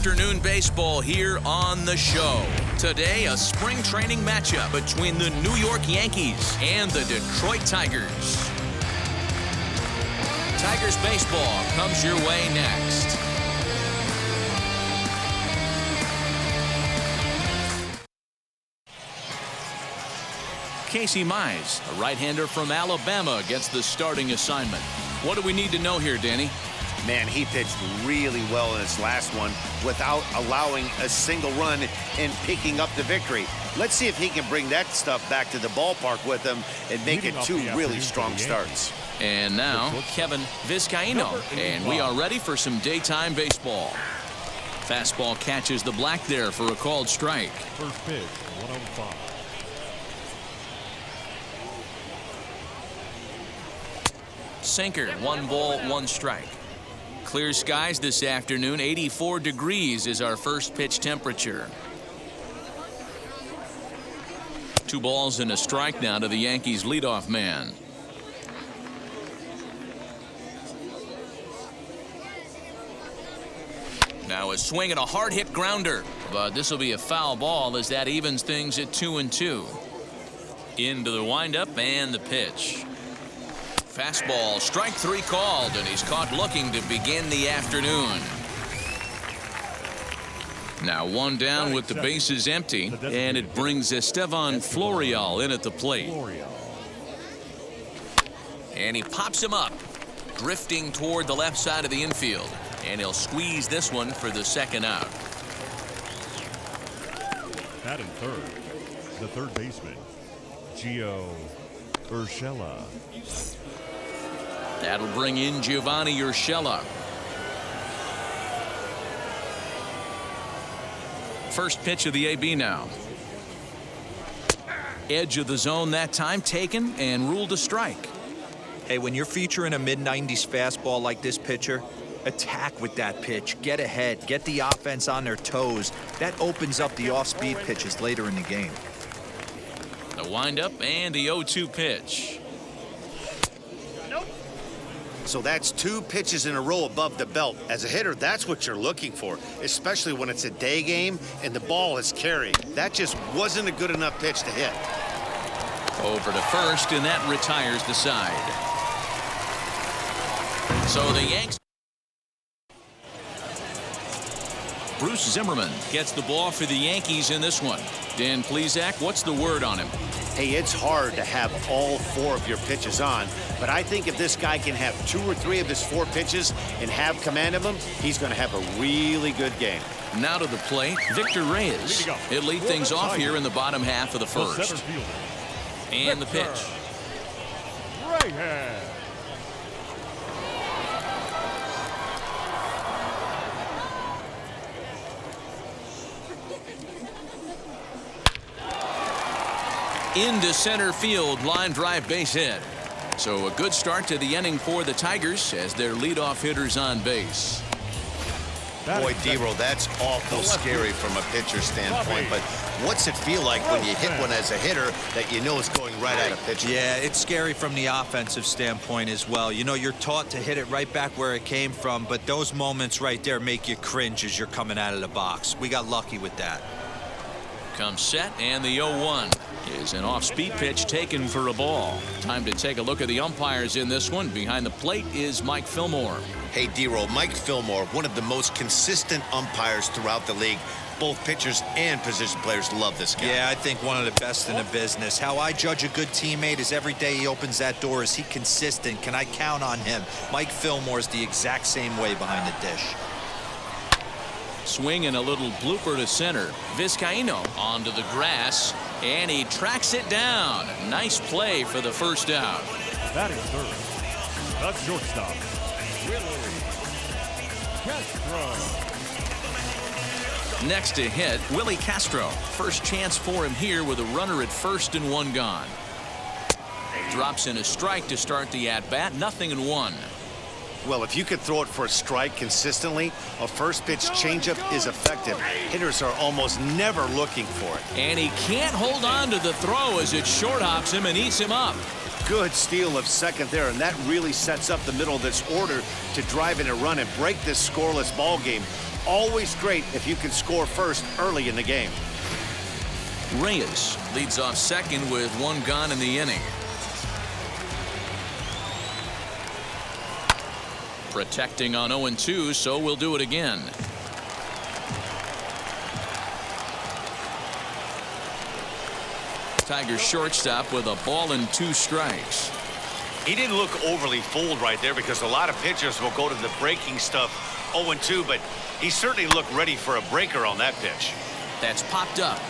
afternoon baseball here on the show. Today, a spring training matchup between the New York Yankees and the Detroit Tigers. Tigers baseball comes your way next. Casey Mize, a right-hander from Alabama, gets the starting assignment. What do we need to know here, Danny? Man, he pitched really well in his last one without allowing a single run and picking up the victory. Let's see if he can bring that stuff back to the ballpark with him and make it two really strong starts. And now, Kevin Vizcaino, and we are ready for some daytime baseball. Fastball catches the black there for a called strike. First pitch, 105. Sinker, 1 ball, 1 strike. Clear skies this afternoon. 84 degrees is our first pitch temperature. 2 balls and a strike now to the Yankees leadoff man. Now a swing and a hard hit grounder, but this will be a foul ball as that evens things at 2-2. Into the windup and the pitch. Fastball, strike 3 called, and he's caught looking to begin the afternoon. Now 1 down with the bases empty, and it brings Estevan Florial in at the plate. And he pops him up, drifting toward the left side of the infield, and he'll squeeze this one for the second out. Batting third, the third baseman, Gio Urshela. That'll bring in Giovanni Urshela. First pitch of the AB now. Edge of the zone that time, taken and ruled a strike. Hey, when you're featuring a mid-90s fastball like this pitcher, attack with that pitch. Get ahead. Get the offense on their toes. That opens up the off-speed pitches later in the game. The windup and the 0-2 pitch. So that's 2 pitches in a row above the belt. As a hitter, that's what you're looking for, especially when it's a day game and the ball is carried. That just wasn't a good enough pitch to hit. Over to first, and that retires the side. So the Yanks. Bruce Zimmerman gets the ball for the Yankees in this one. Dan Plesac, what's the word on him? Hey, it's hard to have all 4 of your pitches on, but I think if this guy can have 2 or 3 of his 4 pitches and have command of them, he's going to have a really good game. Now to the plate, Victor Reyes. He'll lead things off here in the bottom half of the first. And the pitch. Reyes. Into center field, line drive, base hit. So a good start to the inning for the Tigers as their leadoff hitters on base. Boy, D-Roll, that's awful scary from a pitcher standpoint, but what's it feel like when you hit one as a hitter that you know is going right at a pitcher? Yeah, it's scary from the offensive standpoint as well. You know, you're taught to hit it right back where it came from, but those moments right there make you cringe as you're coming out of the box. We got lucky with that. Comes set, and the 0-1 is an off-speed pitch taken for a ball. Time to take a look at the umpires in this one. Behind the plate is Mike Fillmore. Hey, D-Roll, Mike Fillmore, one of the most consistent umpires throughout the league. Both pitchers and position players love this guy. Yeah, I think one of the best in the business. How I judge a good teammate is every day he opens that door. Is he consistent? Can I count on him? Mike Fillmore is the exact same way behind the dish. Swing and a little blooper to center. Vizcaino onto the grass, and he tracks it down. Nice play for the first out. Batting third, that's shortstop, Willie Castro. Next to hit, Willie Castro. First chance for him here with a runner at first and 1 gone. Drops in a strike to start the at-bat. 0-1. Well, if you could throw it for a strike consistently, a first pitch changeup is effective. Hitters are almost never looking for it. And he can't hold on to the throw as it short hops him and eats him up. Good steal of second there, and that really sets up the middle of this order to drive in a run and break this scoreless ball game. always great if you can score first early in the game. Reyes leads off second with one gone in the inning. Protecting on 0-2, so we'll do it again. Tigers shortstop with a ball and 2 strikes. He didn't look overly fooled right there because a lot of pitchers will go to the breaking stuff 0-2, but he certainly looked ready for a breaker on that pitch. That's popped up.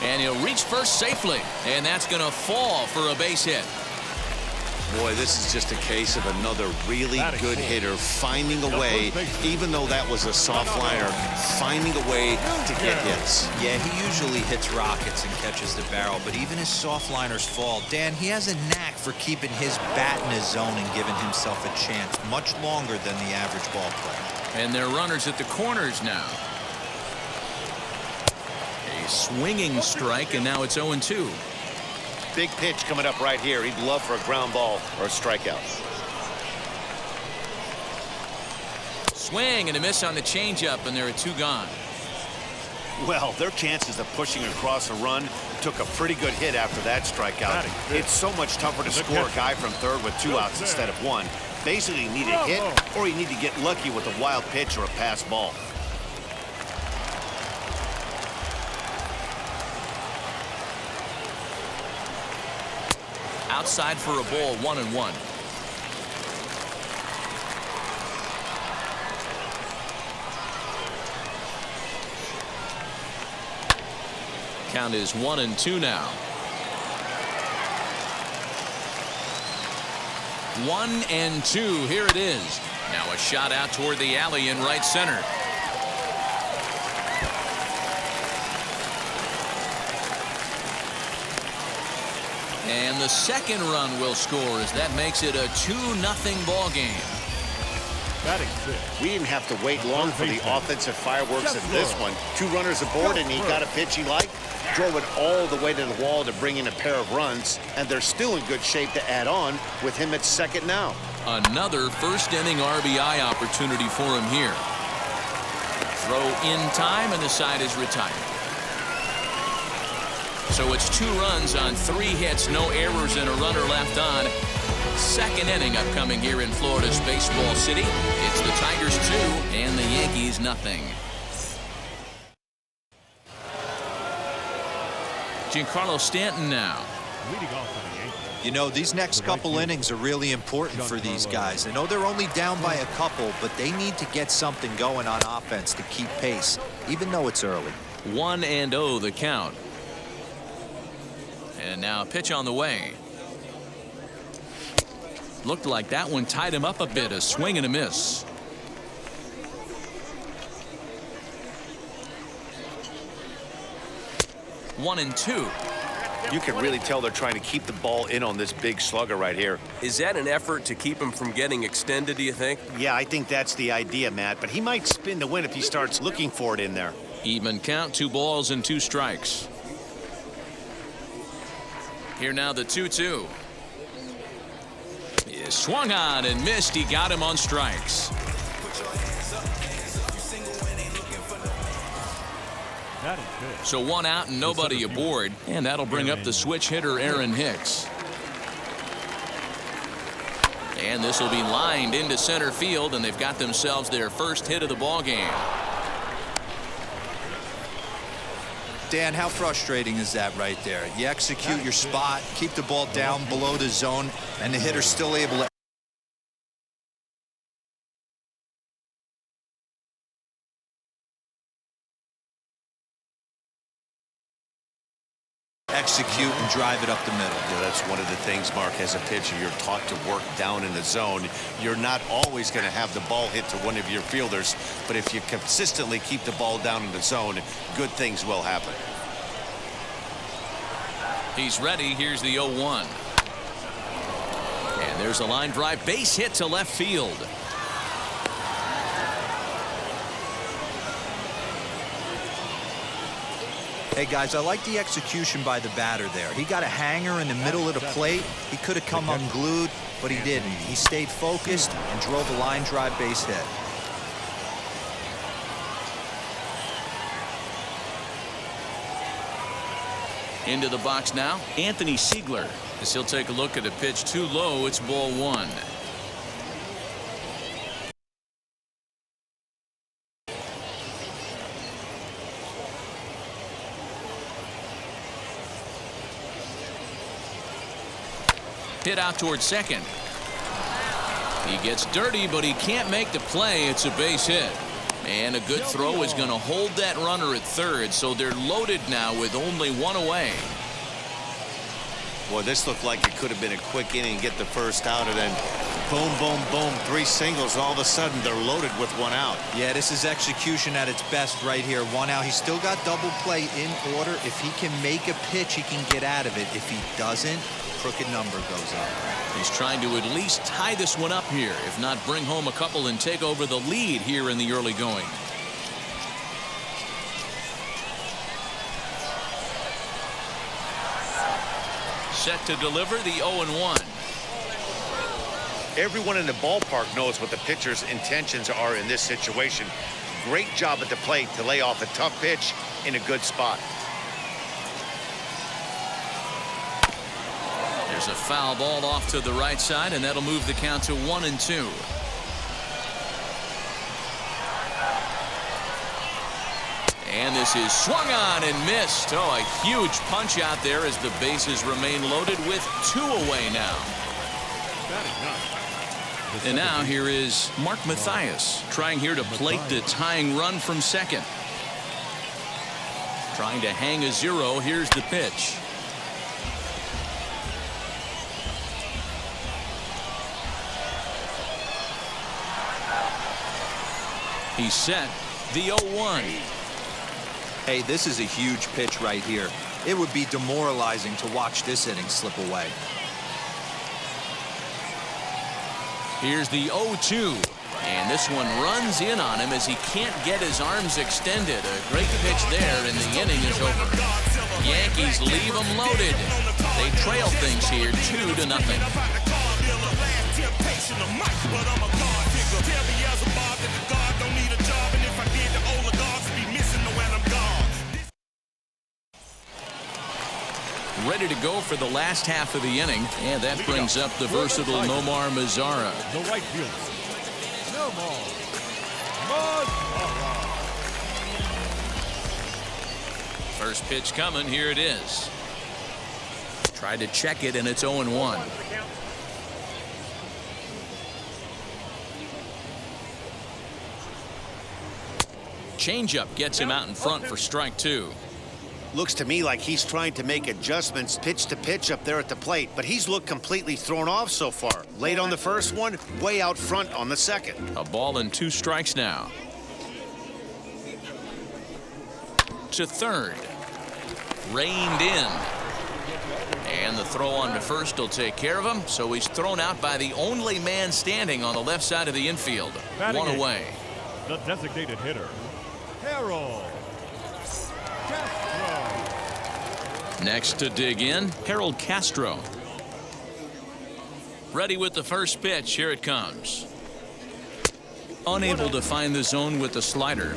And he'll reach first safely, and that's going to fall for a base hit. Boy, this is just a case of another really good hitter finding a way, even though that was a soft liner, finding a way to get hits. Yeah, he usually hits rockets and catches the barrel, but even his soft liners fall. Dan, he has a knack for keeping his bat in his zone and giving himself a chance much longer than the average ball player. And they're runners at the corners now. A swinging strike, and now it's 0-2. Big pitch coming up right here. He'd love for a ground ball or a strikeout. Swing and a miss on the changeup, and there are 2 gone. Well, their chances of pushing across a run took a pretty good hit after that strikeout. It's so much tougher to score a guy from third with 2 outs instead of 1. Basically, you need a hit or you need to get lucky with a wild pitch or a pass ball. Outside for a ball, 1-1. Count is 1-2 now. 1-2. Here it is. Now a shot out toward the alley in right center. And the second run will score as that makes it a 2-0 ball game. We didn't have to wait long for the offensive fireworks in this one. 2 runners aboard, and he got a pitch he liked, drove it all the way to the wall to bring in a pair of runs, and they're still in good shape to add on with him at second now. Another first-inning RBI opportunity for him here. Throw in time, and the side is retired. So it's 2 runs on 3 hits, no errors, and a runner left on. Second inning upcoming here in Florida's baseball city. It's the Tigers 2 and the Yankees nothing. Giancarlo Stanton now. Leading off for the Yankees. You know, these next couple innings are really important for these guys. I know they're only down by a couple, but they need to get something going on offense to keep pace, even though it's early. 1-0 the count. And now a pitch on the way. Looked like that one tied him up a bit. A swing and a miss. One and two. You can really tell they're trying to keep the ball in on this big slugger right here. Is that an effort to keep him from getting extended, do you think? Yeah, I think that's the idea, Matt, but he might spin to win if he starts looking for it in there. Even count, 2 balls and 2 strikes. Here now the 2-2. He swung on and missed. He got him on strikes. So 1 out and nobody aboard, and that'll bring up the switch hitter Aaron Hicks. And this will be lined into center field, and they've got themselves their first hit of the ball game. Dan, how frustrating is that right there? You execute your spot, keep the ball down below the zone, and the hitter's still able to execute and drive it up the middle. Yeah, that's one of the things, Mark, as a pitcher, you're taught to work down in the zone. You're not always going to have the ball hit to one of your fielders, but if you consistently keep the ball down in the zone, good things will happen. He's ready. Here's the 0-1. And there's a line drive base hit to left field. Hey, guys, I like the execution by the batter there. He got a hanger in the middle of the plate. He could have come unglued, but he didn't. He stayed focused and drove a line drive base hit. Into the box now, Anthony Siegler, as he'll take a look at a pitch too low. It's ball one. Hit out towards second. He gets dirty, but he can't make the play. It's a base hit. And a good throw is going to hold that runner at third, so they're loaded now with only one away. Boy, this looked like it could have been a quick inning, get the first out, and then boom, boom, boom, 3 singles. All of a sudden, they're loaded with 1 out. Yeah, this is execution at its best right here. 1 out. He's still got double play in order. If he can make a pitch, he can get out of it. If he doesn't, crooked number goes up. He's trying to at least tie this one up here, if not bring home a couple and take over the lead here in the early going. Set to deliver the 0-1. Everyone in the ballpark knows what the pitcher's intentions are in this situation. Great job at the plate to lay off a tough pitch in a good spot. There's a foul ball off to the right side, and that'll move the count to 1-2. And this is swung on and missed. Oh, a huge punch out there as the bases remain loaded with 2 away now. And now here is Mark Mathias trying here to plate the tying run from second. Trying to hang a 0. Here's the pitch. He's set. The 0-1. Hey, this is a huge pitch right here. It would be demoralizing to watch this inning slip away. Here's the 0-2. And this one runs in on him as he can't get his arms extended. A great pitch there, and the inning is over. Yankees leave them loaded. They trail things here 2-0. Ready to go for the last half of the inning, and that brings up the versatile Nomar Mazara. The right fielder, Nomar Mazara. First pitch coming. Here it is. Tried to check it, and it's 0-1. Changeup gets him out in front for strike 2. Looks to me like he's trying to make adjustments pitch to pitch up there at the plate, but he's looked completely thrown off so far. Late on the first one, way out front on the second. A ball and 2 strikes now. To third. Reined in. And the throw on to first will take care of him, so he's thrown out by the only man standing on the left side of the infield. 1 away. The designated hitter, Harold Castro. Next to dig in, Harold Castro. Ready with the first pitch. Here it comes. Unable to find the zone with the slider.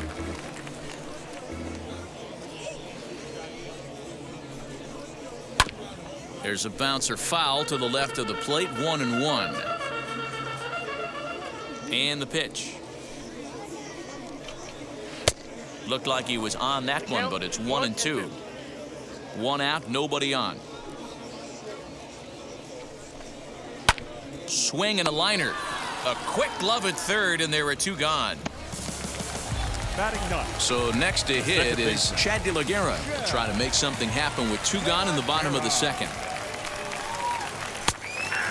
There's a bouncer foul to the left of the plate. 1-1. And the pitch. Looked like he was on that one, but it's 1-2. 1 out, nobody on. Swing and a liner. A quick glove at third, and there are 2 gone. Batting ninth. So next to hit is Chad De La Guerra. Trying to make something happen with 2 gone in the bottom of the second.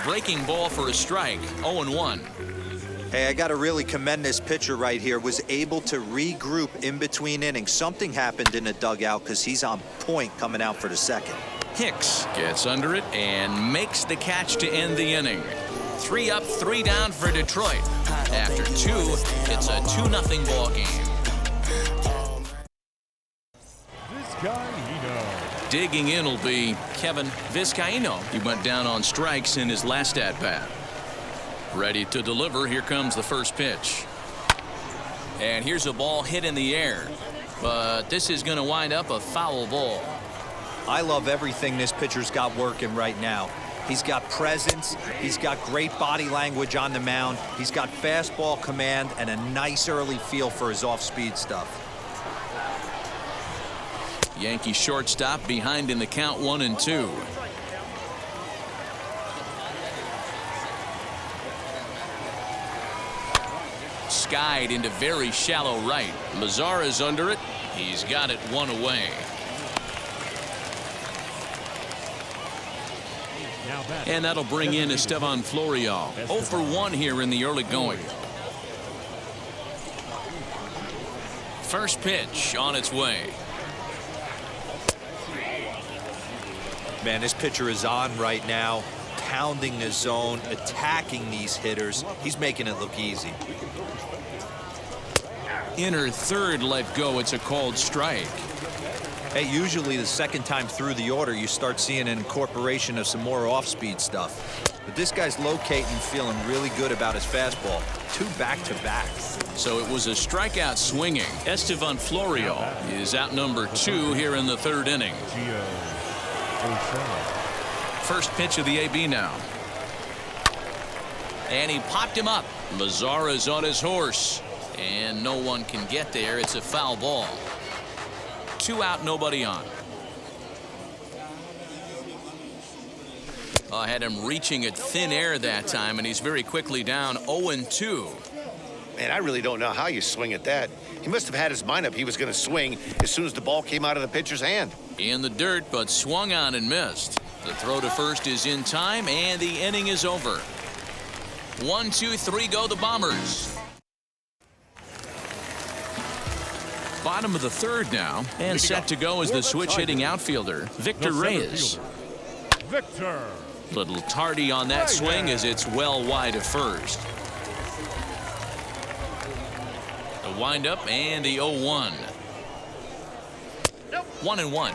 Breaking ball for a strike. 0-1. Hey, I got to really commend this pitcher right here. Was able to regroup in between innings. Something happened in the dugout because he's on point coming out for the second. Hicks gets under it and makes the catch to end the inning. 3 up, 3 down for Detroit. After 2, it's a 2-0 ball game. Vizcaíno. Digging in will be Kevin Vizcaíno. He went down on strikes in his last at-bat. Ready to deliver. Here comes the first pitch. And here's a ball hit in the air. But this is going to wind up a foul ball. I love everything this pitcher's got working right now. He's got presence, he's got great body language on the mound, he's got fastball command and a nice early feel for his off-speed stuff. Yankee shortstop behind in the count, 1-2. Skied into very shallow right. Mazara's under it. He's got it one away. And that'll bring in Estevan Florial. 0 for 1 here in the early going. First pitch on its way. Man, this pitcher is on right now, pounding the zone, attacking these hitters. He's making it look easy. Inner third let go. It's a called strike. Hey, usually the second time through the order, you start seeing an incorporation of some more off-speed stuff. But this guy's locating, feeling really good about his fastball. 2 back-to-back. So it was a strikeout swinging. Estevan Florial is out number 2 here in the 3rd inning. First pitch of the AB now. And he popped him up. Mazara's on his horse. And no one can get there. It's a foul ball. 2 out, nobody on. I had him reaching at thin air that time, and he's very quickly down 0-2. Man, I really don't know how you swing at that. He must have had his mind up he was going to swing as soon as the ball came out of the pitcher's hand. In the dirt, but swung on and missed. The throw to first is in time, and the inning is over. 1, 2, 3 go the Bombers. Bottom of the 3rd now, and set to go is the switch-hitting outfielder, Victor Reyes. Victor. Little tardy on that swing as it's well wide of first. The windup and the 0-1. 1-1.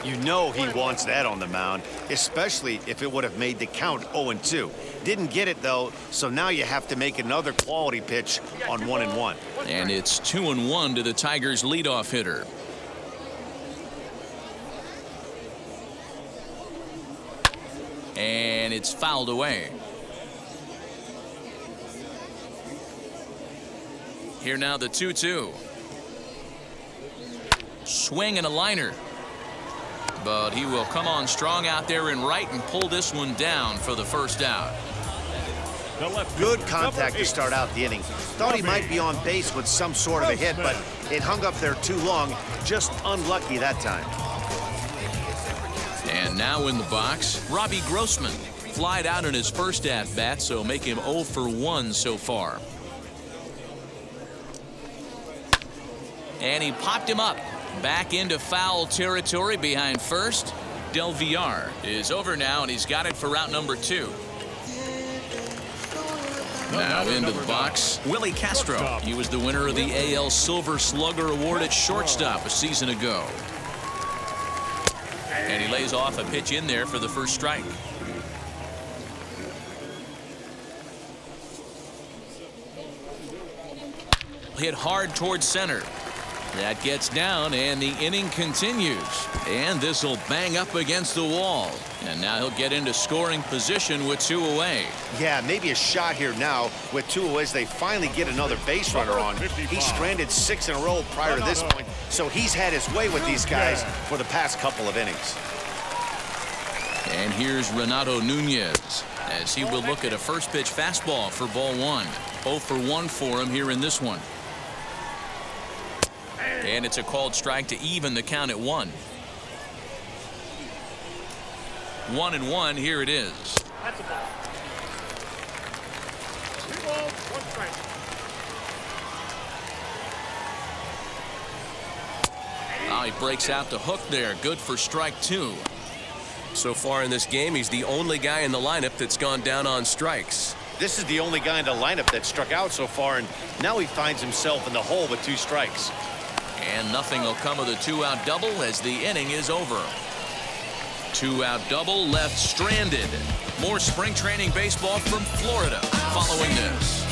You know he wants that on the mound, especially if it would have made the count 0-2. Didn't get it, though, so now you have to make another quality pitch on 1-1. And it's 2-1 to the Tigers' leadoff hitter. And it's fouled away. Here now the 2-2. Swing and a liner. But he will come on strong out there in right and pull this one down for the first out. Good contact to start out the inning. Thought he might be on base with some sort of a hit, but it hung up there too long. Just unlucky that time. And now in the box, Robbie Grossman. Flied out in his first at-bat, so make him 0 for 1 so far. And he popped him up. Back into foul territory behind first. Del Villar is over now, and he's got it for route number 2. Now into the box, Willie Castro. He was the winner of the AL Silver Slugger Award at shortstop a season ago. And he lays off a pitch in there for the first strike. Hit hard towards center. That gets down, and the inning continues. And this will bang up against the wall. And now he'll get into scoring position with 2 away. Yeah, maybe a shot here now. With 2 away, they finally get another base runner on. He stranded 6 in a row prior to this point, so he's had his way with these guys for the past couple of innings. And here's Renato Nunez as he will look at a first pitch fastball for ball 1. 0 for 1 for him here in this one. And it's a called strike to even the count at 1. 1-1. Here it is. That's a ball. 3 balls, 1 strike. Oh, he breaks out the hook there. Good for strike 2. So far in this game, he's the only guy in the lineup that's gone down on strikes. This is the only guy in the lineup that struck out so far, and now he finds himself in the hole with 2 strikes. And nothing will come of the 2-out double as the inning is over. 2-out double left stranded. More spring training baseball from Florida following this.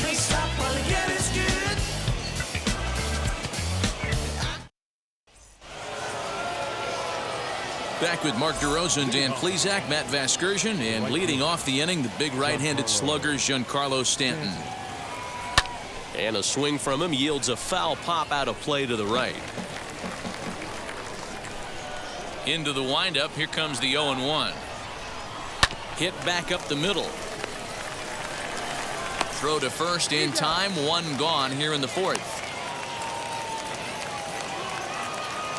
back with Mark DeRosa, Dan Plesac, Matt Vasgersian, and leading off the inning, the big right-handed slugger, Giancarlo Stanton. And a swing from him yields a foul pop out of play to the right. Into the windup, here comes the 0-1. Hit back up the middle. Throw to first in time, one gone here in the fourth.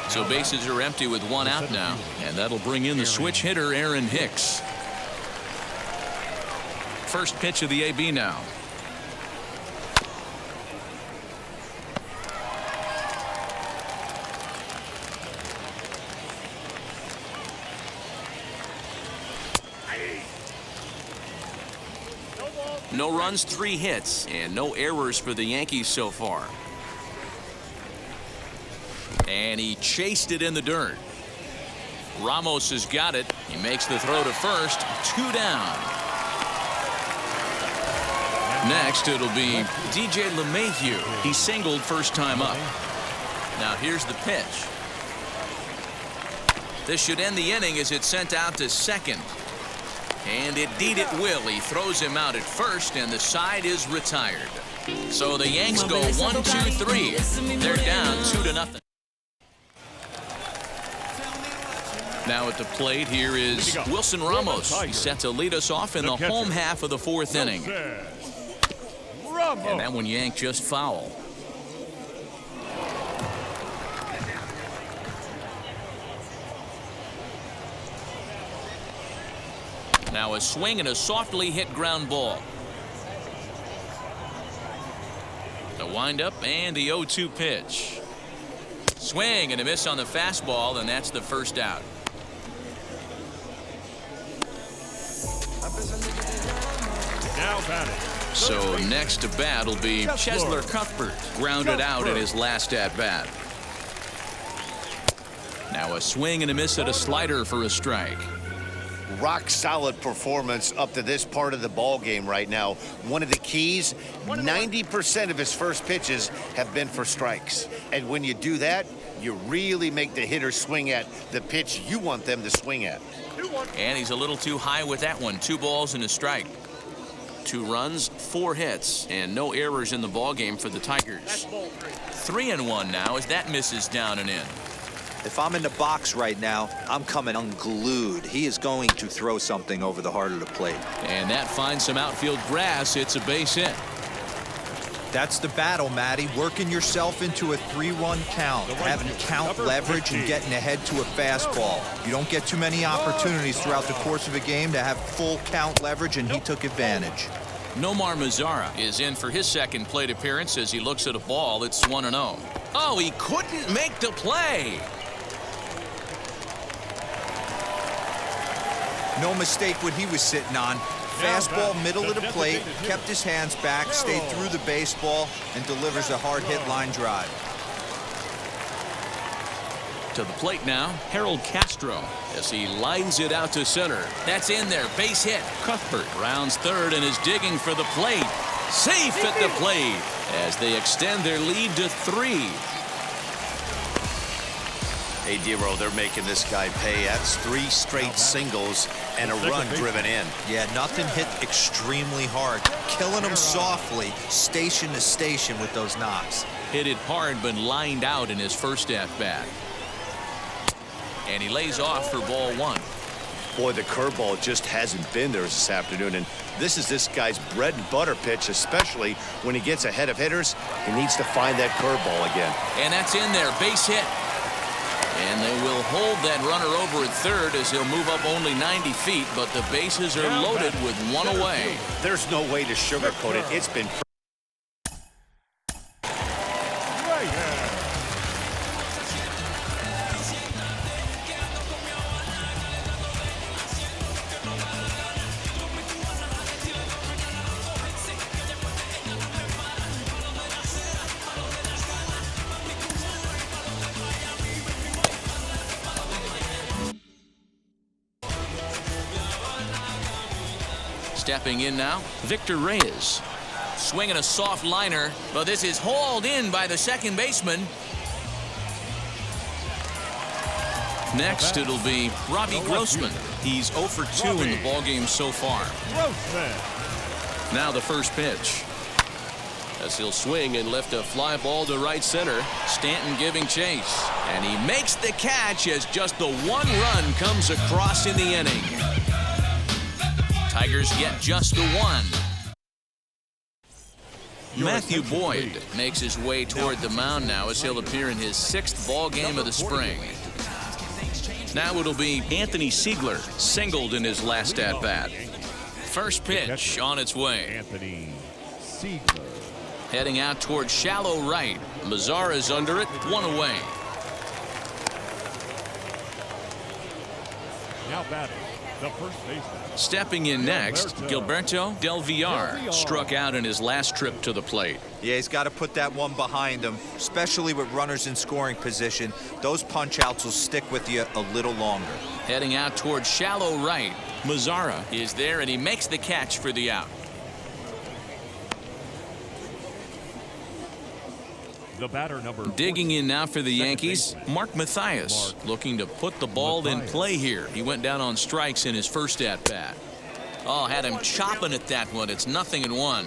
So bases are empty with one out now, and that'll bring in the switch hitter, Aaron Hicks. First pitch of the AB now. No runs, 3 hits, and no errors for the Yankees so far. And he chased it in the dirt. Ramos has got it. He makes the throw to first. 2 down. Next, it'll be DJ LeMahieu. He singled first time up. Now here's the pitch. This should end the inning as it's sent out to second. And indeed it will. He throws him out at first, and the side is retired. So the Yanks go 1-2-3. They're down 2-0. Now at the plate, here is Wilson Ramos. He's set to lead us off in the home half of the fourth inning. And that one yanked just foul. Now a swing and a softly hit ground ball. The windup and the 0-2 pitch. Swing and a miss on the fastball, and that's the first out. Now batting. So next to bat will be Chesler Cuthbert, grounded out in his last at bat. Now a swing and a miss at a slider for a strike. Rock solid performance up to this part of the ball game right now. One of the keys, 90% of his first pitches have been for strikes. And when you do that, you really make the hitter swing at the pitch you want them to swing at. And he's a little too high with that one. 2 balls and a strike. 2 runs, 4 hits, and no errors in the ball game for the Tigers. 3-1 now as that misses down and in. If I'm in the box right now, I'm coming unglued. He is going to throw something over the heart of the plate. And that finds some outfield grass. It's a base hit. That's the battle, Matty. Working yourself into a 3-1 count, having count leverage and getting ahead to a fastball. You don't get too many opportunities throughout the course of a game to have full count leverage, and he took advantage. Nomar Mazara is in for his second plate appearance as he looks at a ball. It's 1-0. Oh, he couldn't make the play. No mistake what he was sitting on. Fastball, middle of the plate, kept his hands back, stayed through the baseball, and delivers a hard hit line drive. To the plate now, Harold Castro as he lines it out to center. That's in there, base hit. Cuthbert rounds third and is digging for the plate. Safe at the plate as they extend their lead to 3. Hey, Dero, they're making this guy pay. That's 3 straight singles and a run driven in. Yeah, nothing hit extremely hard. Killing him softly, station to station with those knocks. Hit it hard, but lined out in his first at-bat. And he lays off for ball 1. Boy, the curveball just hasn't been there this afternoon, and this is this guy's bread and butter pitch, especially when he gets ahead of hitters. He needs to find that curveball again. And that's in there, base hit. And they will hold that runner over at third as he'll move up only 90 feet, but the bases are loaded with 1 away. There's no way to sugarcoat it. It's been Stepping in now, Victor Reyes. Swinging a soft liner, but this is hauled in by the second baseman. Next, it'll be Robbie Grossman. He's 0 for 2 in the ballgame so far. Grossman. Now the first pitch. As he'll swing and lift a fly ball to right center. Stanton giving chase. And he makes the catch as just the one run comes across in the inning. Tigers get just the one. Matthew Boyd makes his way toward the mound now as he'll appear in his 6th ball game of the spring. Now it'll be Anthony Siegler, singled in his last at-bat. First pitch on its way. Anthony Siegler. Heading out toward shallow right. Mazzara's under it, 1 away. Now batting, the first baseman. Stepping in next, Gilberto Del Villar struck out in his last trip to the plate. Yeah, he's got to put that one behind him, especially with runners in scoring position. Those punch-outs will stick with you a little longer. Heading out toward shallow right. Mazzara is there, and he makes the catch for the out. The batter number Digging in now for the second Yankees, baseman. Mark Mathias, looking to put the ball in play here. He went down on strikes in his first at-bat. Oh, had him chopping at that one. It's 0-1.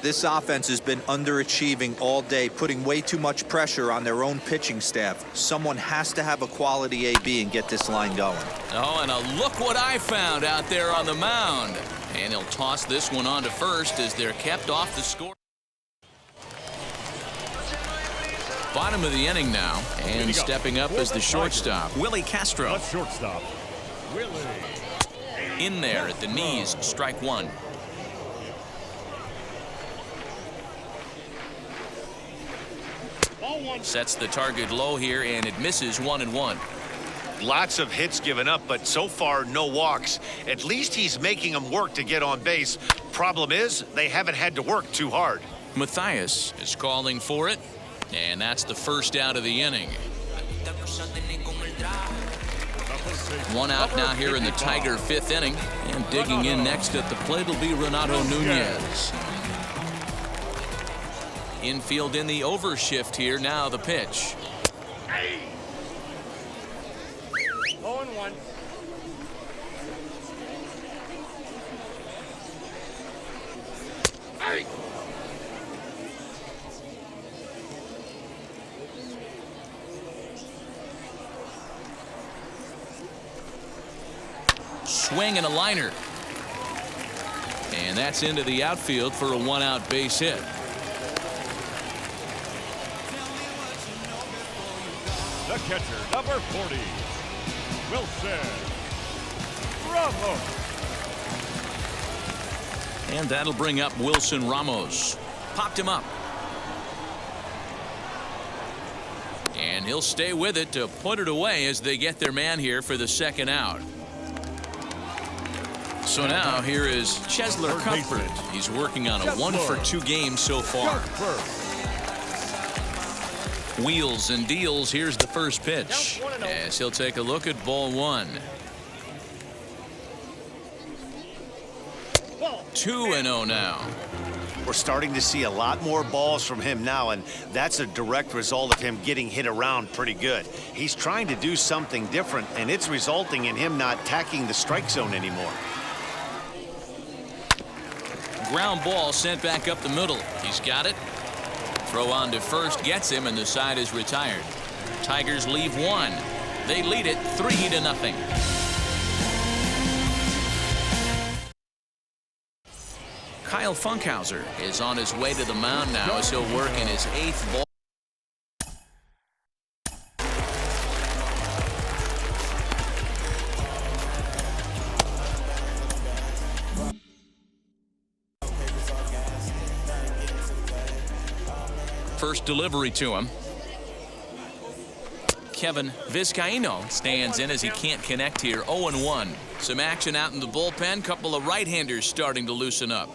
This offense has been underachieving all day, putting way too much pressure on their own pitching staff. Someone has to have a quality AB and get this line going. Oh, and look what I found out there on the mound. And he'll toss this one on to first as they're kept off the score. Bottom of the inning now, and stepping up as the shortstop, Willie Castro. The shortstop, Willie. In there at the knees, strike one. Sets the target low here, and it misses 1-1. Lots of hits given up, but so far no walks. At least he's making them work to get on base. Problem is, they haven't had to work too hard. Mathias is calling for it, and that's the first out of the inning. One out now here in the Tiger 5th inning, and digging in next at the plate will be Renato Nunez. Infield in the overshift here. Now the pitch. 0-1. Swing and a liner. And that's into the outfield for a 1-out base hit. The catcher, number 40, Wilson Ramos. And that'll bring up Wilson Ramos. Popped him up. And he'll stay with it to put it away as they get their man here for the second out. So now here is Chesler Comfort. He's working on a 1 for 2 game so far. Wheels and deals. Here's the first pitch as he'll take a look at ball 1. 2-0 now. We're starting to see a lot more balls from him now, and that's a direct result of him getting hit around pretty good. He's trying to do something different, and it's resulting in him not tacking the strike zone anymore. Ground ball sent back up the middle. He's got it. Throw on to first gets him, and the side is retired. Tigers leave 1. They lead it 3-0. Kyle Funkhauser is on his way to the mound now as he'll work in his 8th ball. First delivery to him. Kevin Vizcaino stands in as he can't connect here. 0-1. Some action out in the bullpen. Couple of right-handers starting to loosen up.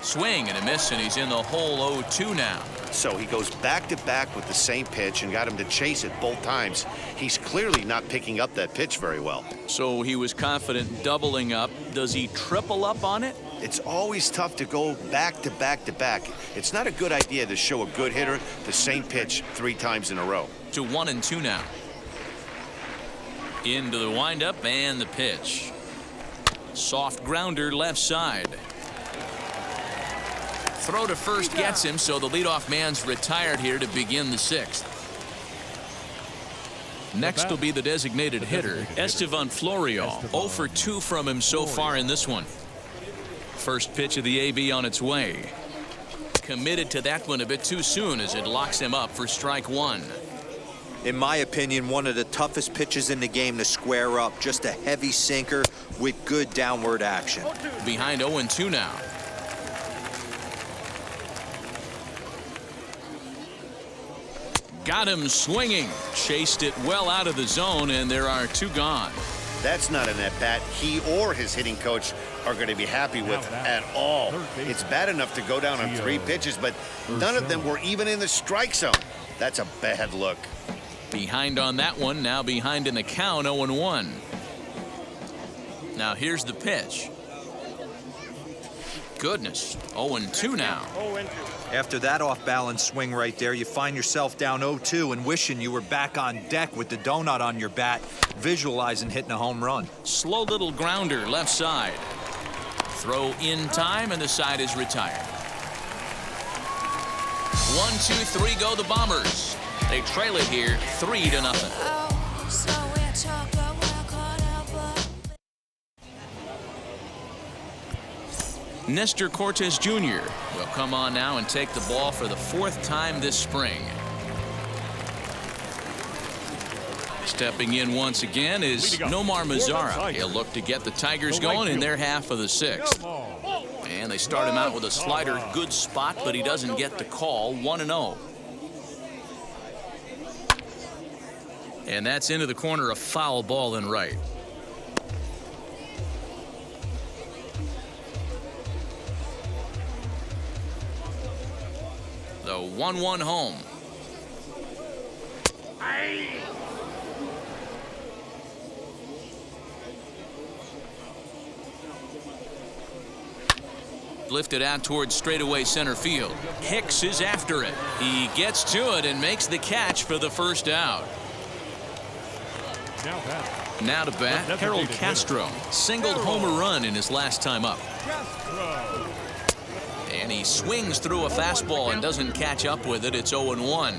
Swing and a miss, and he's in the hole 0-2 now. So he goes back-to-back with the same pitch and got him to chase it both times. He's clearly not picking up that pitch very well. So he was confident doubling up. Does he triple up on it? It's always tough to go back to back to back. It's not a good idea to show a good hitter the same pitch 3 times in a row. To 1-2 now. Into the windup and the pitch. Soft grounder left side. Throw to first gets him, so the leadoff man's retired here to begin the 6th. Next will be the designated hitter, Estevan Florio. 0 for 2 from him so far in this one. First pitch of the AB on its way. Committed to that one a bit too soon as it locks him up for strike 1. In my opinion, one of the toughest pitches in the game to square up. Just a heavy sinker with good downward action. Behind 0-2 now. Got him swinging. Chased it well out of the zone, and there are 2 gone. That's not an at-bat he or his hitting coach are going to be happy with at all. It's bad enough to go down on 3 pitches, but none of them were even in the strike zone. That's a bad look. Behind on that one, now behind in the count, 0-1. Now here's the pitch. Goodness, 0-2 now. After that off-balance swing right there, you find yourself down 0-2 and wishing you were back on deck with the donut on your bat, visualizing hitting a home run. Slow little grounder left side. Throw in time, and the side is retired. 1-2-3 go the Bombers. They trail it here 3-0. Nestor Cortes Jr. will come on now and take the ball for the 4th time this spring. Stepping in once again is Nomar Mazara. He'll look to get the Tigers going in their half of the 6th. And they start him out with a slider. Good spot, but he doesn't get the call. 1-0. And that's into the corner, a foul ball and right. The 1-1 home. Lifted out towards straightaway center field. Hicks is after it. He gets to it and makes the catch for the first out. Now to bat, Harold Castro. Singled home run in his last time up. And he swings through a fastball and doesn't catch up with it. It's 0-1.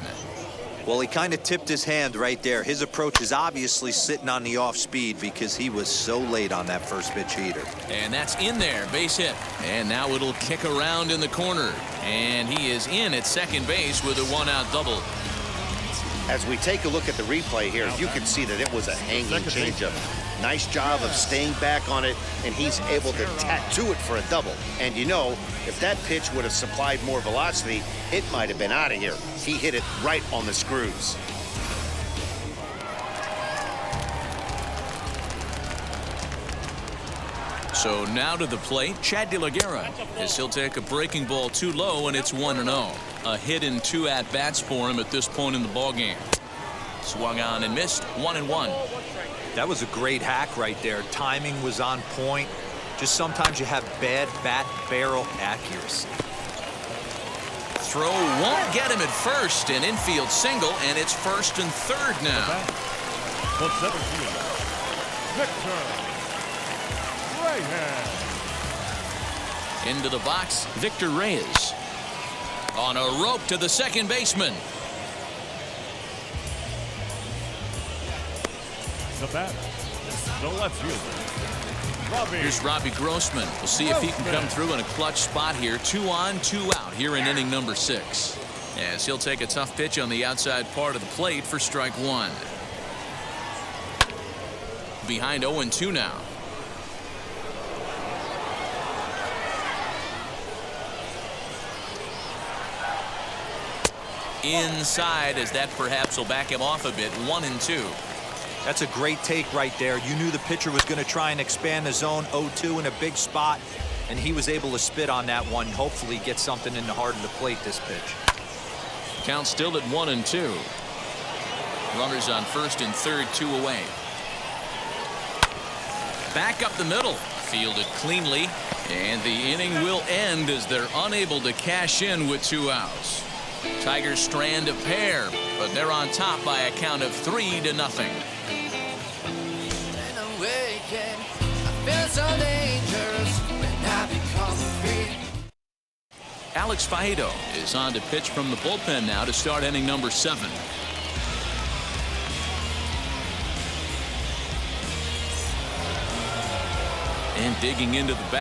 Well, he kind of tipped his hand right there. His approach is obviously sitting on the off speed because he was so late on that first pitch heater. And that's in there, base hit. And now it'll kick around in the corner. And he is in at second base with a 1-out double. As we take a look at the replay here, you can see that it was a hanging changeup. Nice job of staying back on it, and he's able to tattoo it for a double. And you know, if that pitch would have supplied more velocity, it might have been out of here. He hit it right on the screws. So now to the plate, Chad De La Guerra, as he'll take a breaking ball too low, and it's 1-0. A hit in 2 at-bats for him at this point in the ballgame. Swung on and missed, 1-1. That was a great hack right there. Timing was on point. Just sometimes you have bad bat barrel accuracy. Throw won't get him at first, an infield single, and it's 1st and 3rd now. The 17, Victor Reyes. Into the box, Victor Reyes. On a rope to the second baseman. The batter, the left fielder, Robbie. Here's Robbie Grossman. We'll see if he can come through in a clutch spot here. 2 on, 2 out here in inning number 6. As he'll take a tough pitch on the outside part of the plate for strike 1. Behind 0-2 now. Inside, as that perhaps will back him off a bit. 1-2. That's a great take right there. You knew the pitcher was going to try and expand the zone. 0-2 in a big spot, and he was able to spit on that one. Hopefully get something in the heart of the plate this pitch. Count still at 1-2. Runners on 1st and 3rd, 2 away. Back up the middle. Fielded cleanly. And the inning will end as they're unable to cash in with 2 outs. Tigers strand a pair, but they're on top by a count of 3-0. Alex Faedo is on to pitch from the bullpen now to start inning number 7. And digging into the back.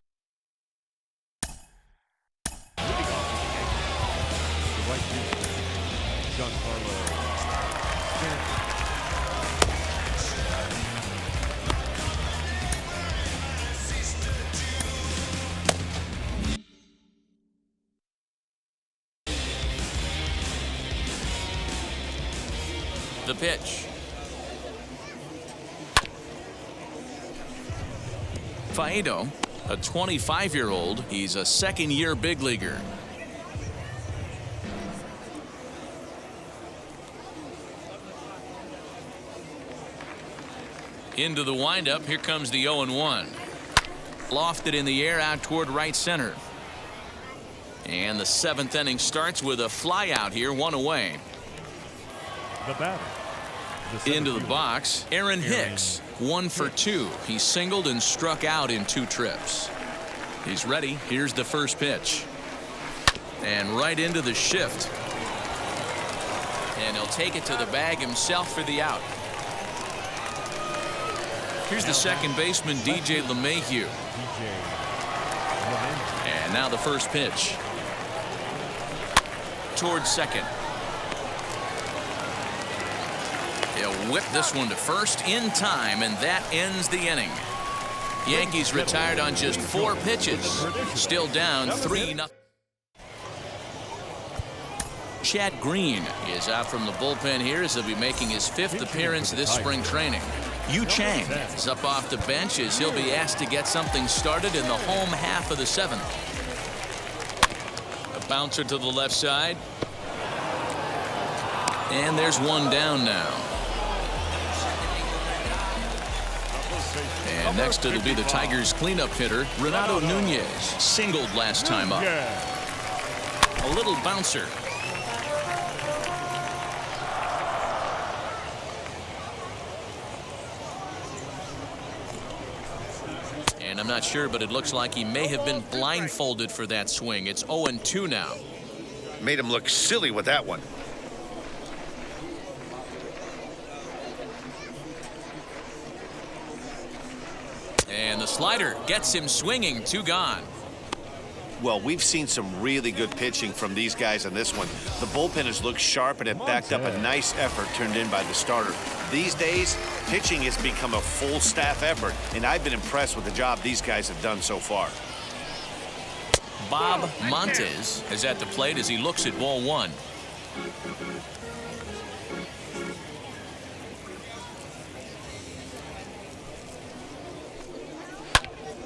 The pitch. Faedo, a 25-year-old. He's a second-year big leaguer. Into the windup. Here comes the 0-1. Lofted in the air out toward right center. And the 7th inning starts with a fly out here, 1 away. The batter. Into the box, Aaron Hicks, 1 for 2. He singled and struck out in 2 trips. He's ready. Here's the first pitch. And right into the shift. And he'll take it to the bag himself for the out. Here's the second baseman, DJ LeMahieu. And now the first pitch. Towards second. He'll whip this one to first in time, and that ends the inning. Yankees retired on just 4 pitches. Still down 3-0. Chad Green is out from the bullpen here as he'll be making his 5th appearance this spring training. Yu Chang is up off the bench as he'll be asked to get something started in the home half of the 7th. A bouncer to the left side. And there's one down now. And next it'll be the Tigers cleanup hitter, Renato Nunez. Singled last time up. A little bouncer. And I'm not sure, but it looks like he may have been blindfolded for that swing. It's 0-2 now. Made him look silly with that one. And the slider gets him swinging. 2 gone. Well, we've seen some really good pitching from these guys on this one. The bullpen has looked sharp and it backed up a nice effort turned in by the starter. These days, pitching has become a full staff effort, and I've been impressed with the job these guys have done so far. Bob Montes is at the plate as he looks at ball 1.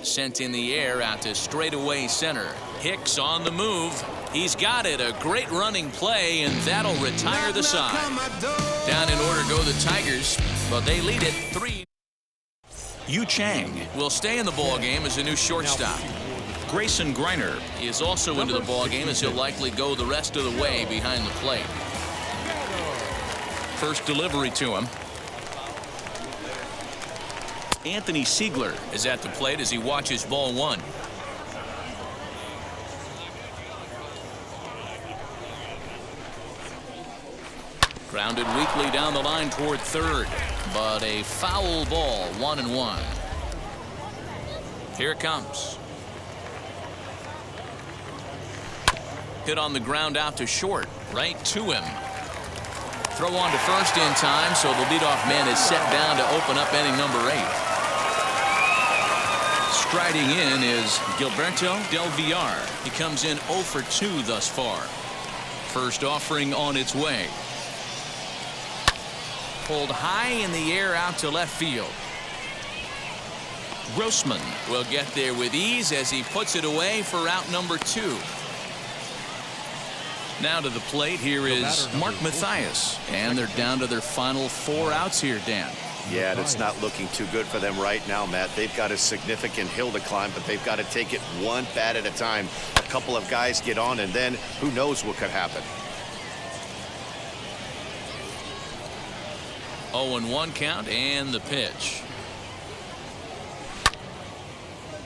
Sent in the air out to straightaway center. Hicks on the move. He's got it. A great running play, and that'll retire the side. Down in order go the Tigers, but they lead it 3. Yu Chang will stay in the ball game as a new shortstop. Grayson Greiner is also into the ball game as he'll likely go the rest of the way behind the plate. First delivery to him. Anthony Siegler is at the plate as he watches ball 1. Grounded weakly down the line toward third, but a foul ball, 1-1. Here it comes. Hit on the ground out to short, right to him. Throw on to first in time, so the leadoff man is set down to open up inning number 8. Striding in is Gilberto Del Villar. He comes in 0 for 2 thus far. First offering on its way. Pulled high in the air out to left field. Grossman will get there with ease as he puts it away for out number 2. Now to the plate, here is Mark Mathias, and they're down to their final 4 outs here, Dan. Yeah, it's not looking too good for them right now, Matt. They've got a significant hill to climb, but they've got to take it one bat at a time. A couple of guys get on, and then who knows what could happen. 0-1 count and the pitch.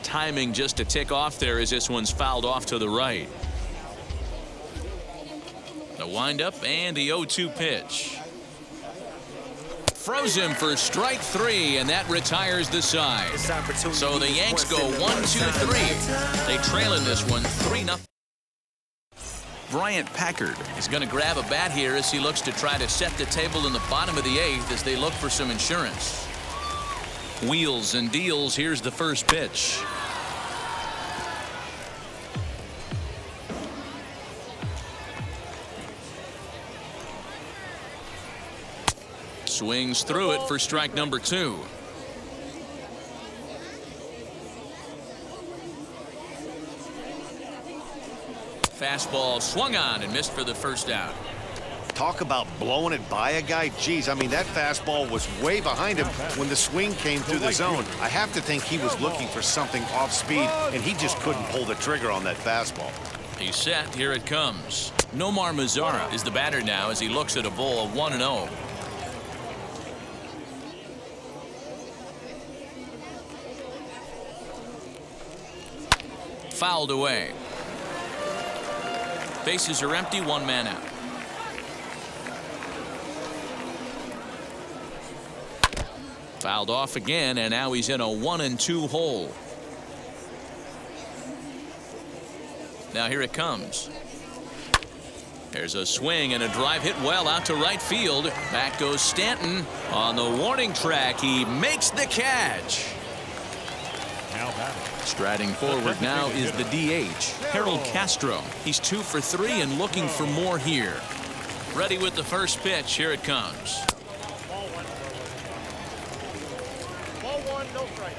Timing just a tick off there as this one's fouled off to the right. The windup and the 0-2 pitch. Froze him for strike 3, and that retires the side. So the Yanks go 1-2-3. They trail in this one 3-0. Bryant Packard is going to grab a bat here as he looks to try to set the table in the bottom of the 8th as they look for some insurance. Wheels and deals. Here's the first pitch. Swings through it for strike number 2. Fastball swung on and missed for the first out. Talk about blowing it by a guy. Geez, I mean, that fastball was way behind him when the swing came through the zone. I have to think he was looking for something off speed, and he just couldn't pull the trigger on that fastball. He's set. Here it comes. Nomar Mazara is the batter now as he looks at a ball of 1-0. Fouled away. Bases are empty, 1 man out. Fouled off again, and now he's in a 1-2 hole. Now here it comes. There's a swing and a drive hit well out to right field. Back goes Stanton on the warning track. He makes the catch. Striding forward now is the DH, Harold Castro. He's 2 for 3 and looking for more here. Ready with the first pitch. Here it comes. Ball 1, no strike.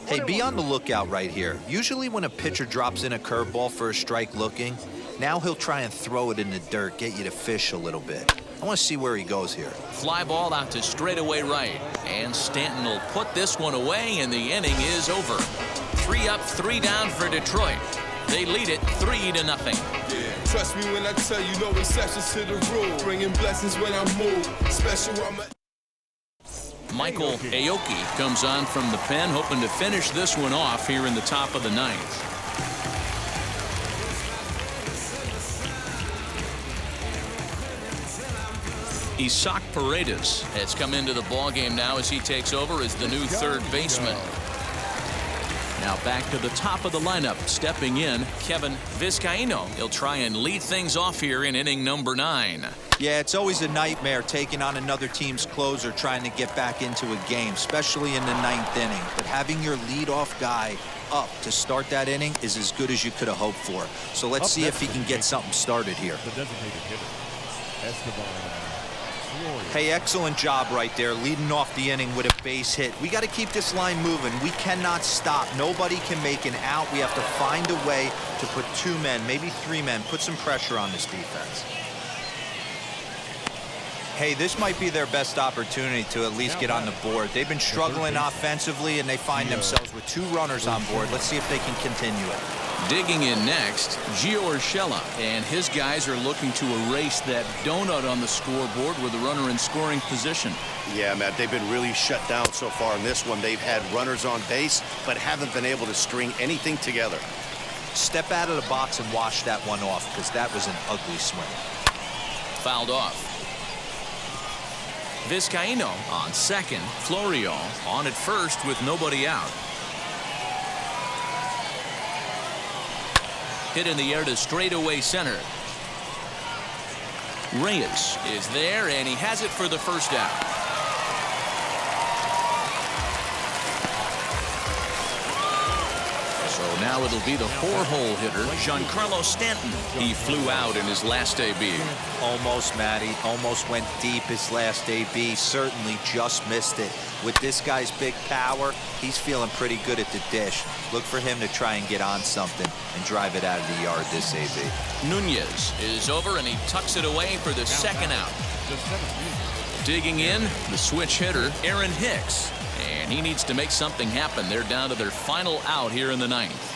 Hey, be on the lookout right here. Usually when a pitcher drops in a curveball for a strike looking, now he'll try and throw it in the dirt, get you to fish a little bit. I want to see where he goes here. Fly ball out to straightaway right. And Stanton will put this one away, and the inning is over. 3 up, 3 down for Detroit. They lead it 3-0. Yeah, trust me when I tell you, no exceptions to the rule. Bringing blessings when I move. Special, I'm a Michael Aoki comes on from the pen, hoping to finish this one off here in the top of the 9th. Isaac Paredes has come into the ballgame now as he takes over as the new third baseman. Now back to the top of the lineup, stepping in, Kevin Vizcaino. He'll try and lead things off here in inning number 9. Yeah, it's always a nightmare taking on another team's closer trying to get back into a game, especially in the 9th inning. But having your leadoff guy up to start that inning is as good as you could have hoped for. So let's see if he can get something started here. The designated hitter, Esteban. Hey, excellent job right there, leading off the inning with a base hit. We got to keep this line moving. We cannot stop. Nobody can make an out. We have to find a way to put 2 men, maybe 3 men, put some pressure on this defense. Hey, this might be their best opportunity to at least get on the board. They've been struggling offensively, and they find themselves with 2 runners on board. Let's see if they can continue it. Digging in next, Gio Urshela, and his guys are looking to erase that donut on the scoreboard with a runner in scoring position. Yeah, Matt, they've been really shut down so far in this one. They've had runners on base, but haven't been able to string anything together. Step out of the box and wash that one off, because that was an ugly swing. Fouled off. Vizcaino on second. Florio on at first with nobody out. Hit in the air to straightaway center. Reyes is there, and he has it for the first out. So Now it'll be the 4-hole hitter, Giancarlo Stanton. He flew out in his last AB. Almost, Matty. Almost went deep his last AB. Certainly just missed it. With this guy's big power, he's feeling pretty good at the dish. Look for him to try and get on something and drive it out of the yard this AB. Nunez is over, and he tucks it away for the second out. Digging in, the switch hitter, Aaron Hicks. And he needs to make something happen. They're down to their final out here in the 9th.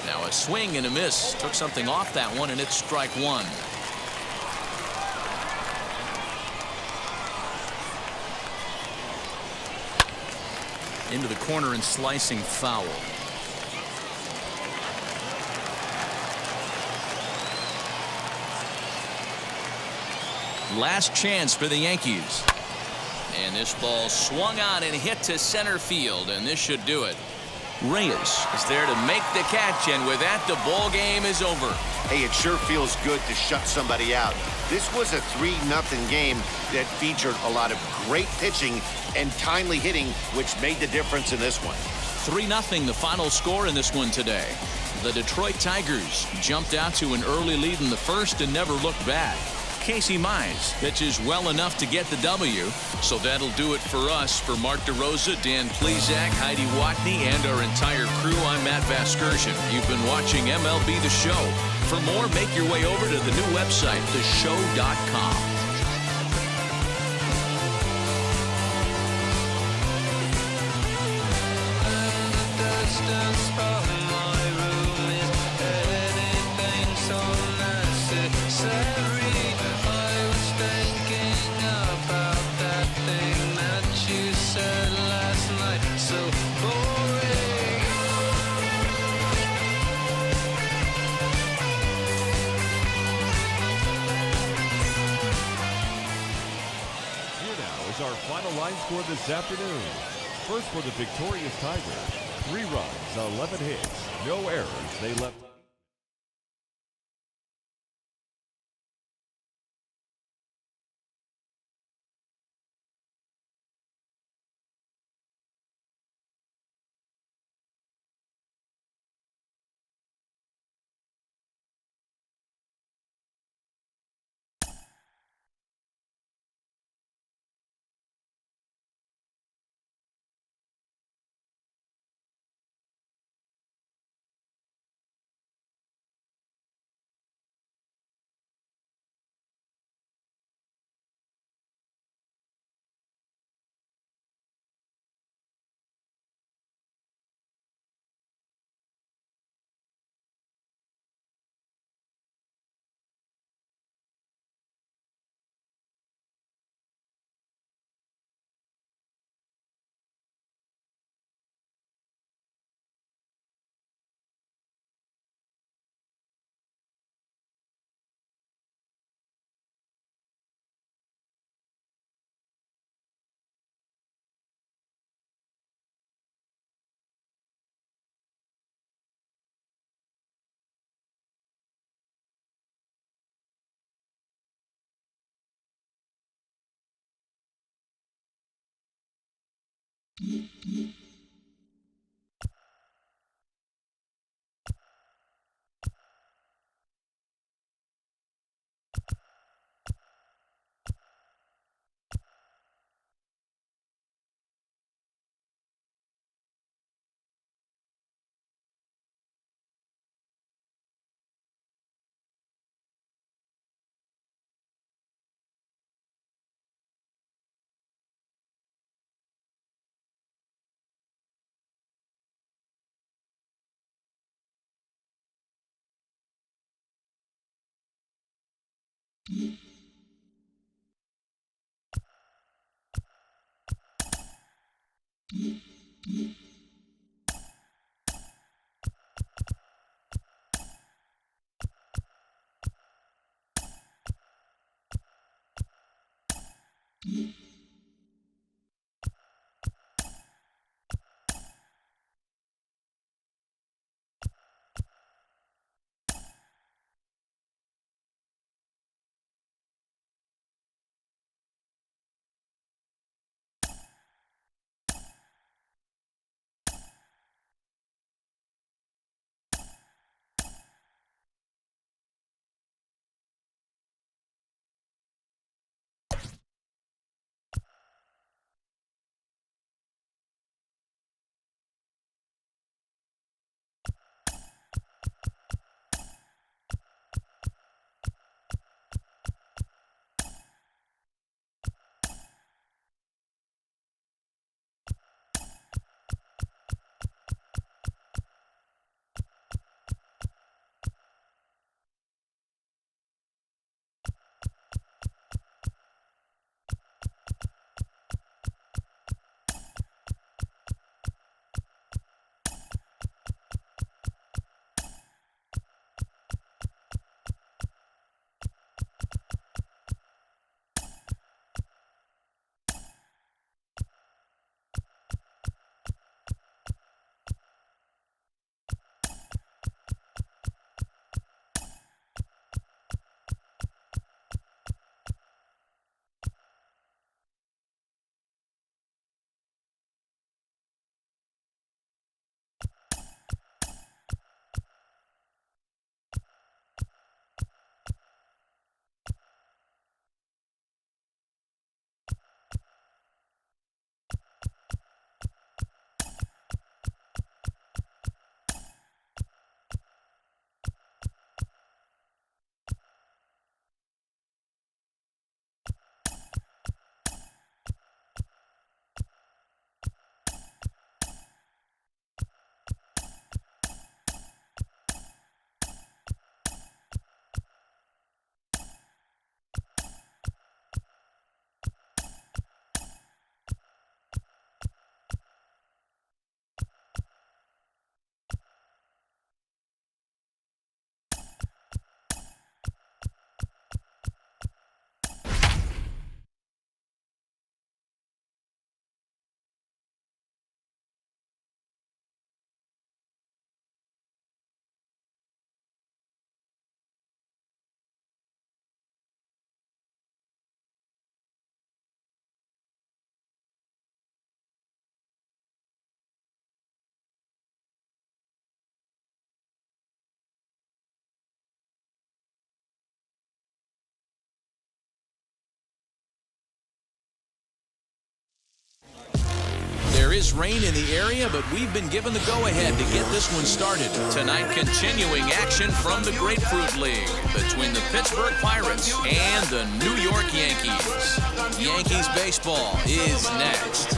Now a swing and a miss. Took something off that one, and it's strike one. Into the corner and slicing foul. Last chance for the Yankees. And this ball swung on and hit to center field, and this should do it. Reyes is there to make the catch, and with that, the ball game is over. Hey, it sure feels good to shut somebody out. This was a 3-0 game that featured a lot of great pitching and timely hitting, which made the difference in this one. 3-0 the final score in this one today. The Detroit Tigers jumped out to an early lead in the first and never looked back. Casey Mize pitches well enough to get the W. So that'll do it for us. For Mark DeRosa, Dan Plezak, Heidi Watney, and our entire crew, I'm Matt Vasgersian. You've been watching MLB The Show. For more, make your way over to the new website, theshow.com. Our final line score this afternoon. First for the victorious Tigers, 3 runs, 11 hits, no errors. They left is rain in the area, but we've been given the go-ahead to get this one started. Tonight, continuing action from the Grapefruit League between the Pittsburgh Pirates and the New York Yankees. Yankees baseball is next.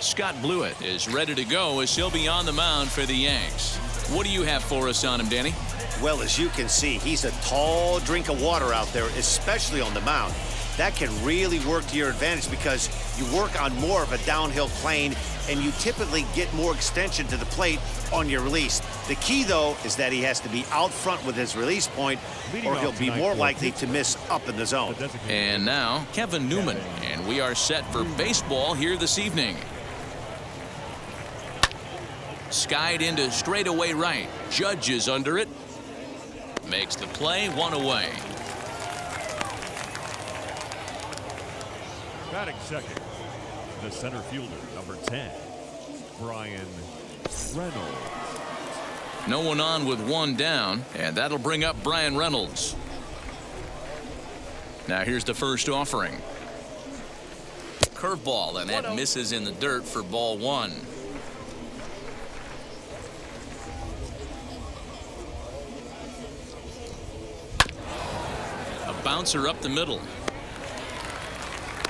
Scott Blewett is ready to go as he'll be on the mound for the Yanks. What do you have for us on him, Danny? Well, as you can see, he's a tall drink of water out there, especially on the mound. That can really work to your advantage because you work on more of a downhill plane and you typically get more extension to the plate on your release. The key, though, is that he has to be out front with his release point or he'll be more likely to miss up in the zone. And now, Kevin Newman, and we are set for baseball here this evening. Skied into straightaway right. Judge is under it. Makes the play, one away. Batting second, the center fielder, number 10, Brian Reynolds. No one on with one down, and that'll bring up Brian Reynolds. Now here's the first offering. Curveball, and that misses in the dirt for ball one. Bouncer up the middle.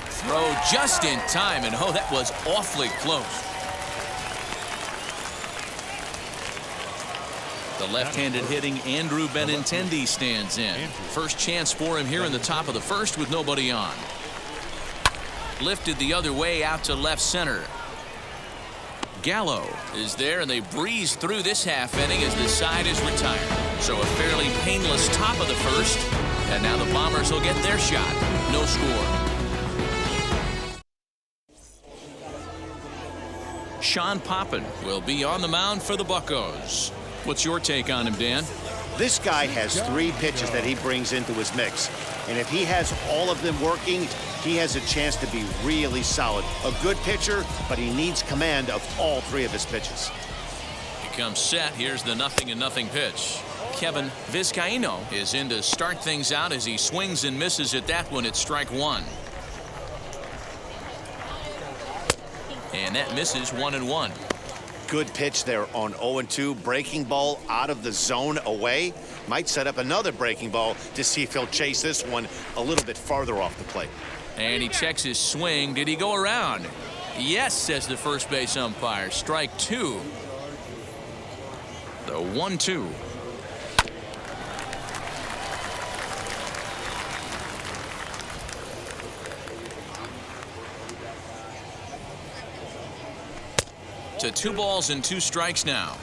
Throw just in time, and oh, that was awfully close. The left-handed hitting Andrew Benintendi stands in. First chance for him here in the top of the first with nobody on. Lifted the other way out to left center. Gallo is there, and they breeze through this half inning as the side is retired. So a fairly painless top of the first. And now the Bombers will get their shot. No score. Sean Poppin will be on the mound for the Buccos. What's your take on him, Dan? This guy has 3 pitches that he brings into his mix. And if he has all of them working, he has a chance to be really solid. A good pitcher, but he needs command of all 3 of his pitches. He comes set. Here's the 0-0 pitch. Kevin Vizcaíno is in to start things out as he swings and misses at that one at strike one. And that misses 1-1. Good pitch there on 0-2. Breaking ball out of the zone away. Might set up another breaking ball to see if he'll chase this one a little bit farther off the plate. And he checks his swing. Did he go around? Yes, says the first base umpire. Strike 2. The 1-2. To 2 balls and 2 strikes now.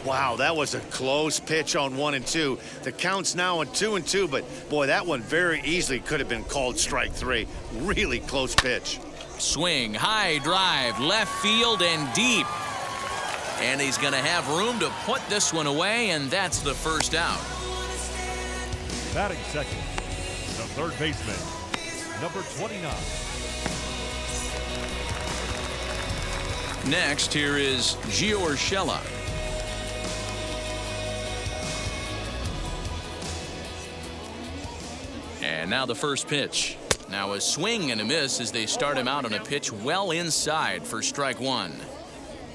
Wow, that was a close pitch on 1 and 2. The count's now on 2 and 2, but boy, that one very easily could have been called strike 3. Really close pitch. Swing, high drive, left field and deep. And he's going to have room to put this one away, and that's the first out. Batting second, the third baseman, number 29. Next, here is Gio Urshela. And now the first pitch. Now a swing and a miss as they start him out on a pitch well inside for strike 1.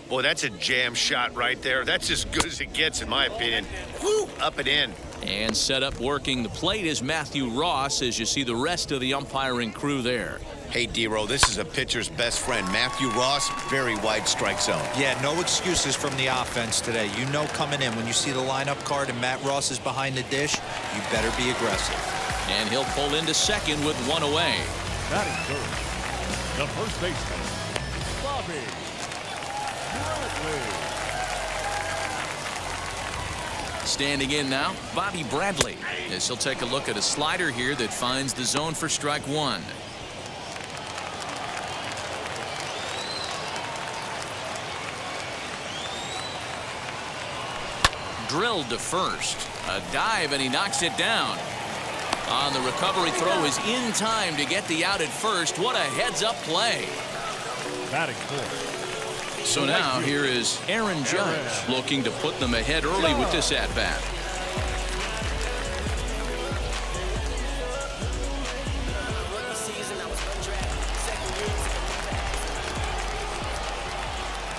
Boy, that's a jam shot right there. That's as good as it gets, in my opinion. Woo, up and in. And set up working the plate is Matthew Ross as you see the rest of the umpiring crew there. Hey, D-Row, this is a pitcher's best friend. Matthew Ross, very wide strike zone. Yeah, no excuses from the offense today. You know coming in when you see the lineup card and Matt Ross is behind the dish, you better be aggressive. And he'll pull into second with 1 away. Batting third, the first baseman, Bobby Bradley. Standing in now, Bobby Bradley, as he'll take a look at a slider here that finds the zone for strike 1. Drilled to first. A dive, and he knocks it down. On the recovery throw is in time to get the out at first. What a heads-up play. Batting fourth, So now here is Aaron Judge looking to put them ahead early with this at-bat.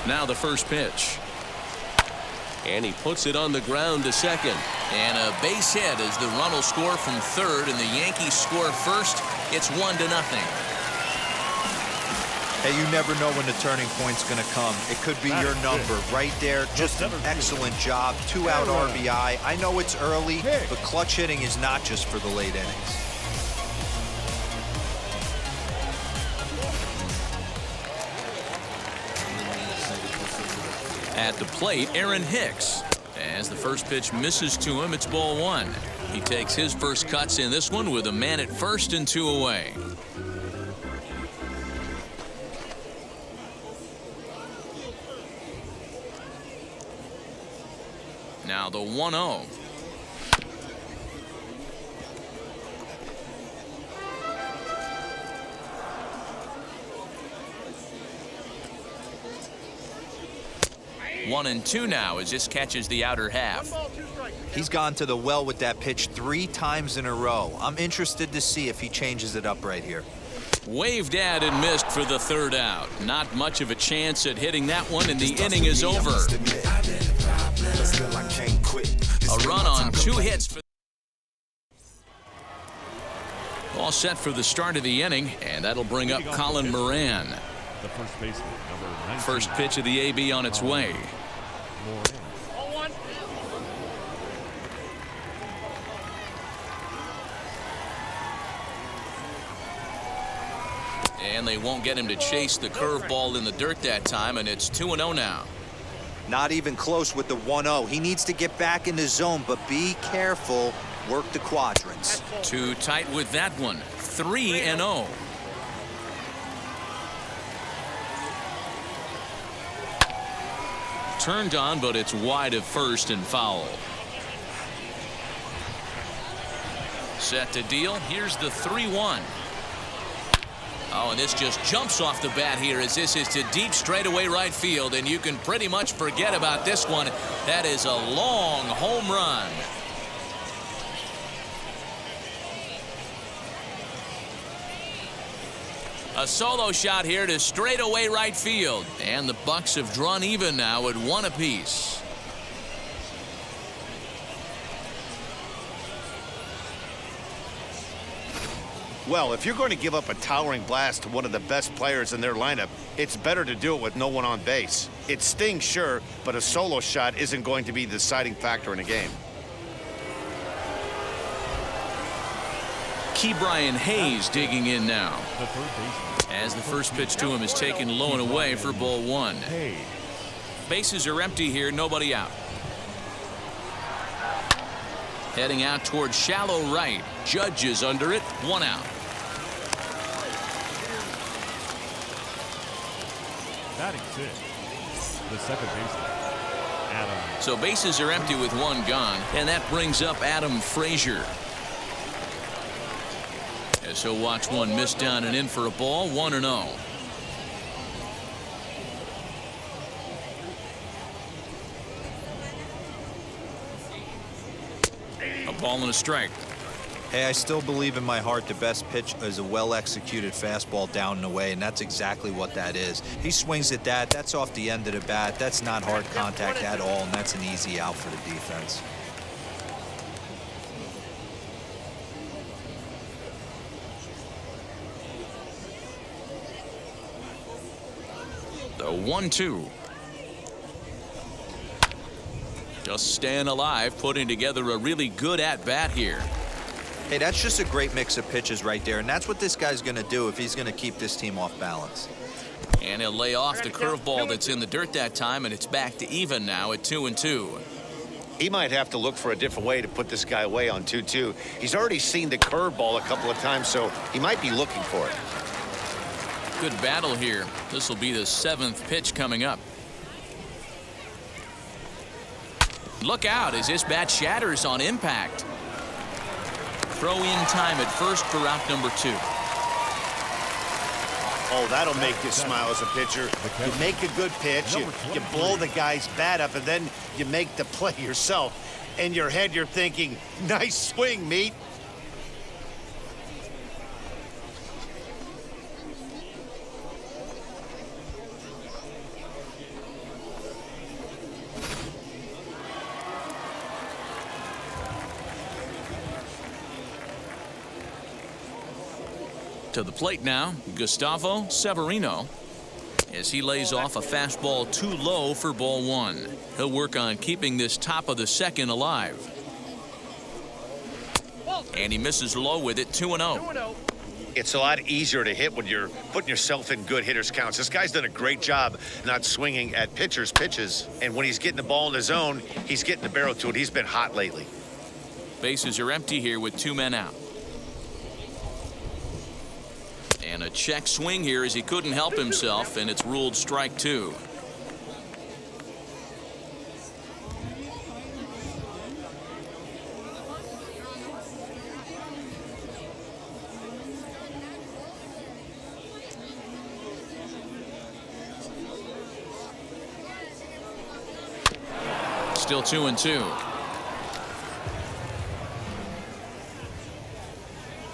Now the first pitch. And he puts it on the ground to second. And a base hit as the run will score from third and the Yankees score first. It's 1-0. Hey, you never know when the turning point's going to come. It could be your number right there. Just an excellent job. 2-out RBI. I know it's early, but clutch hitting is not just for the late innings. At the plate, Aaron Hicks. As the first pitch misses to him, it's ball one. He takes his first cuts in this one with a man at first and 2 away. Now the 1-0. One and two now as this catches the outer half. He's gone to the well with that pitch 3 times in a row. I'm interested to see if he changes it up right here. Waved at and missed for the 3rd out. Not much of a chance at hitting that one, and the inning is over. A run on 2 hits. All set for the start of the inning, and that'll bring up Colin Moran. The first baseman, number 19. First pitch of the AB on its way. And they won't get him to chase the curveball in the dirt that time, and it's 2-0 now. Not even close with the 1-0. He needs to get back in the zone, but be careful. Work the quadrants. Too tight with that one. 3-0. Turned on, but it's wide of first and foul. Set to deal. Here's the 3-1. Oh, and this just jumps off the bat here as this is to deep straightaway right field, and you can pretty much forget about this one. That is a long home run. A solo shot here to straightaway right field, and the Bucks have drawn even now at 1 apiece. Well, if you're going to give up a towering blast to one of the best players in their lineup, it's better to do it with no one on base. It stings, sure, but a solo shot isn't going to be the deciding factor in a game. Ke'Bryan Hayes digging in now. The third baseman. As the first pitch to him is taken low and away for ball 1. Hayes. Bases are empty here, nobody out. Heading out towards shallow right. Judge is under it, 1 out. Batting 6. The second baseman, Adam. So bases are empty with 1 gone, and that brings up Adam Frazier. As he'll watch one miss down and in for a ball, 1-0. A ball and a strike. Hey, I still believe in my heart the best pitch is a well-executed fastball down and away, and that's exactly what that is. He swings at that. That's off the end of the bat. That's not hard contact at all, and that's an easy out for the defense. The 1-2. Just staying alive, putting together a really good at-bat here. Hey, that's just a great mix of pitches right there, and that's what this guy's going to do if he's going to keep this team off balance. And he'll lay off the curveball that's in the dirt that time, and it's back to even now at 2-2. He might have to look for a different way to put this guy away on 2-2. He's already seen the curveball a couple of times, so he might be looking for it. Good battle here. This will be the 7th pitch coming up. Look out as this bat shatters on impact. Throw in time at first for out number 2. Oh, that'll make you smile as a pitcher. You make a good pitch, you blow the guy's bat up, and then you make the play yourself. In your head, you're thinking, nice swing, meat. To the plate now, Gustavo Severino, as he lays off a fastball too low for ball one. He'll work on keeping this top of the second alive. And he misses low with it, 2-0. It's a lot easier to hit when you're putting yourself in good hitters' counts. This guy's done a great job not swinging at pitchers' pitches. And when he's getting the ball in the zone, he's getting the barrel to it. He's been hot lately. Bases are empty here with 2 men out. And a check swing here as he couldn't help himself, and it's ruled strike 2. Still 2-2.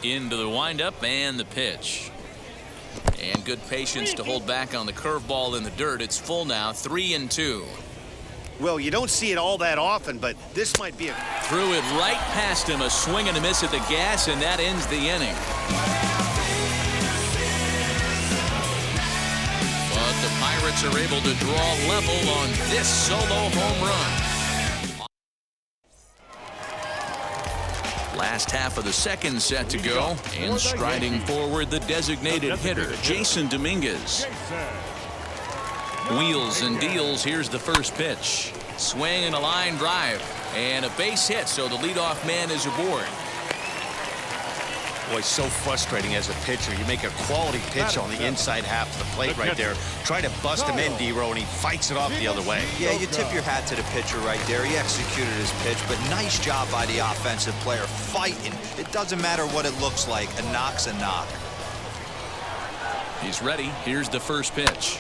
Into the windup and the pitch. And good patience to hold back on the curveball in the dirt. It's full now, 3-2. Well, you don't see it all that often, but this might be a... Threw it right past him, a swing and a miss at the gas, and that ends the inning. But the Pirates are able to draw level on this solo home run. Last half of the second set to go, and striding forward the designated hitter, Jason Dominguez. Wheels and deals. Here's the first pitch. Swing and a line drive, and a base hit, so the leadoff man is aboard. Boy, so frustrating as a pitcher. You make a quality pitch on the inside half of the plate right there. Try to bust him in, D-Row, and he fights it off the other way. Yeah, you tip your hat to the pitcher right there. He executed his pitch, but nice job by the offensive player fighting. It doesn't matter what it looks like. A knock's a knock. He's ready. Here's the first pitch.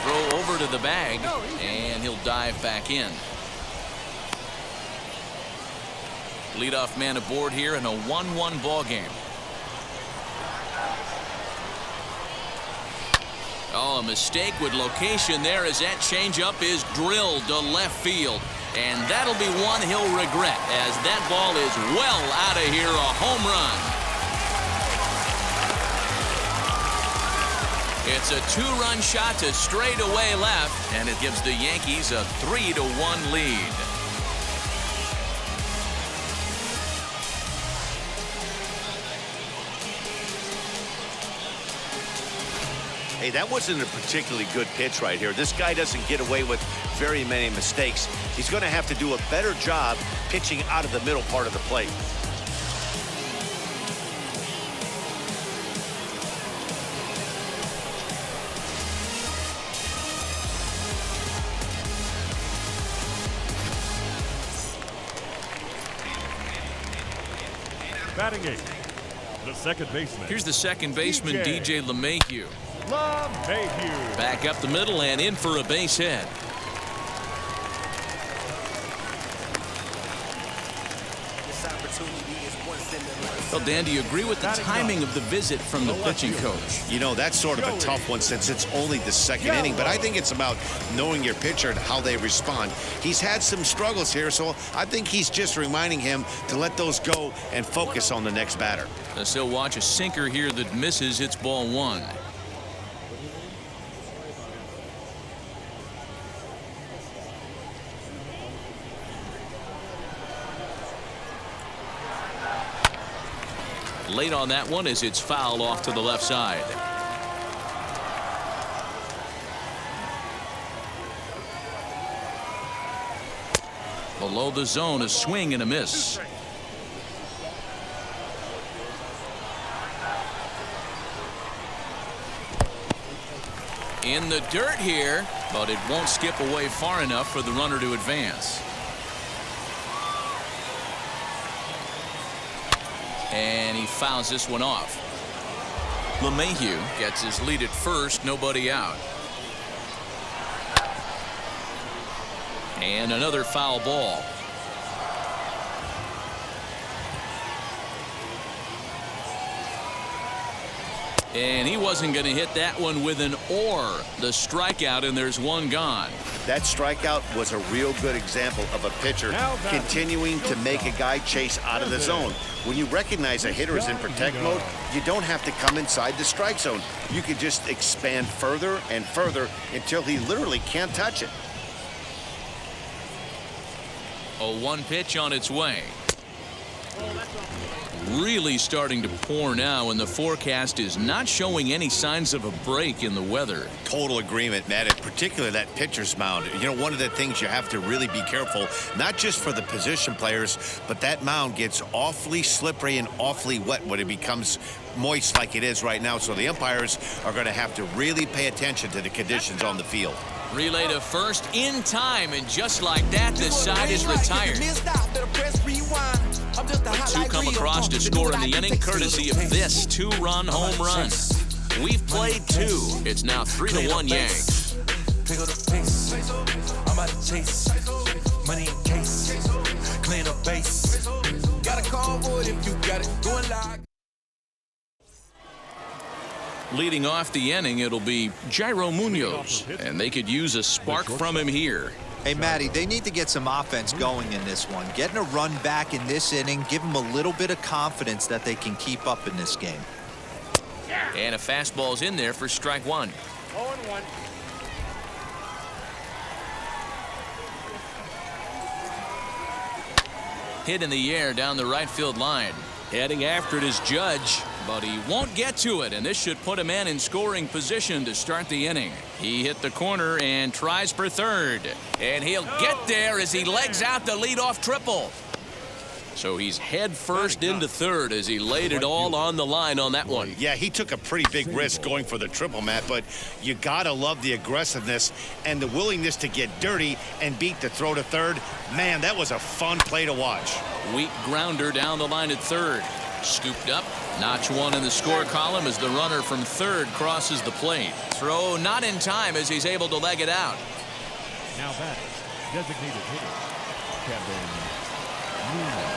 Throw over to the bag, and he'll dive back in. Leadoff man aboard here in a 1-1 ball game. Oh, a mistake with location there as that changeup is drilled to left field. And that'll be one he'll regret, as that ball is well out of here, a home run. It's a 2-run shot to straightaway left, and it gives the Yankees a 3-1 lead. Hey, that wasn't a particularly good pitch right here. This guy doesn't get away with very many mistakes. He's going to have to do a better job pitching out of the middle part of the plate. Batting 8, the second baseman. Here's the second baseman, DJ LeMahieu. LeMahieu. Back up the middle and in for a base hit. Well, Dan, do you agree with the timing of the visit from the pitching coach? You know, that's sort of a tough one since it's only the second inning, but I think it's about knowing your pitcher and how they respond. He's had some struggles here, so I think he's just reminding him to let those go and focus on the next batter. Let's still watch a sinker here that misses. It's ball 1. Late on that one as it's fouled off to the left side. Below the zone, a swing and a miss. In the dirt here, but it won't skip away far enough for the runner to advance. And he fouls this one off. LeMahieu gets his lead at first, nobody out. And another foul ball. And he wasn't going to hit that one with an or. The strikeout, and there's one gone. That strikeout was a real good example of a pitcher continuing to make a guy chase out of the zone. When you recognize a hitter is in protect mode, you don't have to come inside the strike zone. You can just expand further and further until he literally can't touch it. A 1 pitch on its way. Really starting to pour now, and the forecast is not showing any signs of a break in the weather. Total agreement, Matt, and particularly that pitcher's mound. You know, one of the things you have to really be careful, not just for the position players, but that mound gets awfully slippery and awfully wet when it becomes moist like it is right now. So the umpires are going to have to really pay attention to the conditions on the field. Relay to first in time, and just like that, the side is retired. 2 come across to score in the inning, courtesy of this 2-run home run. We've played 2. It's now 3-1 Yanks. Pick up the pace. I'm out to chase. Money in case. Clean the base. Got a call for it if you got it. Going live. Leading off the inning, it'll be Jairo Munoz, and they could use a spark from him here. Hey, Matty, they need to get some offense going in this one. Getting a run back in this inning, give them a little bit of confidence that they can keep up in this game. And a fastball's in there for strike 1. 0-1. Hit in the air down the right field line. Heading after it is Judge, but he won't get to it, and this should put a man in scoring position to start the inning. He hit the corner and tries for third, and he'll get there as he legs out the leadoff triple. So he's head first into third as he laid it all on the line on that one. Yeah, he took a pretty big risk going for the triple, Matt, but you gotta love the aggressiveness and the willingness to get dirty and beat the throw to third. Man, that was a fun play to watch. Weak grounder down the line at third. Scooped up, notch 1 in the score column as the runner from third crosses the plate. Throw not in time as he's able to leg it out. Now that designated hitter, Kevin Newman.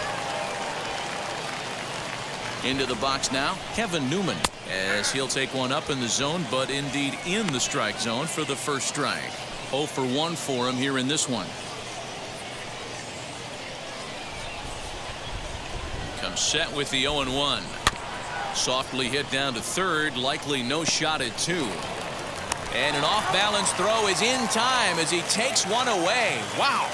Into the box now, Kevin Newman, as he'll take one up in the zone, but indeed in the strike zone for the first strike. 0 for 1 for him here in this one. Comes set with the 0-1. Softly hit down to third, likely no shot at 2. And an off-balance throw is in time as he takes one away. Wow.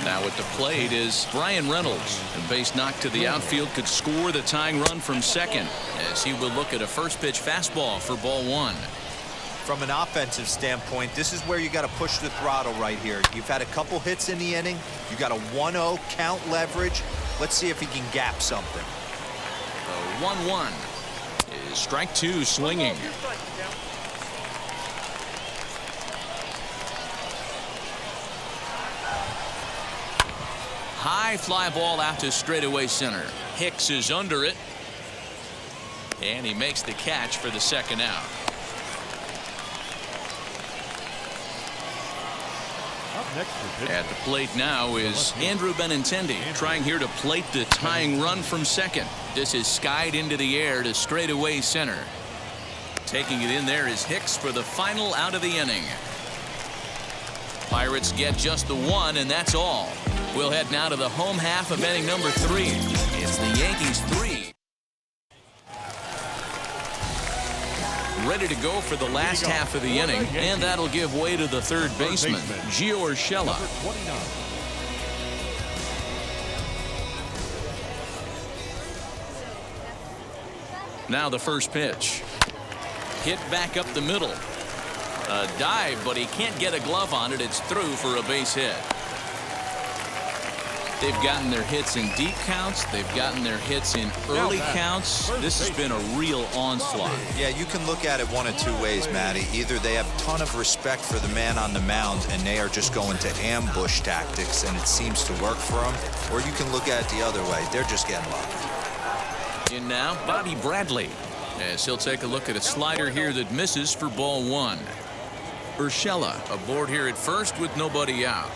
Now at the plate is Brian Reynolds. A base knock to the outfield could score the tying run from second, as he will look at a first pitch fastball for ball 1. From an offensive standpoint, this is where you got to push the throttle right here. You've had a couple hits in the inning. You got a 1-0 count leverage. Let's see if he can gap something. The 1-1 is strike 2 swinging. High fly ball out to straightaway center. Hicks is under it, and he makes the catch for the second out. At the plate now is Andrew Benintendi, trying here to plate the tying run from second. This is skied into the air to straightaway center. Taking it in there is Hicks for the final out of the inning. Pirates get just the 1, and that's all. We'll head now to the home half of inning number 3. It's the Yankees 3. Ready to go for the last half of the inning, and that'll give way to the third baseman, Gio Urshela. Now the first pitch. Hit back up the middle. A dive, but he can't get a glove on it. It's through for a base hit. They've gotten their hits in deep counts. They've gotten their hits in early counts. This has been a real onslaught. Yeah, you can look at it one of two ways, Matty. Either they have a ton of respect for the man on the mound and they are just going to ambush tactics and it seems to work for them, or you can look at it the other way. They're just getting lucky. In now, Bobby Bradley, as he'll take a look at a slider here that misses for ball one. Urshela aboard here at first with nobody out.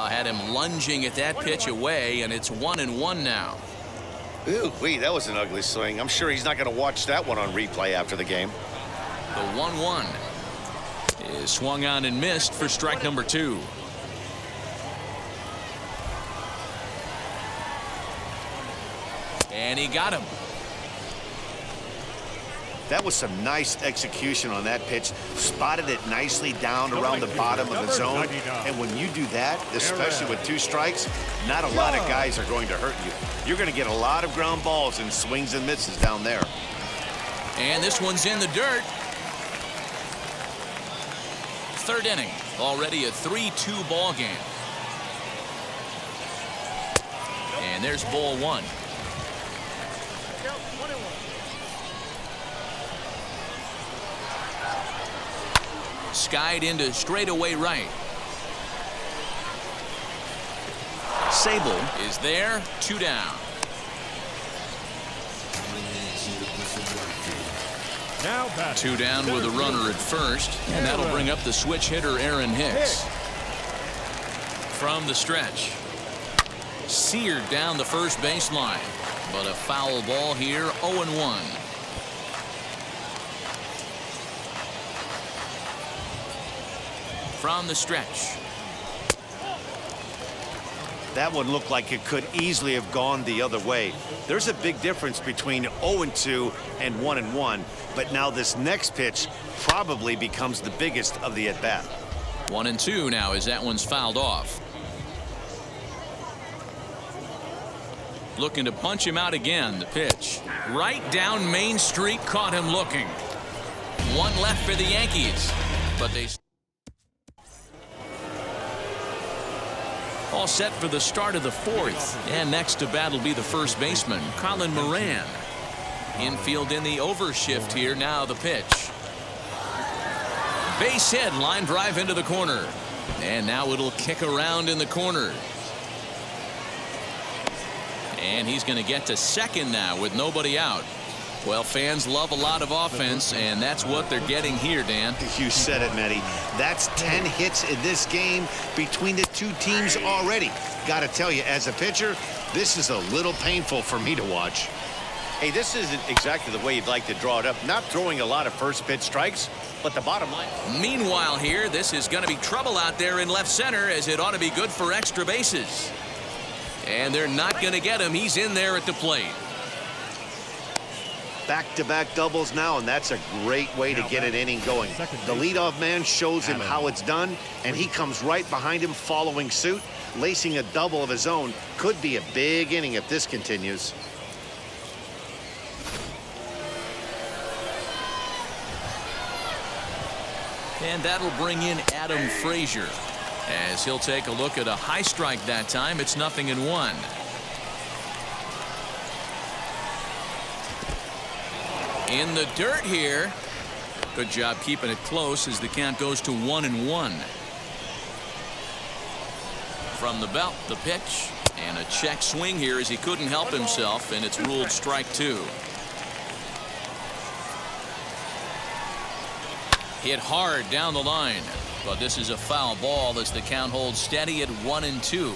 Had him lunging at that pitch away, and it's 1-1 now. Ooh, wee, that was an ugly swing. I'm sure he's not going to watch that one on replay after the game. The 1-1 is swung on and missed for strike number 2. And he got him. That was some nice execution on that pitch. Spotted it nicely down around the bottom of the zone. And when you do that, especially with 2 strikes, not a lot of guys are going to hurt you. You're going to get a lot of ground balls and swings and misses down there. And this one's in the dirt. 3rd inning. Already a 3-2 ball game. And there's ball 1. Skied into straightaway right. Sable is there. 2 down. Now 2 down with a runner at first, and that'll bring up the switch hitter Aaron Hicks. From the stretch, seared down the first baseline, but a foul ball here. 0-1. From the stretch. That one looked like it could easily have gone the other way. There's a big difference between 0-2 and 1-1, but now this next pitch probably becomes the biggest of the at-bat. 1-2 now as that one's fouled off. Looking to punch him out again. The pitch right down Main Street, caught him looking. 1 left for the Yankees, but they all set for the start of the 4th. And next to bat will be the first baseman, Colin Moran. Infield in the overshift here. Now the pitch. Base hit, line drive into the corner. And now it'll kick around in the corner. And he's going to get to second now with nobody out. Well, fans love a lot of offense, and that's what they're getting here, Dan. You said it, Matty. That's 10 hits in this game between the 2 teams already. Got to tell you, as a pitcher, this is a little painful for me to watch. Hey, this isn't exactly the way you'd like to draw it up. Not throwing a lot of first pitch strikes, but the bottom line. Meanwhile here, this is going to be trouble out there in left center, as it ought to be good for extra bases. And they're not going to get him. He's in there at the plate. Back-to-back doubles now, and that's a great way to get an inning going. The leadoff man shows him how it's done, and he comes right behind him following suit. Lacing a double of his own could be a big inning if this continues. And that'll bring in Adam Frazier, as he'll take a look at a high strike that time. It's 0-1. In the dirt here. Good job keeping it close as the count goes to 1-1. From the belt, the pitch, and a check swing here as he couldn't help himself, and it's ruled strike 2. Hit hard down the line, but this is a foul ball as the count holds steady at 1-2.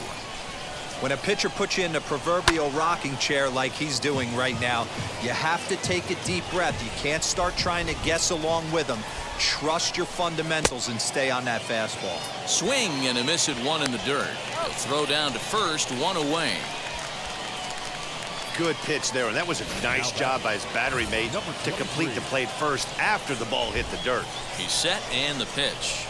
When a pitcher puts you in the proverbial rocking chair like he's doing right now, you have to take a deep breath. You can't start trying to guess along with him. Trust your fundamentals and stay on that fastball. Swing and a miss at 1 in the dirt. A throw down to first, 1 away. Good pitch there, and that was a nice job by his battery mate to complete the play first after the ball hit the dirt. He's set, and the pitch.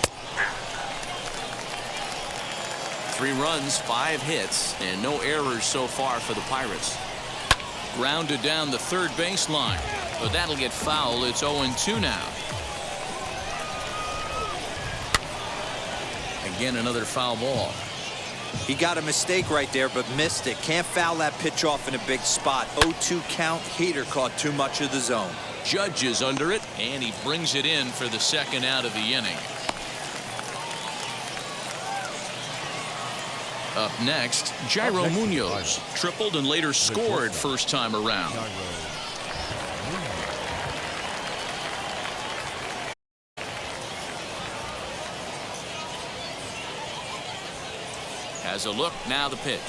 3 runs, 5 hits, and no errors so far for the Pirates. Grounded down the third baseline, but that'll get foul. It's 0-2 now. Again, another foul ball. He got a mistake right there, but missed it. Can't foul that pitch off in a big spot. 0-2 count. Heater caught too much of the zone. Judge is under it, and he brings it in for the second out of the inning. Up next, Jairo Munoz. Tripled and later scored first time around. Has a look, now the pitch.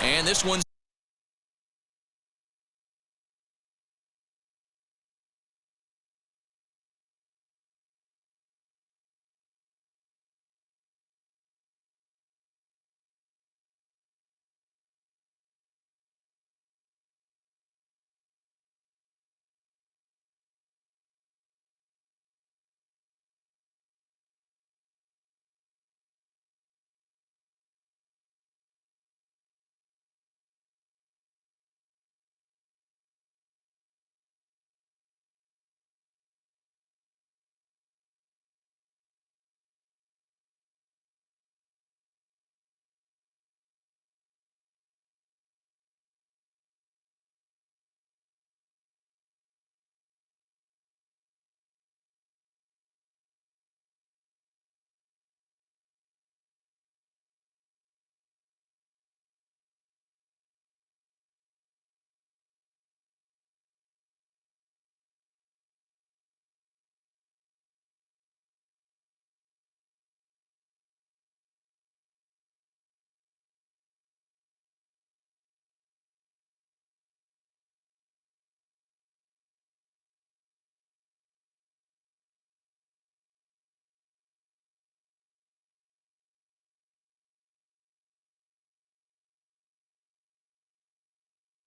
And this one's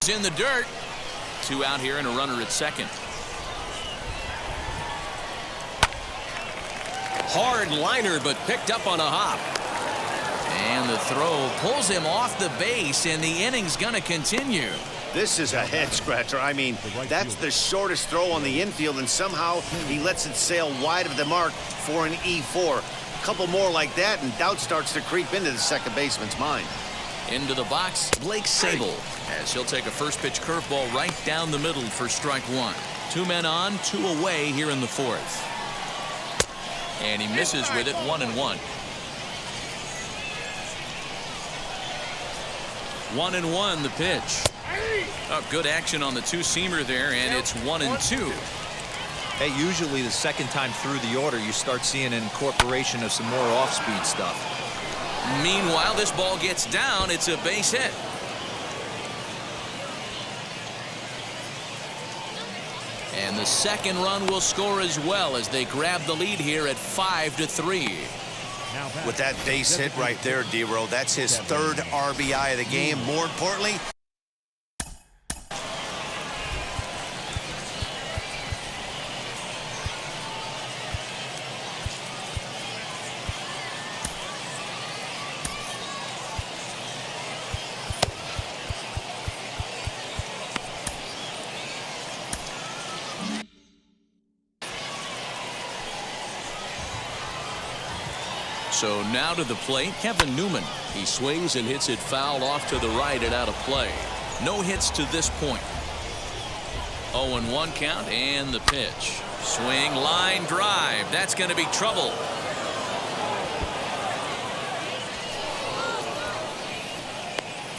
in the dirt. 2 out here and a runner at second. Hard liner, but picked up on a hop. And the throw pulls him off the base, and the inning's going to continue. This is a head scratcher. I mean, that's the shortest throw on the infield, and somehow he lets it sail wide of the mark for an E4. A couple more like that, and doubt starts to creep into the second baseman's mind. Into the box, Blake Sable, as he'll take a first pitch curveball right down the middle for strike 1. 2 men on, 2 away here in the 4th. And he misses with it, 1-1. 1-1 the pitch. Oh, good action on the 2-seamer there, and it's 1-2. Hey, usually the second time through the order, you start seeing an incorporation of some more off-speed stuff. Meanwhile, this ball gets down. It's a base hit. And the second run will score as well as they grab the lead here at 5-3. With that base hit right there, D-Row, that's his 3rd RBI of the game. More importantly, so now to the plate, Kevin Newman. He swings and hits it foul off to the right and out of play. No hits to this point. 0-1 count and the pitch. Swing, line drive. That's going to be trouble.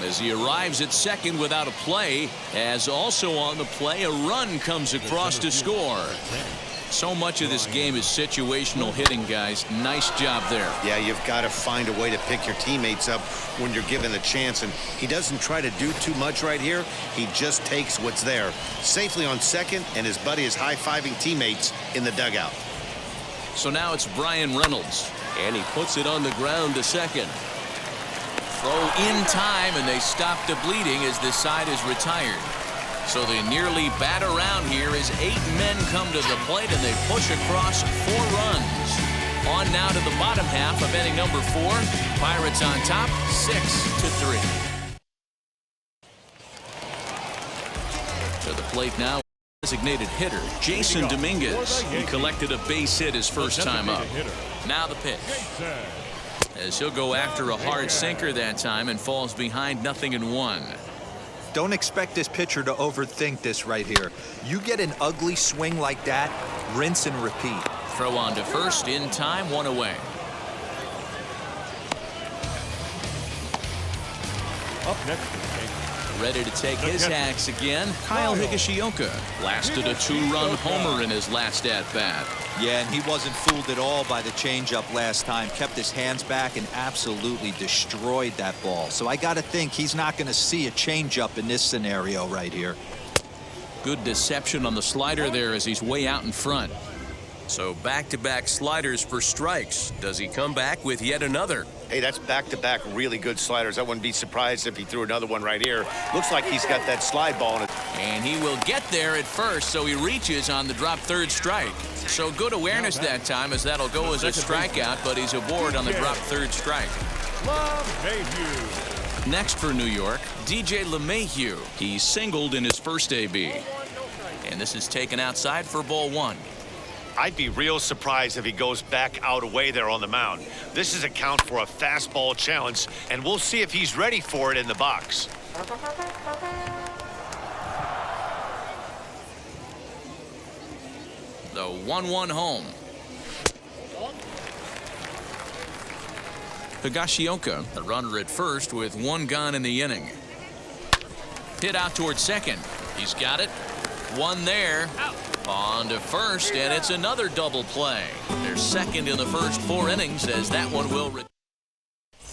As he arrives at second without a play, as also on the play, a run comes across to score. So much of this game is situational hitting, guys. Nice job there. yeah, you've got to find a way to pick your teammates up when you're given a chance, and he doesn't try to do too much right here. He just takes what's there. Safely on second, and his buddy is high-fiving teammates in the dugout. So now it's Brian Reynolds. And he puts it on the ground to second. Throw in time, and they stop the bleeding as this side is retired. So they nearly bat around here as 8 men come to the plate, and they push across 4 runs. On now to the bottom half of inning number 4. Pirates on top, 6-3. To the plate now, designated hitter Jason Dominguez. He collected a base hit his first time up. Now the pitch. as he'll go after a hard sinker that time and falls behind 0-1. Don't expect this pitcher to overthink this right here. You get an ugly swing like that, rinse and repeat. Throw on to first in time, 1 away. Up next for the Yankees. Ready to take his axe again, Kyle Higashioka. Blasted a 2-run homer in his last at-bat. Yeah, and he wasn't fooled at all by the changeup last time. Kept his hands back and absolutely destroyed that ball. So I got to think he's not going to see a changeup in this scenario right here. Good deception on the slider there as he's way out in front. So back-to-back sliders for strikes. Does he come back with yet another? Hey, that's back-to-back really good sliders. I wouldn't be surprised if he threw another one right here. Looks like he's got that slide ball in it. And he will get there at first, so he reaches on the drop third strike. So good awareness that time, as that'll go as a strikeout, but he's aboard on the drop third strike. LeMahieu. Next for New York, DJ LeMahieu. He singled in his first AB. And this is taken outside for ball 1. I'd be real surprised if he goes back out away there on the mound. This is a count for a fastball challenge, and we'll see if he's ready for it in the box. The 1-1 home. Higashioka, the runner at first with 1 gone in the inning. Hit out towards second. He's got it. 1 there. On to first, and it's another double play. They're second in the first 4 innings, as that one will.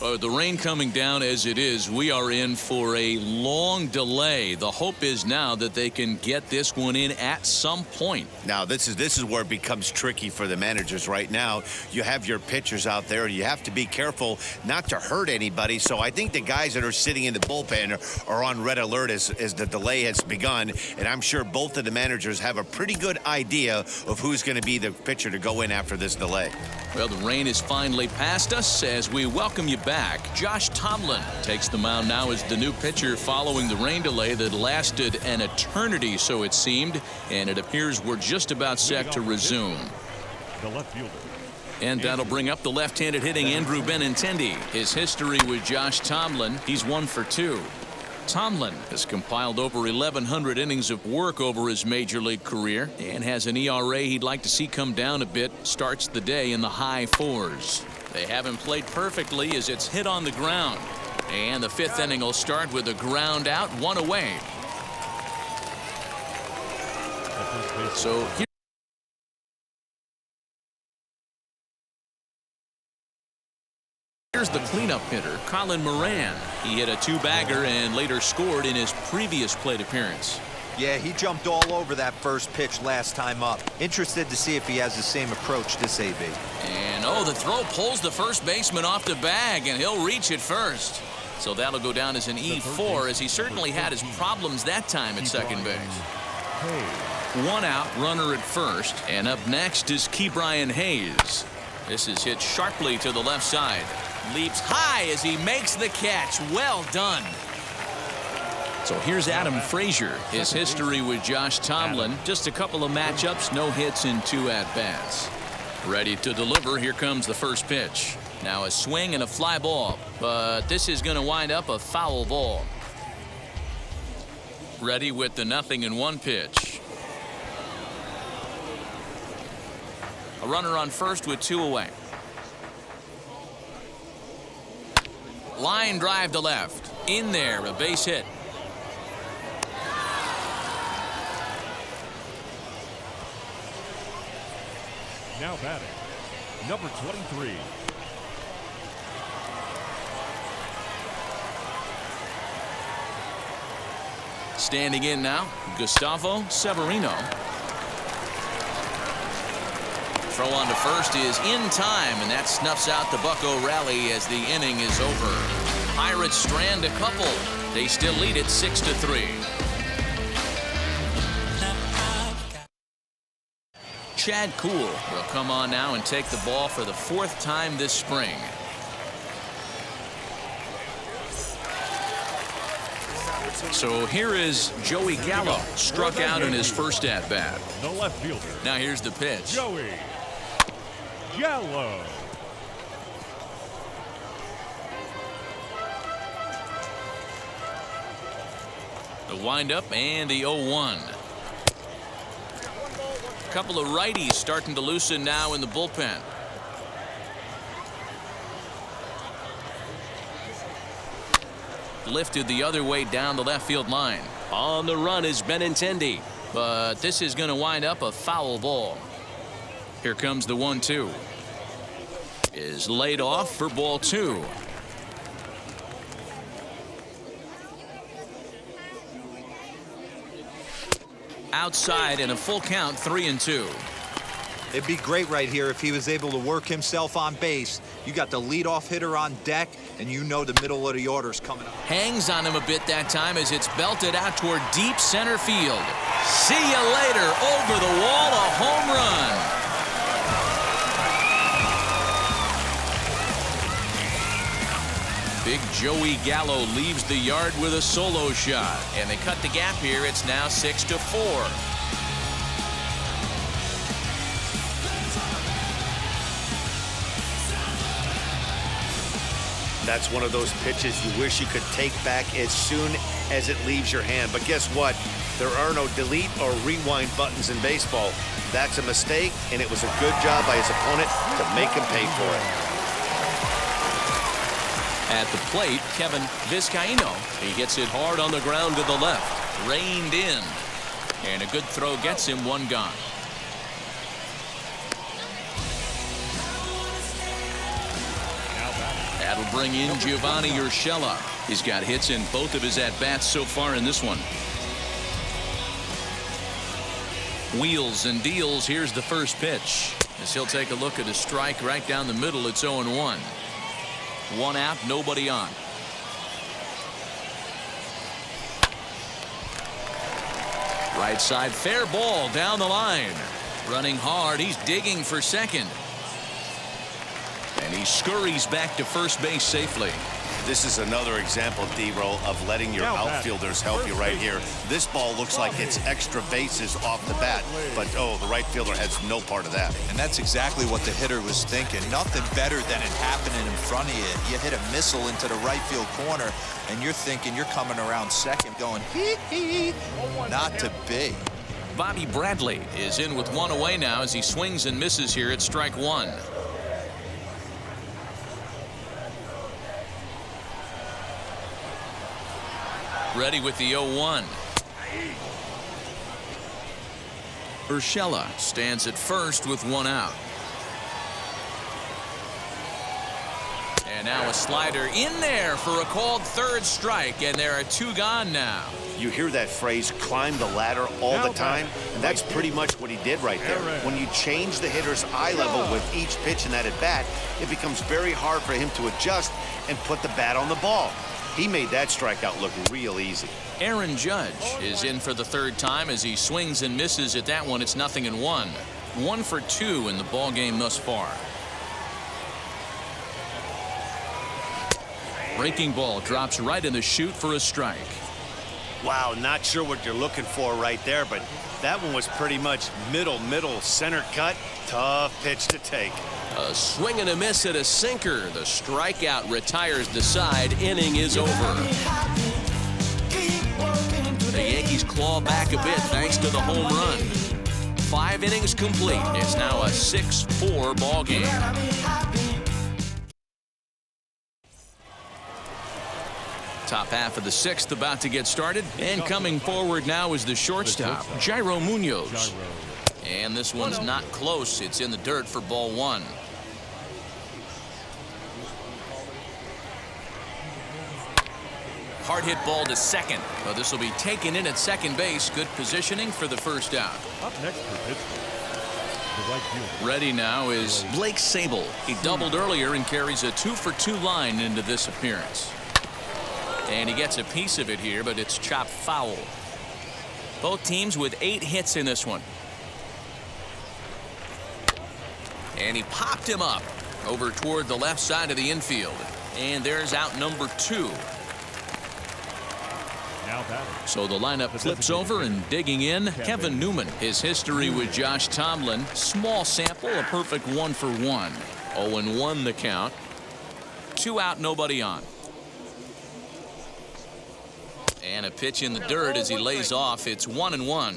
The rain coming down as it is, we are in for a long delay. The hope is now that they can get this one in at some point. Now, this is where it becomes tricky for the managers right now. You have your pitchers out there. You have to be careful not to hurt anybody. So I think the guys that are sitting in the bullpen are on red alert as the delay has begun. And I'm sure both of the managers have a pretty good idea of who's going to be the pitcher to go in after this delay. Well, the rain is finally past us as we welcome you back. Josh Tomlin takes the mound now as the new pitcher following the rain delay that lasted an eternity, so it seemed, and it appears we're just about set to resume. The left fielder. And that'll bring up the left-handed hitting Andrew Benintendi. His history with Josh Tomlin, he's 1 for 2. Tomlin has compiled over 1,100 innings of work over his major league career and has an ERA he'd like to see come down a bit. Starts the day in the high 4s. They haven't played perfectly as it's hit on the ground. And the 5th inning will start with a ground out, 1 away. So here's the cleanup hitter, Colin Moran. He hit a 2-bagger and later scored in his previous plate appearance. Yeah, he jumped all over that first pitch last time up. Interested to see if he has the same approach this AB. And the throw pulls the first baseman off the bag, and he'll reach it first. So that'll go down as an E4, as he certainly had his problems that time at second base. 1 out, runner at first, and up next is Ke'Bryan Hayes. This is hit sharply to the left side. Leaps high as he makes the catch. Well done. So here's Adam Frazier. His history with Josh Tomlin, just a couple of matchups, no hits in 2 at-bats. Ready to deliver. Here comes the first pitch. Now a swing and a fly ball, but this is going to wind up a foul ball. Ready with the 0-1 pitch. A runner on first with 2 away. Line drive to left. In there, a base hit. Now batting, number 23. Standing in now, Gustavo Severino. Throw on to first is in time, and that snuffs out the Bucco rally as the inning is over. Pirates strand a couple. They still lead it 6-3. Chad Kuhl will come on now and take the ball for the 4th time this spring. So here is Joey Gallo, struck out in his first at-bat. The left fielder. Now here's the pitch. Joey Gallo. The windup and the 0-1. A couple of righties starting to loosen now in the bullpen. Lifted the other way down the left field line. On the run is Benintendi. But this is going to wind up a foul ball. Here comes the 1-2. Is laid off for ball 2. Outside in a full count, 3-2. It'd be great right here if he was able to work himself on base. You got the leadoff hitter on deck, and you know the middle of the order's coming up. Hangs on him a bit that time as it's belted out toward deep center field. See you later. Over the wall, a home run. Big Joey Gallo leaves the yard with a solo shot, and they cut the gap here. It's now 6-4. That's one of those pitches you wish you could take back as soon as it leaves your hand. But guess what? There are no delete or rewind buttons in baseball. That's a mistake, and it was a good job by his opponent to make him pay for it. At the plate, Kevin Vizcaíno. He hits it hard on the ground to the left. Reined in. And a good throw gets him one gone. That'll bring in Giovanni Urshela. He's got hits in both of his at-bats so far in this one. Wheels and deals. Here's the first pitch. As he'll take a look at a strike right down the middle. It's 0-1. One out, nobody on. Right side, fair ball down the line. Running hard, he's digging for second. And he scurries back to first base safely. This is another example, D-Roll, of letting your outfielders help you right here. This ball looks like it's extra bases off the bat, but oh, the right fielder has no part of that. And that's exactly what the hitter was thinking. Nothing better than it happening in front of you. You hit a missile into the right field corner, and you're thinking you're coming around second going, hee. Not to be. Bobby Bradley is in with one away now as he swings and misses here at strike one. Ready with the 0-1. Urshela stands at first with one out. And now a slider in there for a called third strike, and there are two gone now. You hear that phrase, climb the ladder, all the time, and that's pretty much what he did right there. When you change the hitter's eye level with each pitch in that at-bat, it becomes very hard for him to adjust and put the bat on the ball. He made that strikeout look real easy. Aaron Judge is in for the third time as he swings and misses at that one. It's 0-1. 1 for 2 in the ball game thus far. Breaking ball drops right in the chute for a strike. Wow, not sure what you're looking for right there, but that one was pretty much middle, center cut. Tough pitch to take. A swing and a miss at a sinker. The strikeout retires the side. Inning is over. The Yankees claw back a bit thanks to the home run. 5 innings complete. It's now a 6-4 ball game. Top half of the 6th about to get started, and coming forward now is the shortstop, Jairo Munoz. And this one's not close. It's in the dirt for ball 1. Hard hit ball to second. Well, this will be taken in at second base. Good positioning for the first out. Up next for Pittsburgh, the right fielder. Ready now is Blake Sable. He doubled earlier and carries a 2-for-2 line into this appearance. And he gets a piece of it here, but it's chopped foul. Both teams with 8 hits in this one. And he popped him up over toward the left side of the infield. And there's out number 2. So the lineup flips over, and digging in, Kevin Newman. His history with Josh Tomlin, small sample, a perfect 1 for 1. 0-1 the count. 2 out, nobody on. And a pitch in the dirt as he lays off. It's 1-1.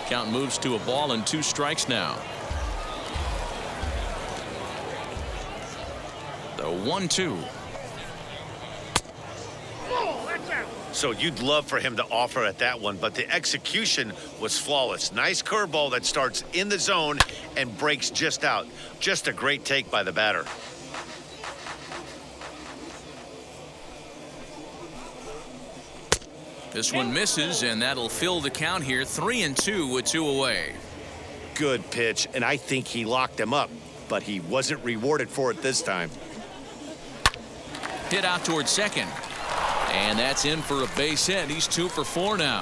Count moves to a ball and 2 strikes now. The 1-2. So you'd love for him to offer at that one, but the execution was flawless. Nice curveball that starts in the zone and breaks just out. Just a great take by the batter. This one misses, and that'll fill the count here. 3-2 with 2 away. Good pitch, and I think he locked him up, but he wasn't rewarded for it this time. Hit out towards second. And that's in for a base hit. He's 2 for 4 now.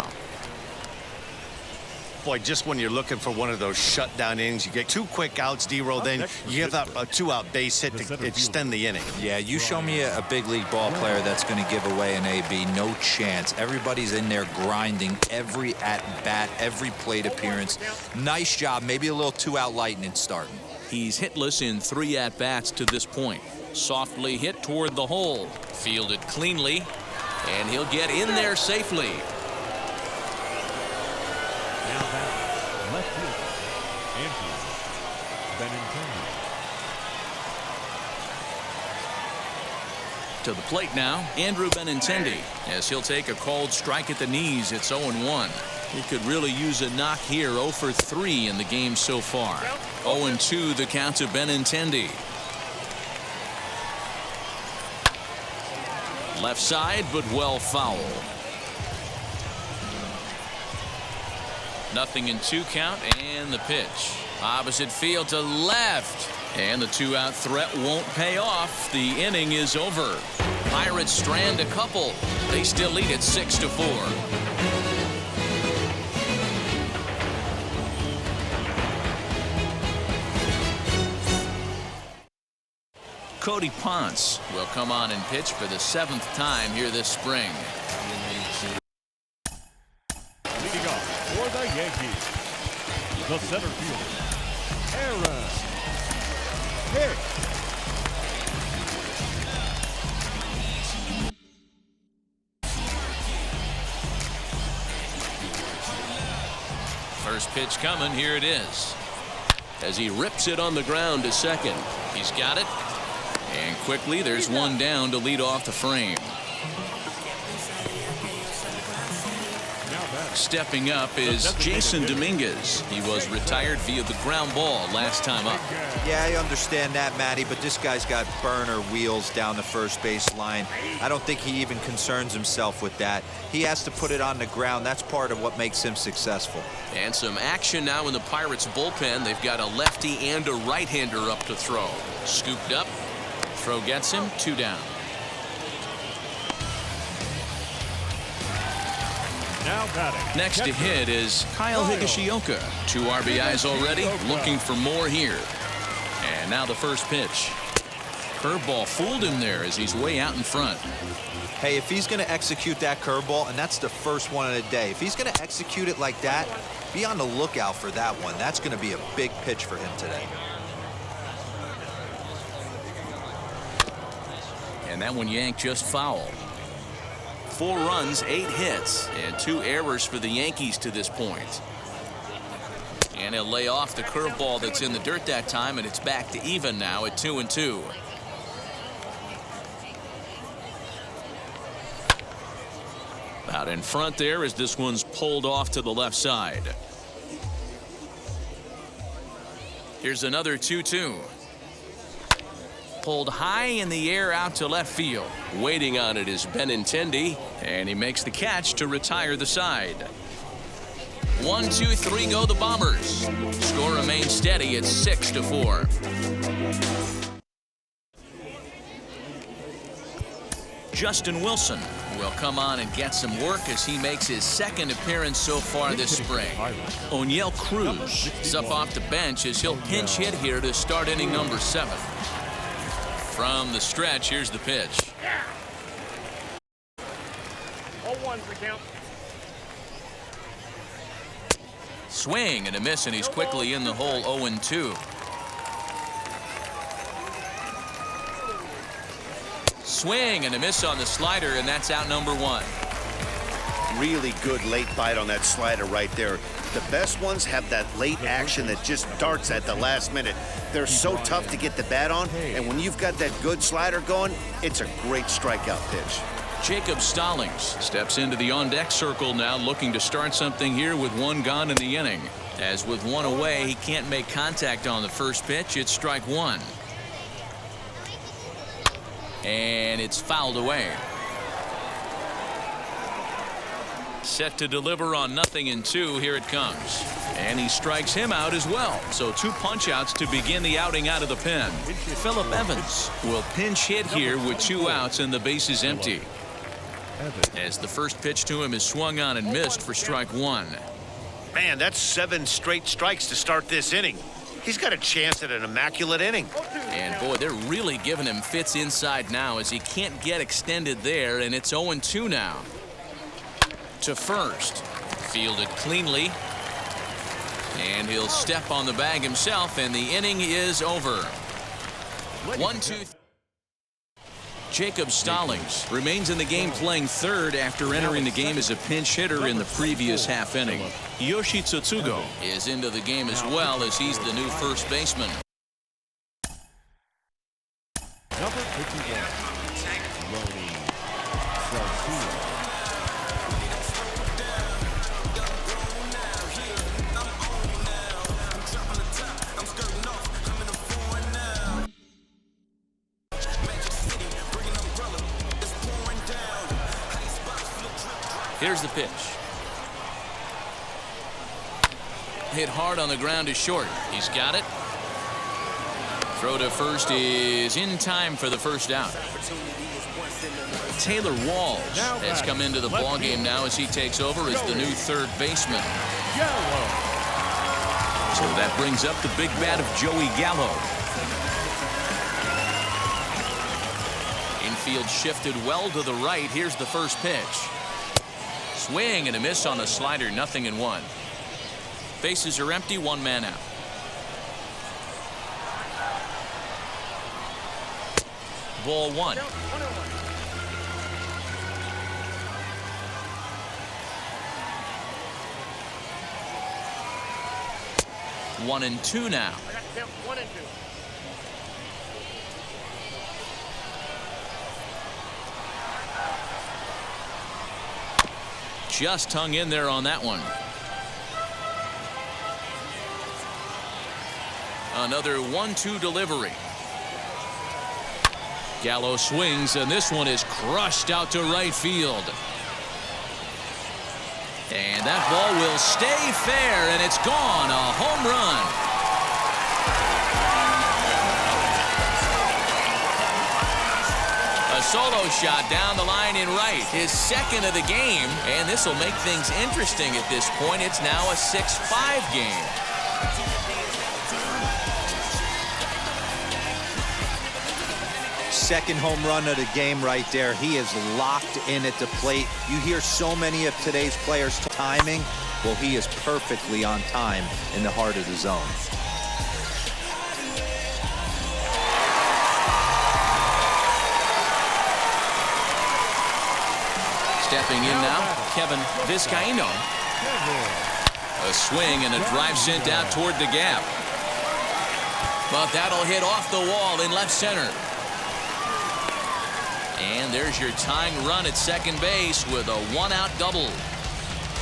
Boy, just when you're looking for one of those shutdown innings, you get 2 quick outs, D-roll, then you have a 2-out base hit to extend the inning. Yeah, you show me a big league ball player that's going to give away an AB. No chance. Everybody's in there grinding every at-bat, every plate appearance. Nice job. Maybe a little 2-out lightning starting. He's hitless in 3 at-bats to this point. Softly hit toward the hole. Fielded cleanly. And he'll get in there safely. Now back, left fielder, Andrew Benintendi. To the plate now, Andrew Benintendi, as he'll take a called strike at the knees. It's 0-1. He could really use a knock here. 0 for 3 in the game so far. 0-2 the count to Benintendi. Left side, but well foul. 0-2 count, and the pitch. Opposite field to left. And the 2-out threat won't pay off. The inning is over. Pirates strand a couple. They still lead at 6-4. Cody Ponce will come on and pitch for the 7th time here this spring. Leading off for the Yankees, the center fielder, Aaron Hicks. First pitch coming. Here it is. As he rips it on the ground to second. He's got it. And quickly, there's one down to lead off the frame. Stepping up is Jason Dominguez. He was retired via the ground ball last time up. Yeah, I understand that, Matty, but this guy's got burner wheels down the first base line. I don't think he even concerns himself with that. He has to put it on the ground. That's part of what makes him successful. And some action now in the Pirates bullpen. They've got a lefty and a right-hander up to throw. Scooped up. Throw gets him. 2 down. Now batting. Next to hit is Kyle Higashioka. 2 RBIs already. Looking for more here. And now the first pitch. Curveball fooled him there as he's way out in front. Hey, if he's going to execute that curveball, and that's the first one of the day, if he's going to execute it like that, be on the lookout for that one. That's going to be a big pitch for him today. And that one yanked just foul. 4 runs, 8 hits, and 2 errors for the Yankees to this point. And he'll lay off the curveball that's in the dirt that time, and it's back to even now at 2-2. Out in front there as this one's pulled off to the left side. Here's another 2-2. Pulled high in the air out to left field. Waiting on it is Benintendi, and he makes the catch to retire the side. 1, 2, 3 go the Bombers. Score remains steady at 6-4. Justin Wilson will come on and get some work as he makes his 2nd appearance so far this spring. O'Neill Cruz is up off the bench as he'll pinch hit here to start inning number 7. From the stretch, here's the pitch. 0-1 for count. Swing and a miss, and he's quickly in the hole. 0-2. Swing and a miss on the slider, and that's out number 1. Really good late bite on that slider right there. The best ones have that late action that just darts at the last minute. They're so tough to get the bat on, and when you've got that good slider going, it's a great strikeout pitch. Jacob Stallings steps into the on-deck circle now, looking to start something here with 1 gone in the inning. As with 1 away, he can't make contact on the first pitch. It's strike 1. And it's fouled away. Set to deliver on 0-2. Here it comes. And he strikes him out as well. So 2 punch-outs to begin the outing out of the pen. Phillip Evans will pinch hit here with 2 outs and the base is empty. As the first pitch to him is swung on and missed for strike 1. Man, that's 7 straight strikes to start this inning. He's got a chance at an immaculate inning. And boy, they're really giving him fits inside now as he can't get extended there, and it's 0-2 now. To first, fielded cleanly, and he'll step on the bag himself, and the inning is over. 1-2. Jacob Stallings remains in the game, playing third after entering the game as a pinch hitter in the previous half inning. Yoshi Tsutsugo is into the game as well, as he's the new first baseman. Number 51, Ronnie Garcia. Here's the pitch. Hit hard on the ground to short. He's got it. Throw to first is in time for the first out. Taylor Walls has come into the ballgame now as he takes over as the new third baseman. So that brings up the big bat of Joey Gallo. Infield shifted well to the right. Here's the first pitch. Swing and a miss on the slider, 0-1. Bases are empty, 1 man out. Ball 1. 1-2 now. 1-2. Just hung in there on that one. Another 1-2 delivery. Gallo swings, and this one is crushed out to right field. And that ball will stay fair, and it's gone. A home run. A solo shot down the line in right, his second of the game, and this will make things interesting at this point. It's now a 6-5 game. Second home run of the game right there. He is locked in at the plate. You hear so many of today's players timing. Well, he is perfectly on time in the heart of the zone. Stepping in now, Kevin Vizcaíno. A swing and a drive sent out toward the gap. But that'll hit off the wall in left center. And there's your tying run at second base with a 1-out double.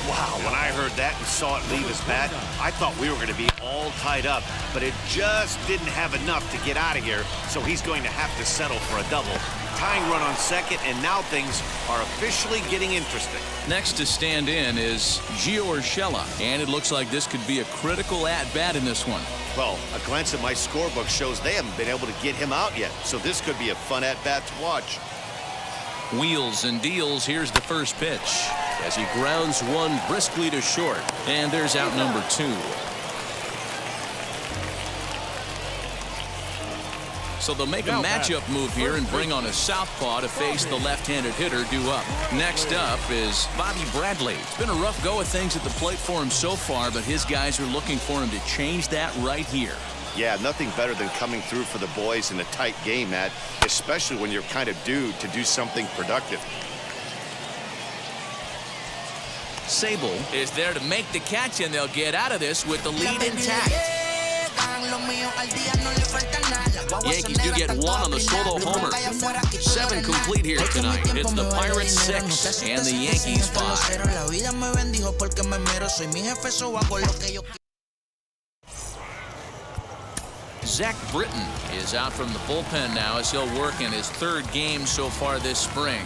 Wow, when I heard that and saw it leave his bat, I thought we were going to be all tied up, but it just didn't have enough to get out of here, so he's going to have to settle for a double. Tying run on second, and now things are officially getting interesting. Next to stand in is Gio Urshela, and it looks like this could be a critical at-bat in this one. Well, a glance at my scorebook shows they haven't been able to get him out yet, so this could be a fun at-bat to watch. Wheels and deals. Here's the first pitch as he grounds one briskly to short, and there's out number 2. So they'll make a matchup move here and bring on a southpaw to face the left-handed hitter due up. Next up is Bobby Bradley. It's been a rough go of things at the plate for him so far, but his guys are looking for him to change that right here. Yeah, nothing better than coming through for the boys in a tight game, Matt, especially when you're kind of due to do something productive. Sable is there to make the catch, and they'll get out of this with the lead intact. Yankees do get one on the solo homer. 7 complete here tonight. It's the Pirates 6 and the Yankees 5. Zach Britton is out from the bullpen now as he'll work in his 3rd game so far this spring.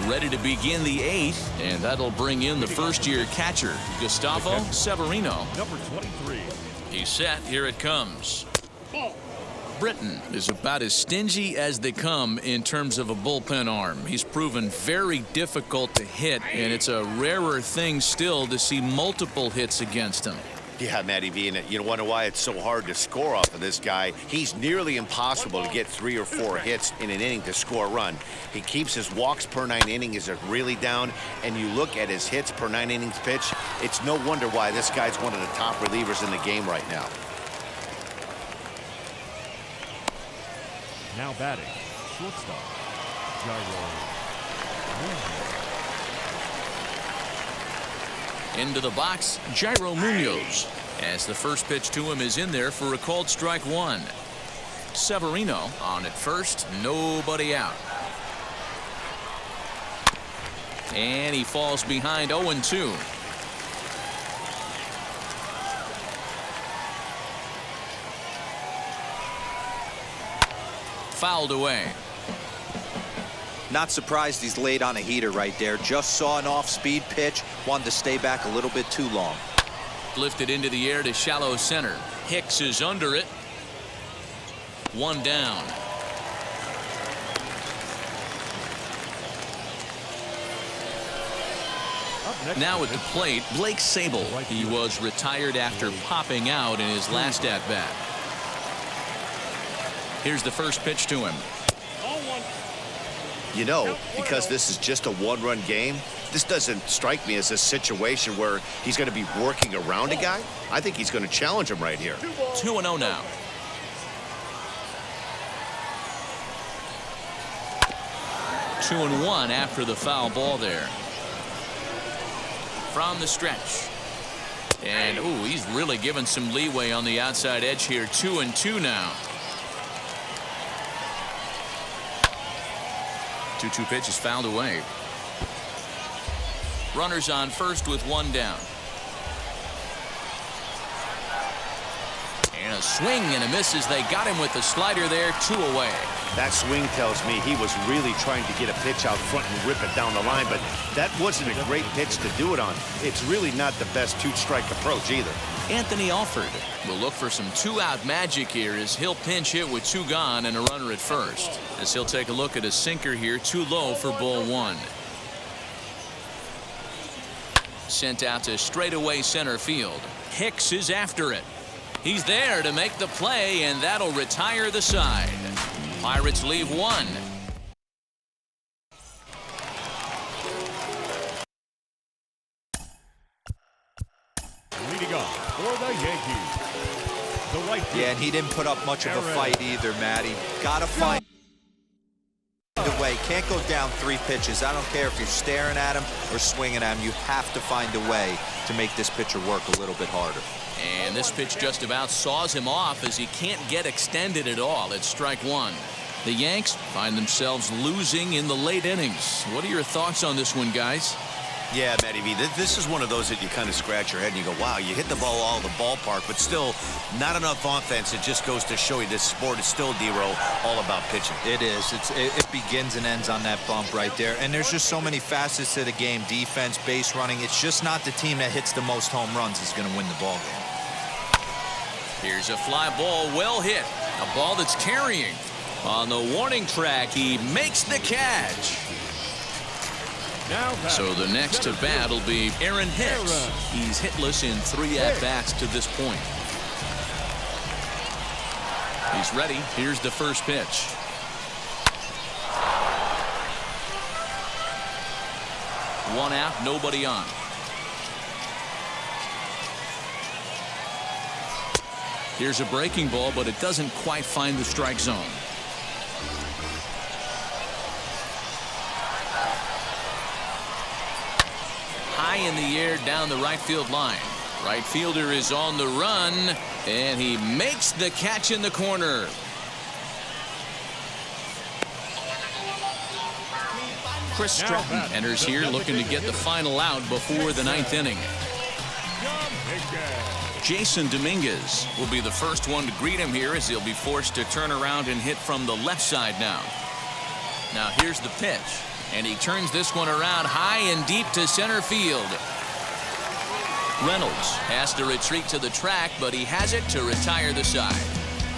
Ready to begin the 8th, and that'll bring in the first-year catcher, Gustavo Severino. Number 23. He's set. Here it comes. Britton is about as stingy as they come in terms of a bullpen arm. He's proven very difficult to hit, and it's a rarer thing still to see multiple hits against him. Yeah, Matty V, and you wonder why it's so hard to score off of this guy. He's nearly impossible to get 3 or 4 hits in an inning to score a run. He keeps his walks per 9 innings is really down, and you look at his hits per 9 innings pitch, it's no wonder why this guy's one of the top relievers in the game right now. Now batting, shortstop, Into the box, Jairo Munoz, as the first pitch to him is in there for a called strike 1. Severino on at first, nobody out. And he falls behind 0-2. Fouled away. Not surprised he's laid on a heater right there. Just saw an off-speed pitch. Wanted to stay back a little bit too long. Lifted into the air to shallow center. Hicks is under it. 1 down. Now at the plate, Blake Sable. He was retired after popping out in his last at-bat. Here's the first pitch to him. You know, because this is just a 1-run game, this doesn't strike me as a situation where he's going to be working around a guy. I think he's going to challenge him right here. 2-0 now. Two and 1 after the foul ball there. From the stretch. And, ooh, he's really given some leeway on the outside edge here. 2-2 now. 2-2 pitch is fouled away. Runners on first with 1 down. And a swing and a miss as they got him with the slider there. 2 away. That swing tells me he was really trying to get a pitch out front and rip it down the line, but that wasn't a great pitch to do it on. It's really not the best 2-strike approach either. Anthony Alford will look for some 2-out magic here as he'll pinch hit with 2 gone and a runner at first. As he'll take a look at a sinker here, too low for ball 1. Sent out to straightaway center field. Hicks is after it. He's there to make the play, and that'll retire the side. Pirates leave 1. leading off for the Yankees. The right Yeah, and he didn't put up much of a fight either, Matty. Gotta find a way. Can't go down 3 pitches. I don't care if you're staring at him or swinging at him. You have to find a way to make this pitcher work a little bit harder. And this pitch just about saws him off as he can't get extended at all. It's strike 1. The Yanks find themselves losing in the late innings. What are your thoughts on this one, guys? Yeah, Matty V, this is one of those that you kind of scratch your head and you go, wow, you hit the ball all the ballpark, but still not enough offense. It just goes to show you this sport is still, D-Row, all about pitching. It is. It begins and ends on that bump right there. And there's just so many facets to the game. Defense, base running. It's just not the team that hits the most home runs is going to win the ball game. Here's a fly ball, well hit. A ball that's carrying. On the warning track, he makes the catch. So the next to bat will be Aaron Hicks. He's hitless in 3 at-bats to this point. He's ready. Here's the first pitch. One out, nobody on. Here's a breaking ball, but it doesn't quite find the strike zone. High in the air down the right field line. Right fielder is on the run, and he makes the catch in the corner. Chris Stratton enters here looking to get the final out before the ninth inning. Jason Dominguez will be the first one to greet him here as he'll be forced to turn around and hit from the left side now. Now here's the pitch, and he turns this one around high and deep to center field. Reynolds has to retreat to the track, but he has it to retire the side.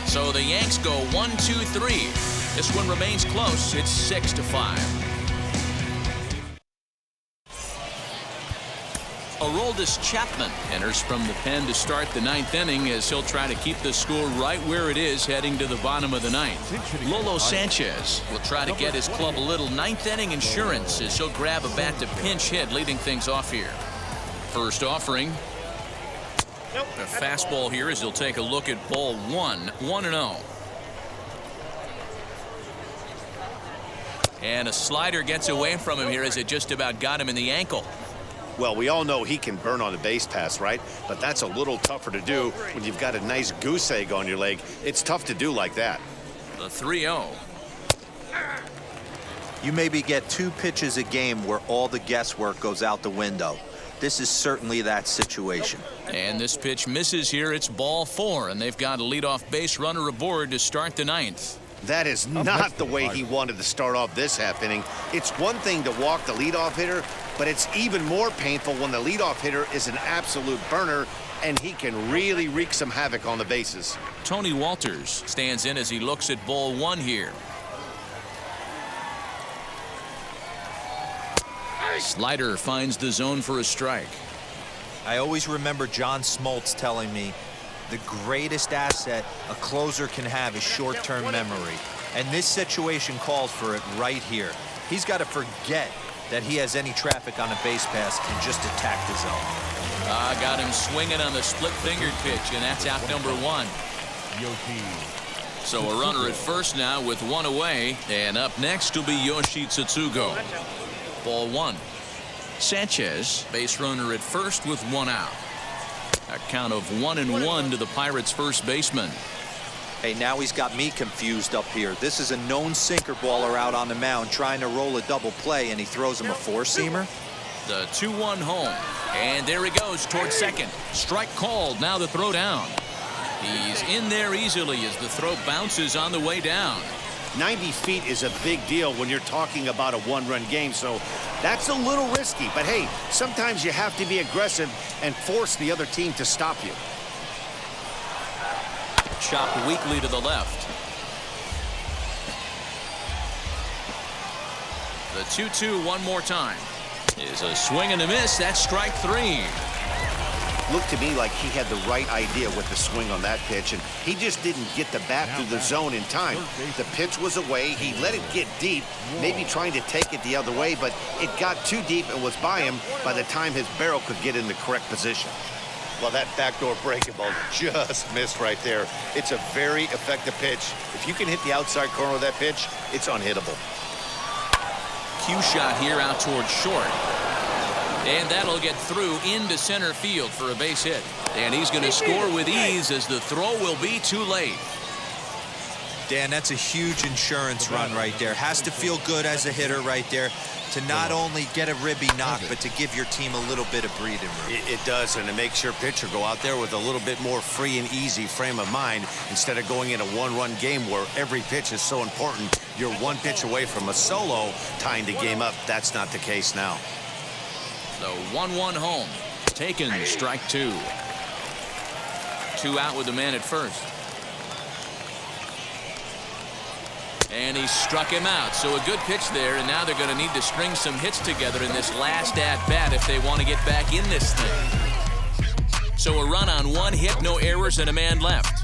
So the Yanks go 1-2-3. This one remains close. It's 6-5. Aroldis Chapman enters from the pen to start the ninth inning as he'll try to keep the score right where it is heading to the bottom of the ninth. Lolo Sanchez will try to get his club a little ninth inning insurance as he'll grab a bat to pinch hit, leading things off here. First offering. A fastball here as he'll take a look at ball 1-0. And a slider gets away from him here as it just about got him in the ankle. Well, we all know he can burn on a base pass, right? But that's a little tougher to do when you've got a nice goose egg on your leg. It's tough to do like that. The 3-0. You maybe get 2 pitches a game where all the guesswork goes out the window. This is certainly that situation. And this pitch misses here. It's ball 4, and they've got a leadoff base runner aboard to start the ninth. That is not the way he wanted to start off this half inning. It's one thing to walk the leadoff hitter, but it's even more painful when the leadoff hitter is an absolute burner, and he can really wreak some havoc on the bases. Tony Walters stands in as he looks at ball 1 here. Slider finds the zone for a strike. I always remember John Smoltz telling me the greatest asset a closer can have is short-term memory. And this situation calls for it right here. He's got to forget that he has any traffic on a base pass and just attack the zone. Got him swinging on the split-fingered pitch, and that's out number 1. So a runner at first now with 1 away, and up next will be Yoshi Tsutsugo. Ball 1. Sanchez, base runner at first with 1 out. A count of 1-1 to the Pirates' first baseman. Hey, now he's got me confused up here. This is a known sinker baller out on the mound trying to roll a double play, and he throws him a 4-seamer. The 2-1 home, and there he goes towards second. Strike called. Now the throw down. He's in there easily as the throw bounces on the way down. 90 feet is a big deal when you're talking about a one-run game, so that's a little risky. But hey, sometimes you have to be aggressive and force the other team to stop you. Chopped weakly to the left. The 2-2 one more time. Is a swing and a miss. That's strike 3. Looked to me like he had the right idea with the swing on that pitch, and he just didn't get the bat through the zone in time. The pitch was away. He let it get deep, maybe trying to take it the other way, but it got too deep and was by him by the time his barrel could get in the correct position. Well, that backdoor breaking ball just missed right there. It's a very effective pitch. If you can hit the outside corner of that pitch, it's unhittable. Cue shot here out towards short. And that'll get through into center field for a base hit. And he's going to score with ease as the throw will be too late. Dan, that's a huge insurance run right there. Has to feel good as a hitter right there to not only get a ribby knock, but to give your team a little bit of breathing room. It does, and it makes your pitcher go out there with a little bit more free and easy frame of mind instead of going in a one-run game where every pitch is so important. You're one pitch away from a solo tying the game up. That's not the case now. The 1-1 home. Taken, strike 2. 2 out with the man at first. And he struck him out. So a good pitch there, and now they're going to need to string some hits together in this last at-bat if they want to get back in this thing. So a run on 1 hit, no errors, and a man left.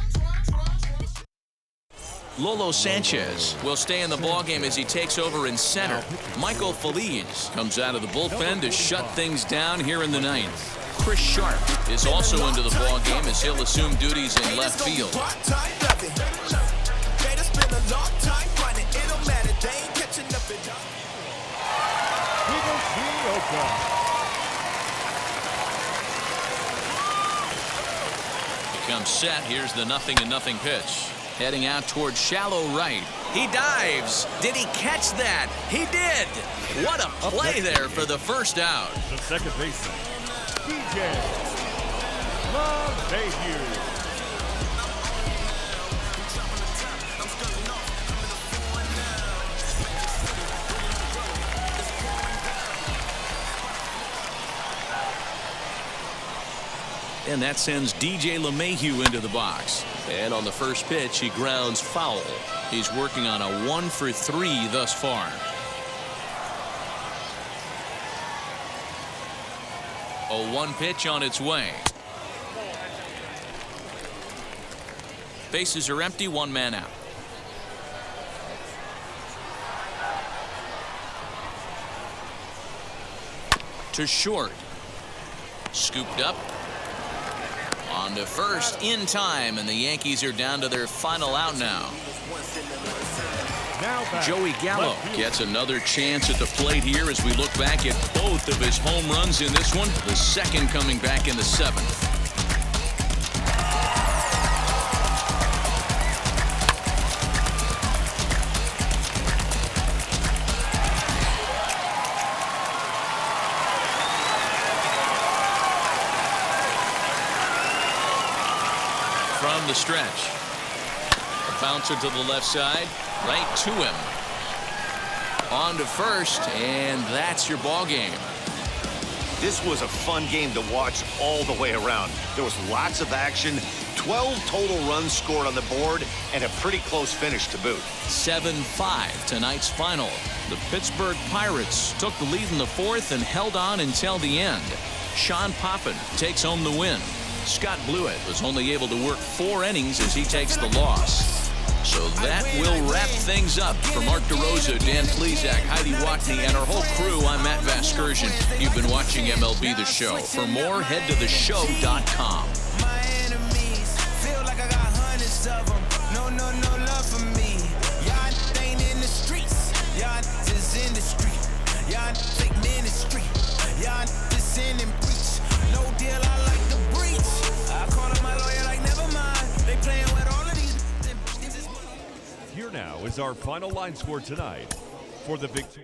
Lolo Sanchez will stay in the ballgame as he takes over in center. Michael Feliz comes out of the bullpen to shut things down here in the ninth. Chris Sharp is also into the ball game as he'll assume duties in left field. Becomes set. Here's the 0-0 pitch. Heading out towards shallow right. He dives. Did he catch that? He did. What a play there for the first out. The second baseman, DJ LeMahieu. And that sends DJ LeMahieu into the box. And on the first pitch, he grounds foul. He's working on a 1 for 3 thus far. 0-1 pitch on its way. Bases are empty, 1 man out. To short. Scooped up. On to first in time, and the Yankees are down to their final out now. Joey Gallo gets another chance at the plate here as we look back at both of his home runs in this one, the second coming back in the 7th. From the stretch. A bouncer to the left side, right to him. On to first, and that's your ball game. This was a fun game to watch all the way around. There was lots of action, 12 total runs scored on the board, and a pretty close finish to boot. 7-5 tonight's final. The Pittsburgh Pirates took the lead in the 4th and held on until the end. Sean Poppin takes home the win. Scott Blewett was only able to work 4 innings as he takes the loss. So that will wrap things up. For Mark DeRosa, Dan Plesac, Heidi Watney, and our whole crew, I'm Matt Vasgersian. You've been watching MLB The Show. For more, head to theshow.com. My enemies feel like I got hundreds of them. No love for me. Y'all ain't in the streets. Y'all just in the street. Y'all take ministry. Y'all just in and preach. No deal, I like the breach. I call up my lawyer like, never mind. They playing with all of these. Here now is our final line score tonight for the victory.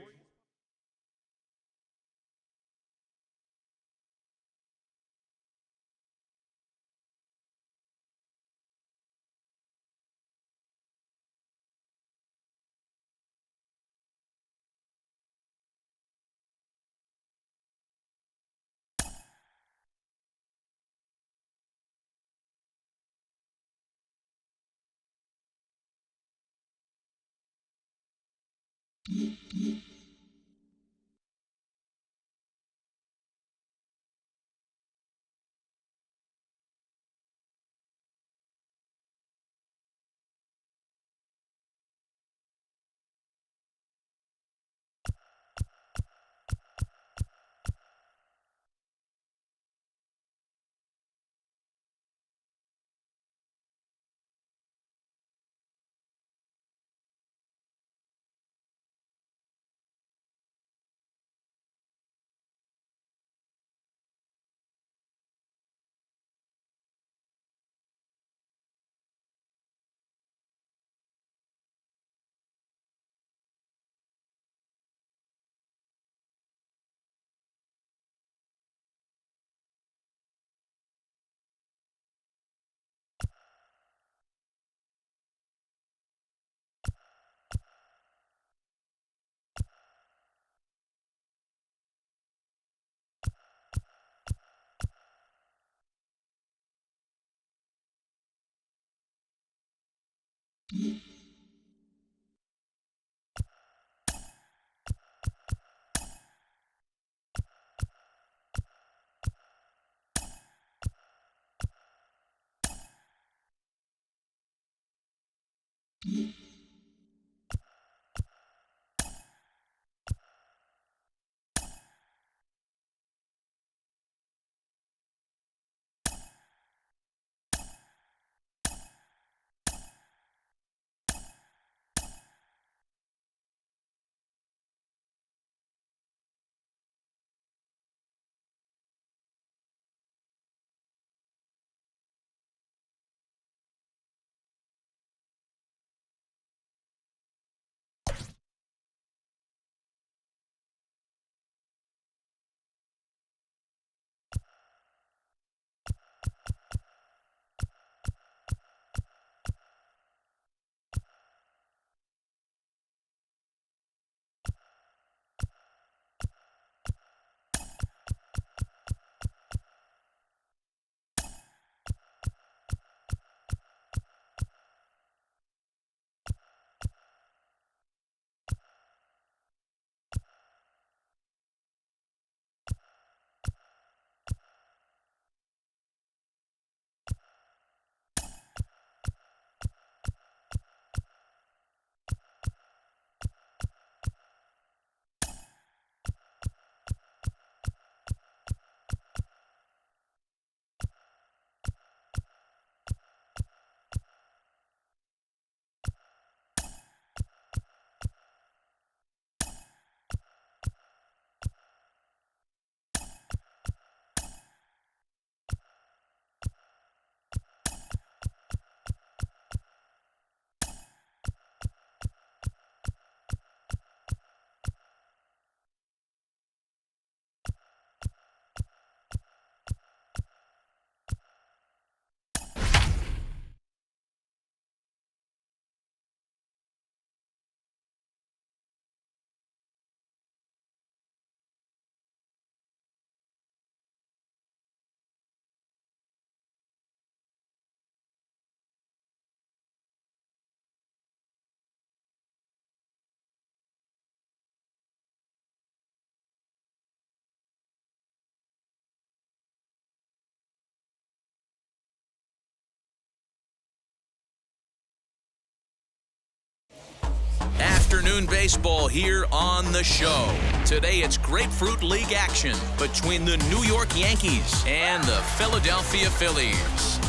afternoon baseball here on the show. Today it's Grapefruit League action between the New York Yankees and the Philadelphia Phillies.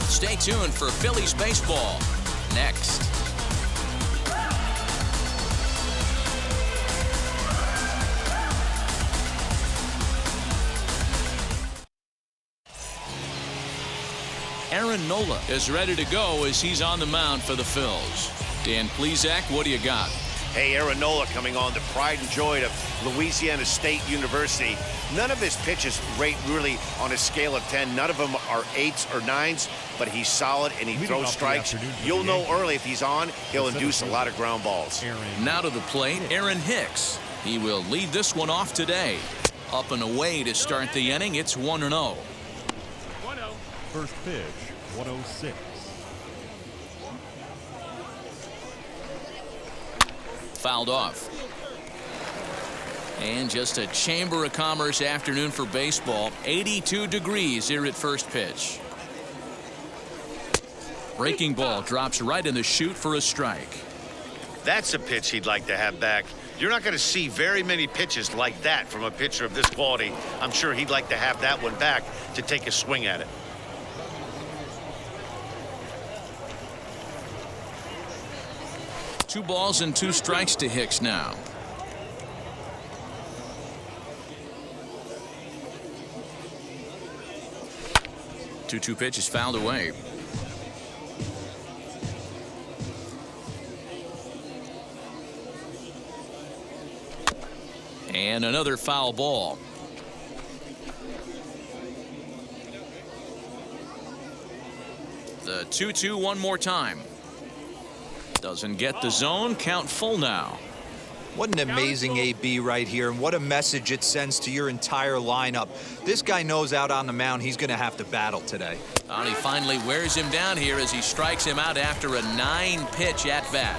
Stay tuned for Phillies baseball next. Aaron Nola is ready to go as he's on the mound for the Phils. Dan Plesac, what do you got? Hey, Aaron Nola coming on, the pride and joy of Louisiana State University. None of his pitches rate really on a scale of 10. None of them are 8s or 9s, but he's solid and he throws strikes. You'll know early if he's on, he'll induce a lot of ground balls. Now to the plate, Aaron Hicks. He will lead this one off today. Up and away to start the inning, it's 1-0. First pitch, 106. Fouled off. And just a Chamber of Commerce afternoon for baseball. 82 degrees here at first pitch. Breaking ball drops right in the chute for a strike. That's a pitch he'd like to have back. You're not going to see very many pitches like that from a pitcher of this quality. I'm sure he'd like to have that one back to take a swing at it. 2 balls and 2 strikes to Hicks now. Two pitch is fouled away. And another foul ball. The 2-2 one more time. Doesn't get the zone. Count full now. What an amazing AB right here, and what a message it sends to your entire lineup. This guy knows out on the mound he's going to have to battle today. And he finally wears him down here as he strikes him out after a 9-pitch at bat.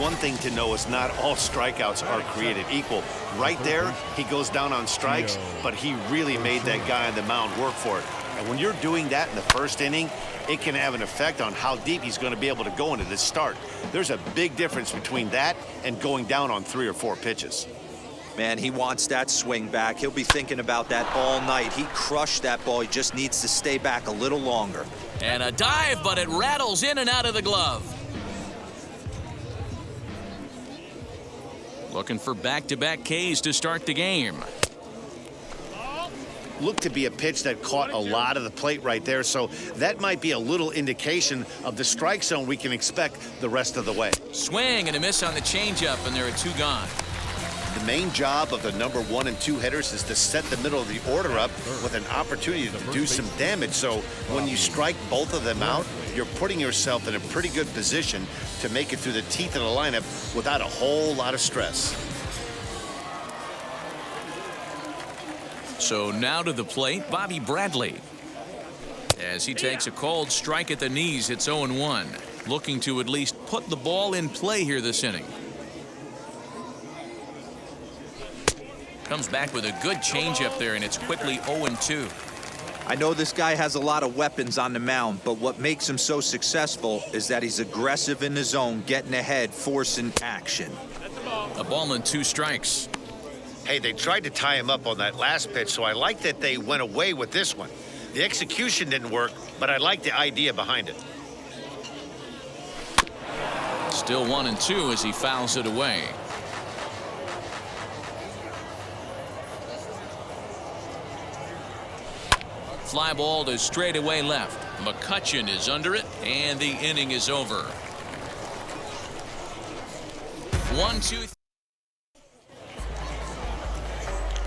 One thing to know is not all strikeouts are created equal. Right there, he goes down on strikes, but he really made that guy on the mound work for it. And when you're doing that in the first inning, it can have an effect on how deep he's going to be able to go into this start. There's a big difference between that and going down on 3 or 4 pitches. Man, he wants that swing back. He'll be thinking about that all night. He crushed that ball. He just needs to stay back a little longer. And a dive, but it rattles in and out of the glove. Looking for back-to-back Ks to start the game. Looked to be a pitch that caught a lot of the plate right there, so that might be a little indication of the strike zone we can expect the rest of the way. Swing and a miss on the changeup, and there are 2 gone. The main job of the number 1 and 2 hitters is to set the middle of the order up with an opportunity to do some damage. So when you strike both of them out, you're putting yourself in a pretty good position to make it through the teeth of the lineup without a whole lot of stress. So now to the plate, Bobby Bradley. As he takes a cold strike at the knees, it's 0-1. Looking to at least put the ball in play here this inning. Comes back with a good changeup there, and it's quickly 0-2. I know this guy has a lot of weapons on the mound, but what makes him so successful is that he's aggressive in the zone, getting ahead, forcing action. A ball and 2 strikes. Hey, they tried to tie him up on that last pitch, so I like that they went away with this one. The execution didn't work, but I like the idea behind it. Still 1-2 as he fouls it away. Fly ball to straightaway left. McCutchen is under it, and the inning is over. 1-2.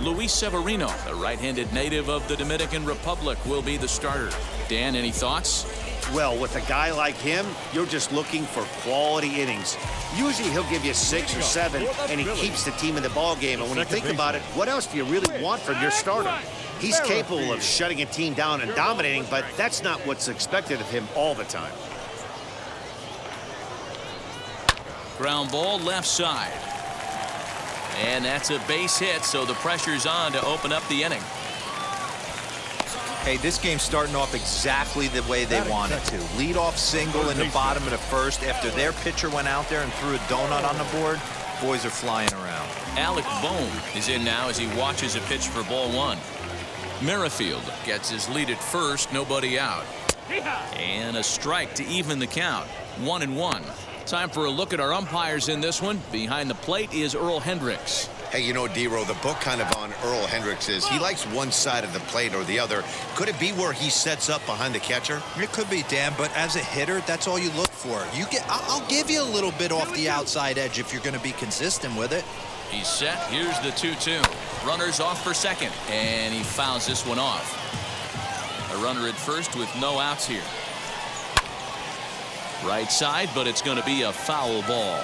Luis Severino, the right-handed native of the Dominican Republic, will be the starter. Dan, any thoughts? Well, with a guy like him, you're just looking for quality innings. Usually he'll give you 6 or 7, and he keeps the team in the ball game. And when you think about it, what else do you really want from your starter? He's capable of shutting a team down and dominating, but that's not what's expected of him all the time. Ground ball left side. And that's a base hit, so the pressure's on to open up the inning. Hey, this game's starting off exactly the way they want it to. Lead-off single in the bottom of the first. After their pitcher went out there and threw a donut on the board, boys are flying around. Alec Bohm is in now as he watches a pitch for ball one. Merrifield gets his lead at first, nobody out. And a strike to even the count. 1-1. Time for a look at our umpires in this one. Behind the plate is Earl Hendricks. Hey, you know, D-Row, the book kind of on Earl Hendricks is he likes one side of the plate or the other. Could it be where he sets up behind the catcher? It could be, Dan, but as a hitter, that's all you look for. I'll give you a little bit off the outside edge if you're going to be consistent with it. He's set. Here's the 2-2. Runners off for second, and he fouls this one off. A runner at first with no outs here. Right side, but it's going to be a foul ball.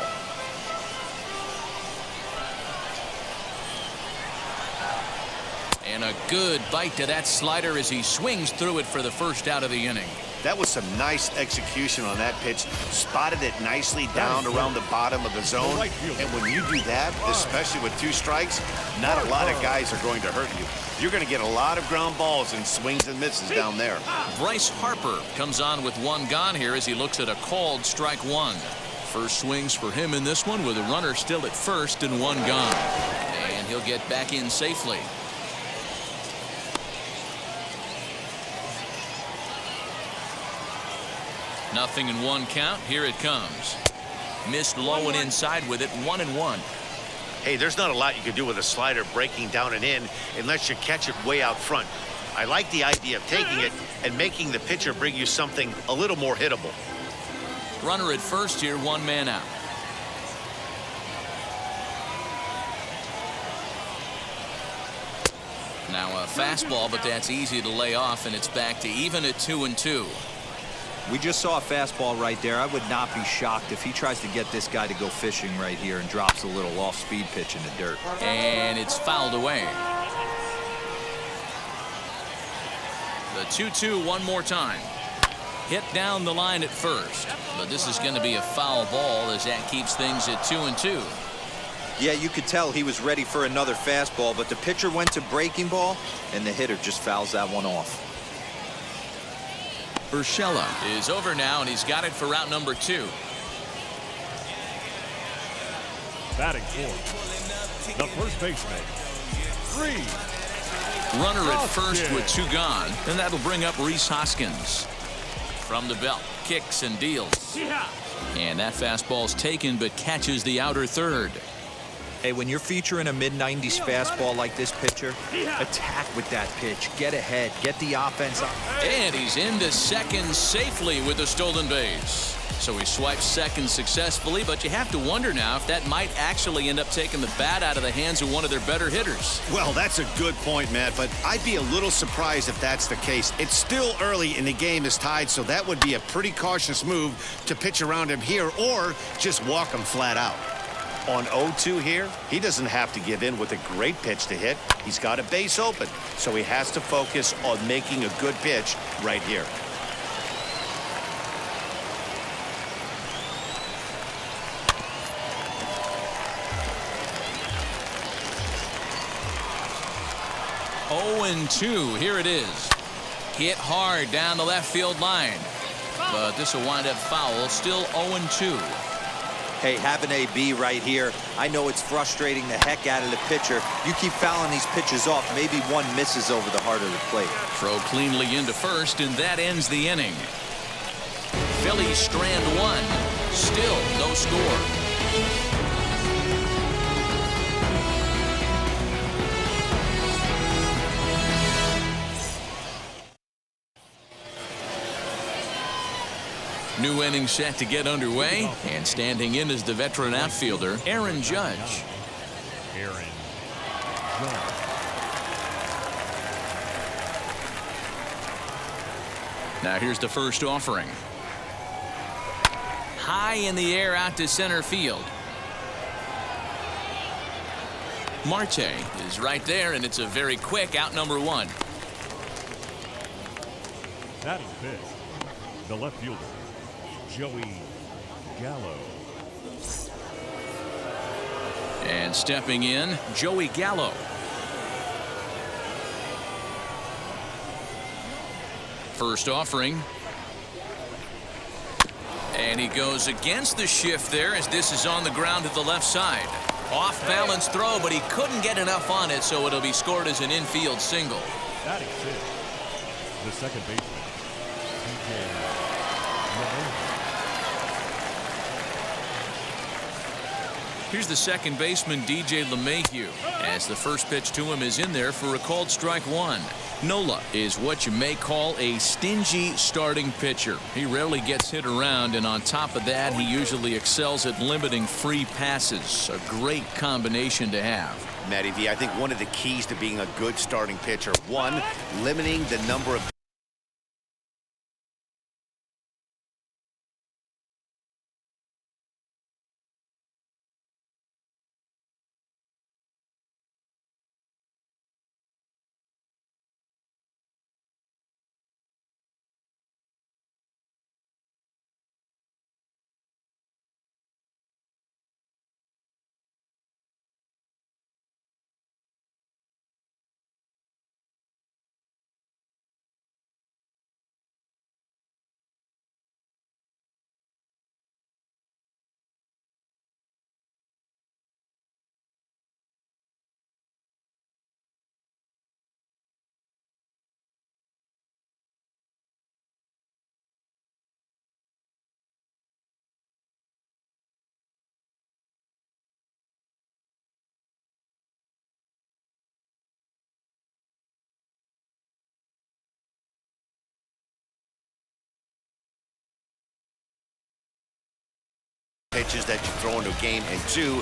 And a good bite to that slider as he swings through it for the first out of the inning. That was some nice execution on that pitch. Spotted it nicely down around the bottom of the zone. And when you do that, especially with 2 strikes, not a lot of guys are going to hurt you. You're going to get a lot of ground balls and swings and misses down there. Bryce Harper comes on with 1 gone here as he looks at a called strike 1. First swings for him in this one with a runner still at first and 1 gone. And he'll get back in safely. Nothing in 1 count. Here it comes. Missed low and inside with it. 1-1. Hey, there's not a lot you can do with a slider breaking down and in unless you catch it way out front. I like the idea of taking it and making the pitcher bring you something a little more hittable. Runner at first here, 1 man out. Now a fastball, but that's easy to lay off, and it's back to even at 2-2. We just saw a fastball right there. I would not be shocked if he tries to get this guy to go fishing right here and drops a little off-speed pitch in the dirt. And it's fouled away. The 2-2 one more time. Hit down the line at first, but this is going to be a foul ball as that keeps things at 2-2. Yeah, you could tell he was ready for another fastball, but the pitcher went to breaking ball, and the hitter just fouls that one off. Urshela is over now, and he's got it for route number 2. Batting fourth, the first baseman, Reese. Runner at first with 2 gone, and that'll bring up Rhys Hoskins. From the belt, kicks and deals. And that fastball's taken, but catches the outer third. Hey, when you're featuring a mid-90s fastball like this pitcher, attack with that pitch. Get ahead. Get the offense up. And he's into second safely with a stolen base. So he swipes second successfully, but you have to wonder now if that might actually end up taking the bat out of the hands of one of their better hitters. Well, that's a good point, Matt, but I'd be a little surprised if that's the case. It's still early and the game is tied, so that would be a pretty cautious move to pitch around him here or just walk him flat out. On 0-2 here, he doesn't have to give in with a great pitch to hit. He's got a base open, so he has to focus on making a good pitch right here. Oh, 2. Here it is. Hit hard down the left field line. But this will wind up foul. Still 0-2. Hey, have an AB right here. I know it's frustrating the heck out of the pitcher. You keep fouling these pitches off. Maybe one misses over the heart of the plate. Throw cleanly into first, and that ends the inning. Phillies strand 1. Still no score. New inning set to get underway, and standing in is the veteran outfielder, Aaron Judge. Aaron Judge. Now here's the first offering. High in the air out to center field. Marte is right there, and it's a very quick out number 1. Batting fifth, the left fielder, Joey Gallo. And stepping in, Joey Gallo. First offering. And he goes against the shift there as this is on the ground to the left side. Off balance throw, but he couldn't get enough on it, so it'll be scored as an infield single. Batting sixth, the second baseman, Here's the second baseman, DJ LeMahieu, as the first pitch to him is in there for a called strike one. Nola is what you may call a stingy starting pitcher. He rarely gets hit around, and on top of that, he usually excels at limiting free passes. A great combination to have. Matty V, I think one of the keys to being a good starting pitcher, one, limiting the number of pitches that you throw into a game, and two,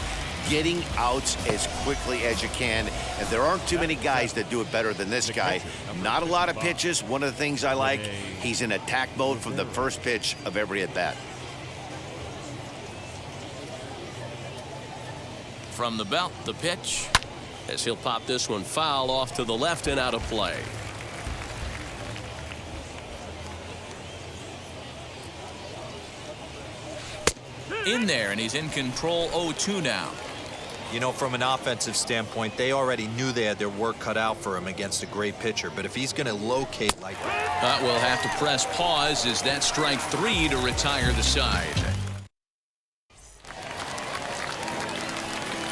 getting outs as quickly as you can. And there aren't too many guys that do it better than this guy. Not a lot of pitches. One of the things I like, he's in attack mode from the first pitch of every at-bat. From the belt, the pitch, as he'll pop this one foul off to the left and out of play. In there, and he's in control. 0-2 now. You know, from an offensive standpoint, they already knew they had their work cut out for him against a great pitcher. But if he's going to locate like that, we'll have to press pause as that strike three to retire the side.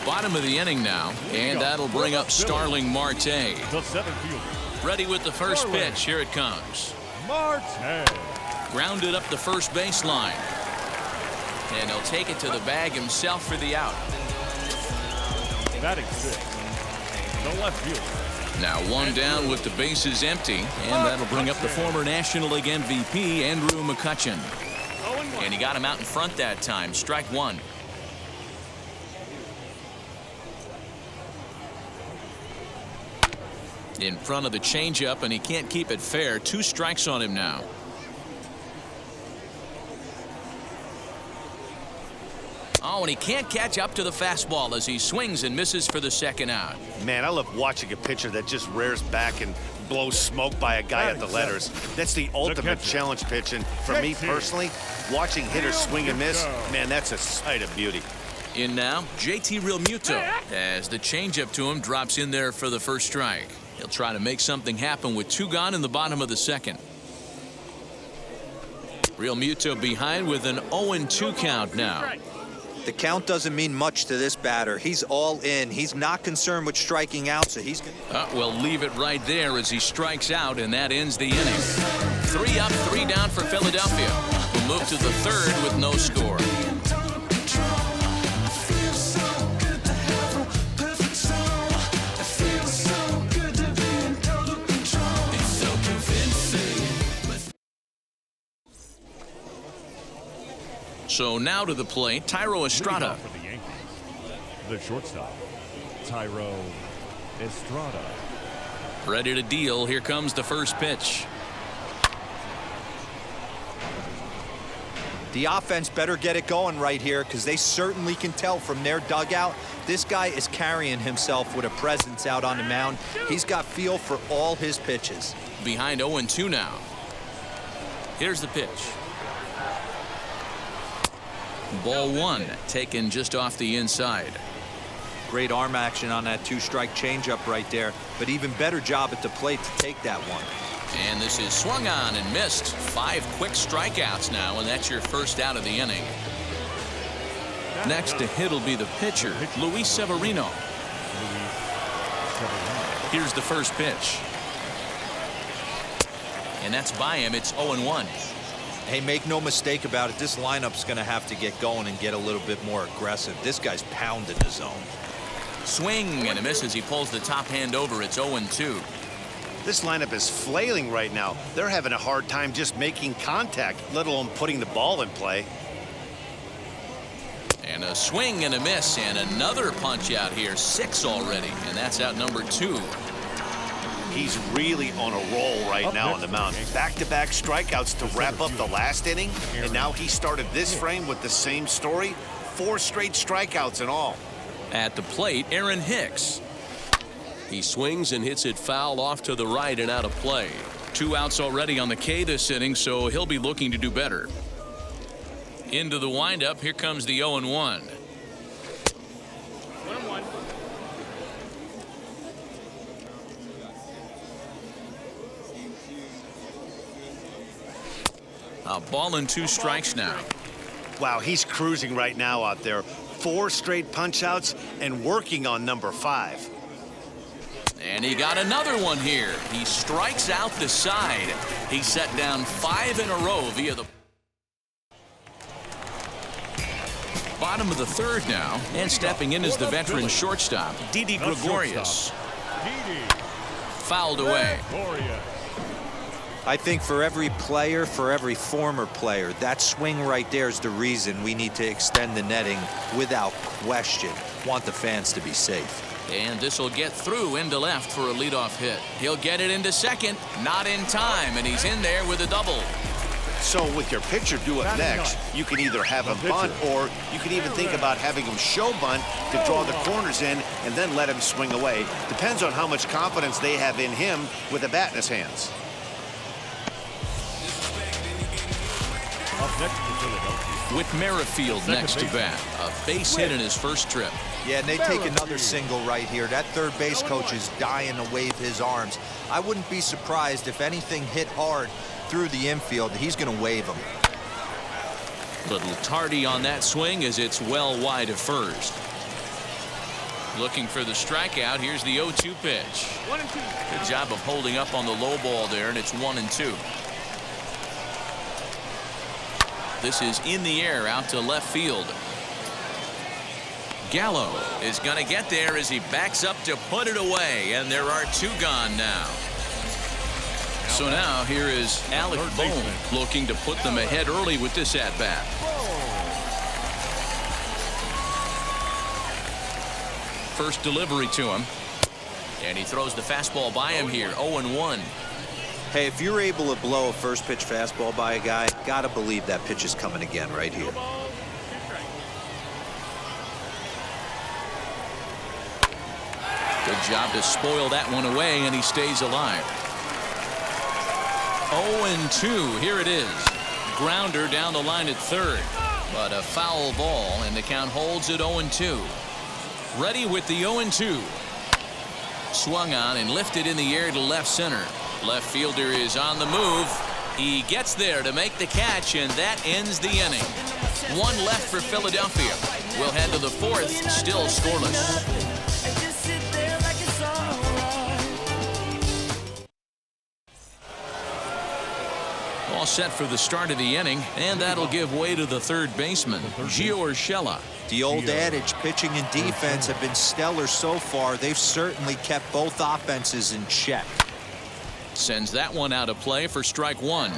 Bottom of the inning now, and that'll bring up Starling Marte. the seventh fielder, Ready with the first pitch. Here it comes. Marte. Grounded up the first baseline. And he'll take it to the bag himself for the out. Batting sixth, the left fielder. Now one down with the bases empty, and that'll bring up the former National League MVP, Andrew McCutchen. And he got him out in front that time. Strike one. In front of the changeup, and he can't keep it fair. 2 strikes on him now. Oh, and he can't catch up to the fastball as he swings and misses for the second out. Man, I love watching a pitcher that just rears back and blows smoke by a guy at the letters. That's the ultimate challenge pitch. And for me personally, watching hitters swing and miss, man, that's a sight of beauty. In now, JT Realmuto, as the changeup to him drops in there for the first strike. He'll try to make something happen with 2 gone in the bottom of the second. Realmuto behind with an 0-2 count now. the count doesn't mean much to this batter. He's all in. He's not concerned with striking out, so he's we'll leave it right there as he strikes out, and that ends the inning. 3 up, 3 down for Philadelphia, who move to the third with no score. So now to the plate, Thairo Estrada. For the Yankees, the shortstop, Thairo Estrada. Ready to deal. Here comes the first pitch. The offense better get it going right here, because they certainly can tell from their dugout this guy is carrying himself with a presence out on the mound. He's got feel for all his pitches. Behind 0-2 now. Here's the pitch. Ball 1 taken just off the inside. Great arm action on that 2-strike changeup right there, but even better job at the plate to take that one. And this is swung on and missed. 5 quick strikeouts now, and that's your first out of the inning. Next to hit will be the pitcher, Luis Severino. Here's the first pitch. And that's by him. It's 0-1. Hey, make no mistake about it. This lineup's going to have to get going and get a little bit more aggressive. This guy's pounding the zone. Swing and a miss as he pulls the top hand over. It's 0-2. This lineup is flailing right now. They're having a hard time just making contact, let alone putting the ball in play. And a swing and a miss and another punch out here. 6 already, and that's out number 2. He's really on a roll right now on the mound. Back-to-back strikeouts to wrap up the last inning, and now he started this frame with the same story. 4 straight strikeouts in all. At the plate, Aaron Hicks. He swings and hits it foul off to the right and out of play. 2 outs already on the K this inning, so he'll be looking to do better. Into the windup, here comes the 0-1. 1-1. A ball and 2 strikes now. Wow, he's cruising right now out there. 4 straight punch-outs and working on number 5. And he got another one here. He strikes out the side. He set down 5 in a row via the bottom of the 3rd now. And stepping in is the veteran shortstop, Didi Gregorius. Fouled away. I think for every player, for every former player, that swing right there is the reason we need to extend the netting without question. Want the fans to be safe. And this will get through into left for a leadoff hit. He'll get it into second, not in time, and he's in there with a double. So with your pitcher do it next, you can either have him bunt, or you can even think about having him show bunt to draw the corners in and then let him swing away. Depends on how much confidence they have in him with a bat in his hands. With Merrifield next to bat. A base hit in his first trip. Yeah, and they take another single right here. That third base coach is dying to wave his arms. I wouldn't be surprised if anything hit hard through the infield. He's going to wave them. Little tardy on that swing as it's well wide of first. Looking for the strikeout. Here's the 0-2 pitch. 1-2. Good job of holding up on the low ball there, and it's 1-2. This is in the air out to left field. Gallo is going to get there as he backs up to put it away, and there are 2 gone now. So now here is Alec Bohm looking to put them ahead early with this at-bat. First delivery to him, and he throws the fastball by him here. 0-1. Hey, if you're able to blow a first pitch fastball by a guy, gotta believe that pitch is coming again right here. Good job to spoil that one away, and he stays alive. 0-2. Here it is. Grounder down the line at 3rd, but a foul ball, and the count holds at 0-2. Ready with the 0-2. Swung on and lifted in the air to left center. Left fielder is on the move. He gets there to make the catch, and that ends the inning. 1 left for Philadelphia. We'll head to the 4th, still scoreless. All set for the start of the inning, and that'll give way to the 3rd baseman, Gio Urshela. The old adage, pitching and defense have been stellar so far. They've certainly kept both offenses in check. Sends that one out of play for strike 1.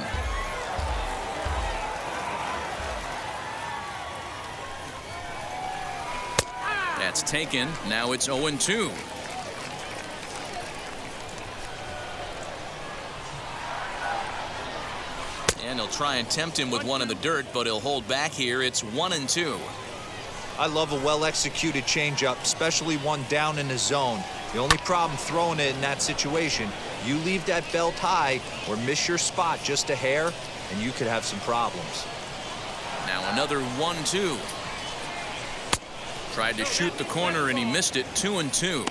That's taken. Now it's 0-2. And he'll try and tempt him with one in the dirt, but he'll hold back here. It's 1-2. I love a well-executed changeup, especially one down in the zone. The only problem throwing it in that situation, you leave that belt high or miss your spot just a hair, and you could have some problems. Now another 1-2. Tried to shoot the corner, and he missed it. 2-2.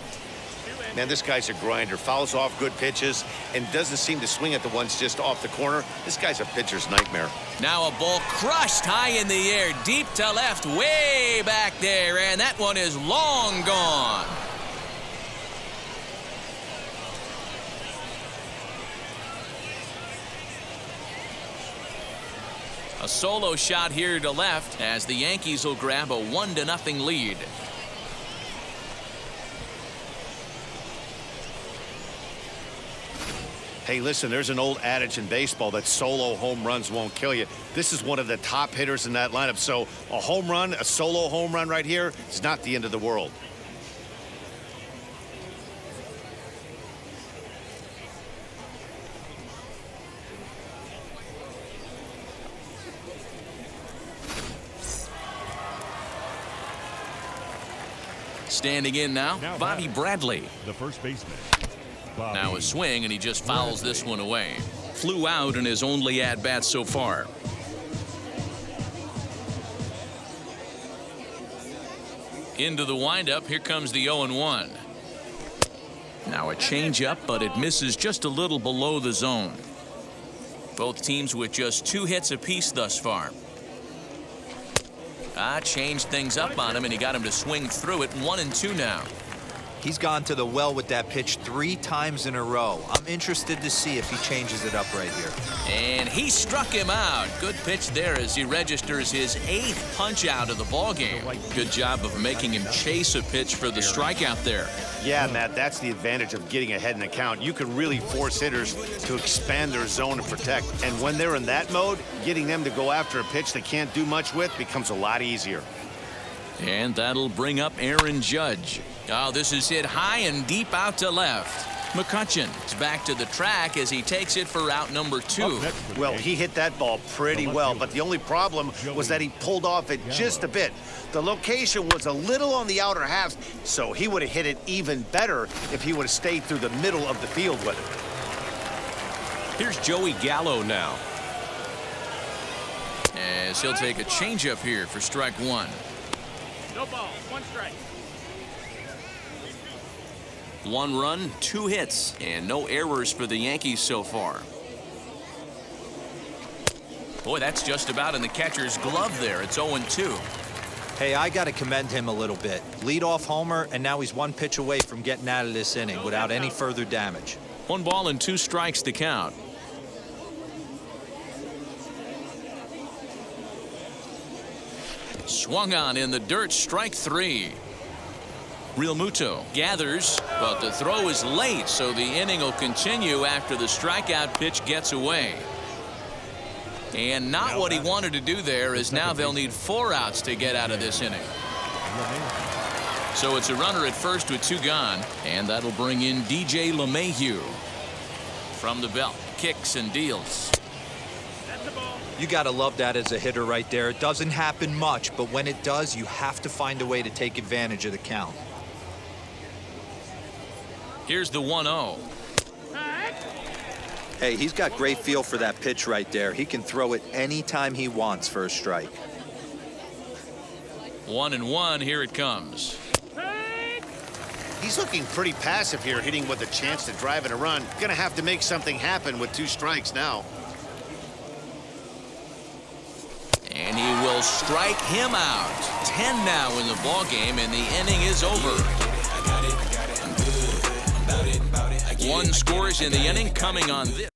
Man, this guy's a grinder. Fouls off good pitches and doesn't seem to swing at the ones just off the corner. This guy's a pitcher's nightmare. Now a ball crushed high in the air, deep to left, way back there, and that one is long gone. A solo shot here to left as the Yankees will grab a 1-0 lead. Hey, listen, there's an old adage in baseball that solo home runs won't kill you. This is one of the top hitters in that lineup. So a home run, a solo home run right here is not the end of the world. Standing in now Bobby Bradley. The first baseman. Now a swing, and he just fouls this one away. Flew out in his only at-bat so far. Into the windup. Here comes the 0-1. Now a changeup, but it misses just a little below the zone. Both teams with just 2 hits apiece thus far. Changed things up on him, and he got him to swing through it. 1-2 now. He's gone to the well with that pitch 3 times in a row. I'm interested to see if he changes it up right here. And he struck him out. Good pitch there as he registers his 8th punch out of the ball game. Good job of making him chase a pitch for the strikeout there. Yeah, Matt, that's the advantage of getting ahead in the count. You can really force hitters to expand their zone and protect. And when they're in that mode, getting them to go after a pitch they can't do much with becomes a lot easier. And that'll bring up Aaron Judge. Oh, this is hit high and deep out to left. McCutcheon is back to the track as he takes it for out number 2. Well, he hit that ball pretty well, but the only problem was that he pulled off it just a bit. The location was a little on the outer half, so he would have hit it even better if he would have stayed through the middle of the field with it. Here's Joey Gallo now. As he'll take a changeup here for strike 1. No ball, 1 strike. 1 run, 2 hits, and no errors for the Yankees so far. Boy, that's just about in the catcher's glove there. It's 0-2. Hey, I got to commend him a little bit. Leadoff homer, and now he's 1 pitch away from getting out of this inning without any further damage. 1 ball and 2 strikes to count. Swung on in the dirt, strike 3. Real Muto gathers, but the throw is late, so the inning will continue after the strikeout pitch gets away. And not what he wanted to do there, is now they'll need 4 outs to get out of this inning. So it's a runner at first with 2 gone, and that'll bring in DJ LeMahieu. From the belt, kicks and deals. You got to love that as a hitter right there. It doesn't happen much, but when it does, you have to find a way to take advantage of the count. Here's the 1-0. Hey, he's got great feel for that pitch right there. He can throw it anytime he wants for a strike. 1-1, here it comes. He's looking pretty passive here, hitting with a chance to drive in a run. Gonna have to make something happen with 2 strikes now. And he will strike him out. 10 now in the ball game, and the inning is over. 1 scores in the inning coming on this.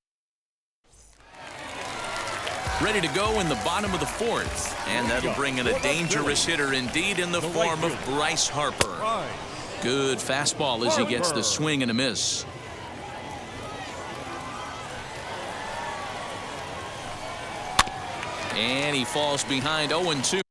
Ready to go in the bottom of the 4th. And that'll bring in a dangerous hitter indeed in the form of Bryce Harper. Good fastball as he gets the swing and a miss. And he falls behind 0-2.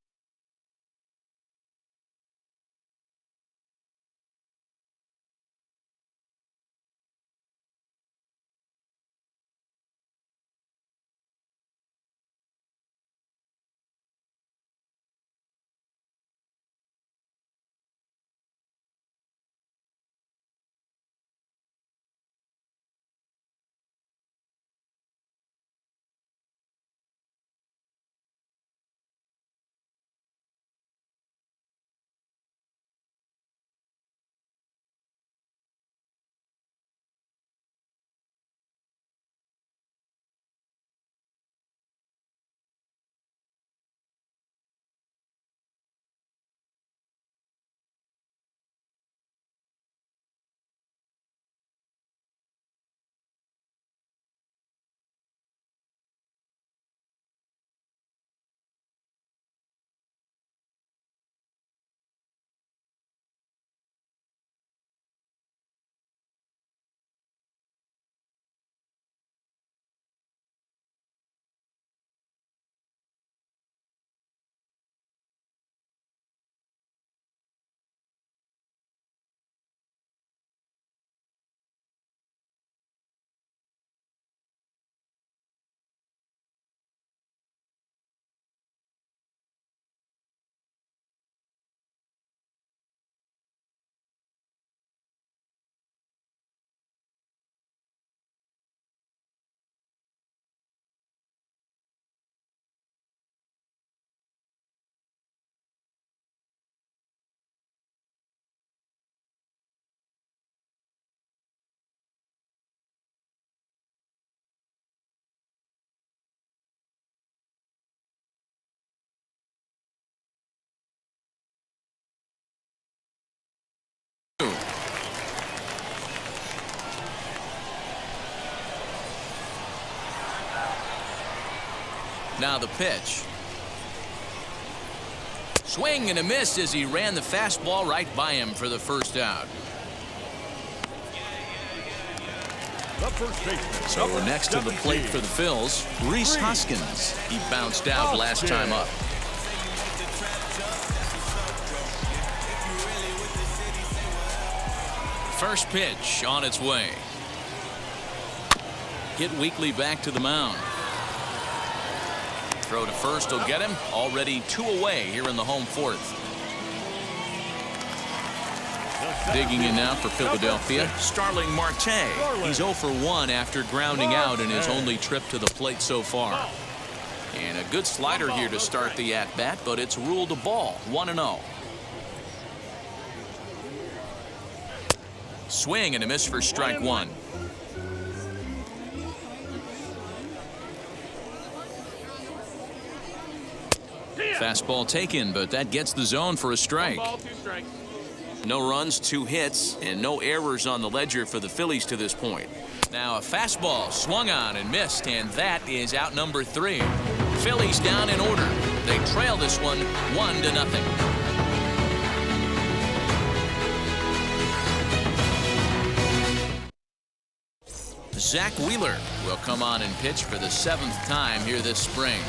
Now the pitch. Swing and a miss as he ran the fastball right by him for the first out. The first baseman. So we're next to the plate for the Phils, Rhys Hoskins. He bounced out last time up. First pitch on its way. Hit weakly back to the mound. Throw to first will get him. Already 2 away here in the home fourth. Digging in now for Philadelphia, Starling Marte. He's 0 for 1 after grounding out in his only trip to the plate so far. And a good slider here to start the at-bat, but it's ruled a ball, 1-0. Swing and a miss for strike one. Fastball taken, but that gets the zone for a strike. 1 ball, 2 strikes. No runs, 2 hits, and no errors on the ledger for the Phillies to this point. Now a fastball swung on and missed, and that is out number 3. Phillies down in order. They trail this one 1-0. Zach Wheeler will come on and pitch for the 7th time here this spring.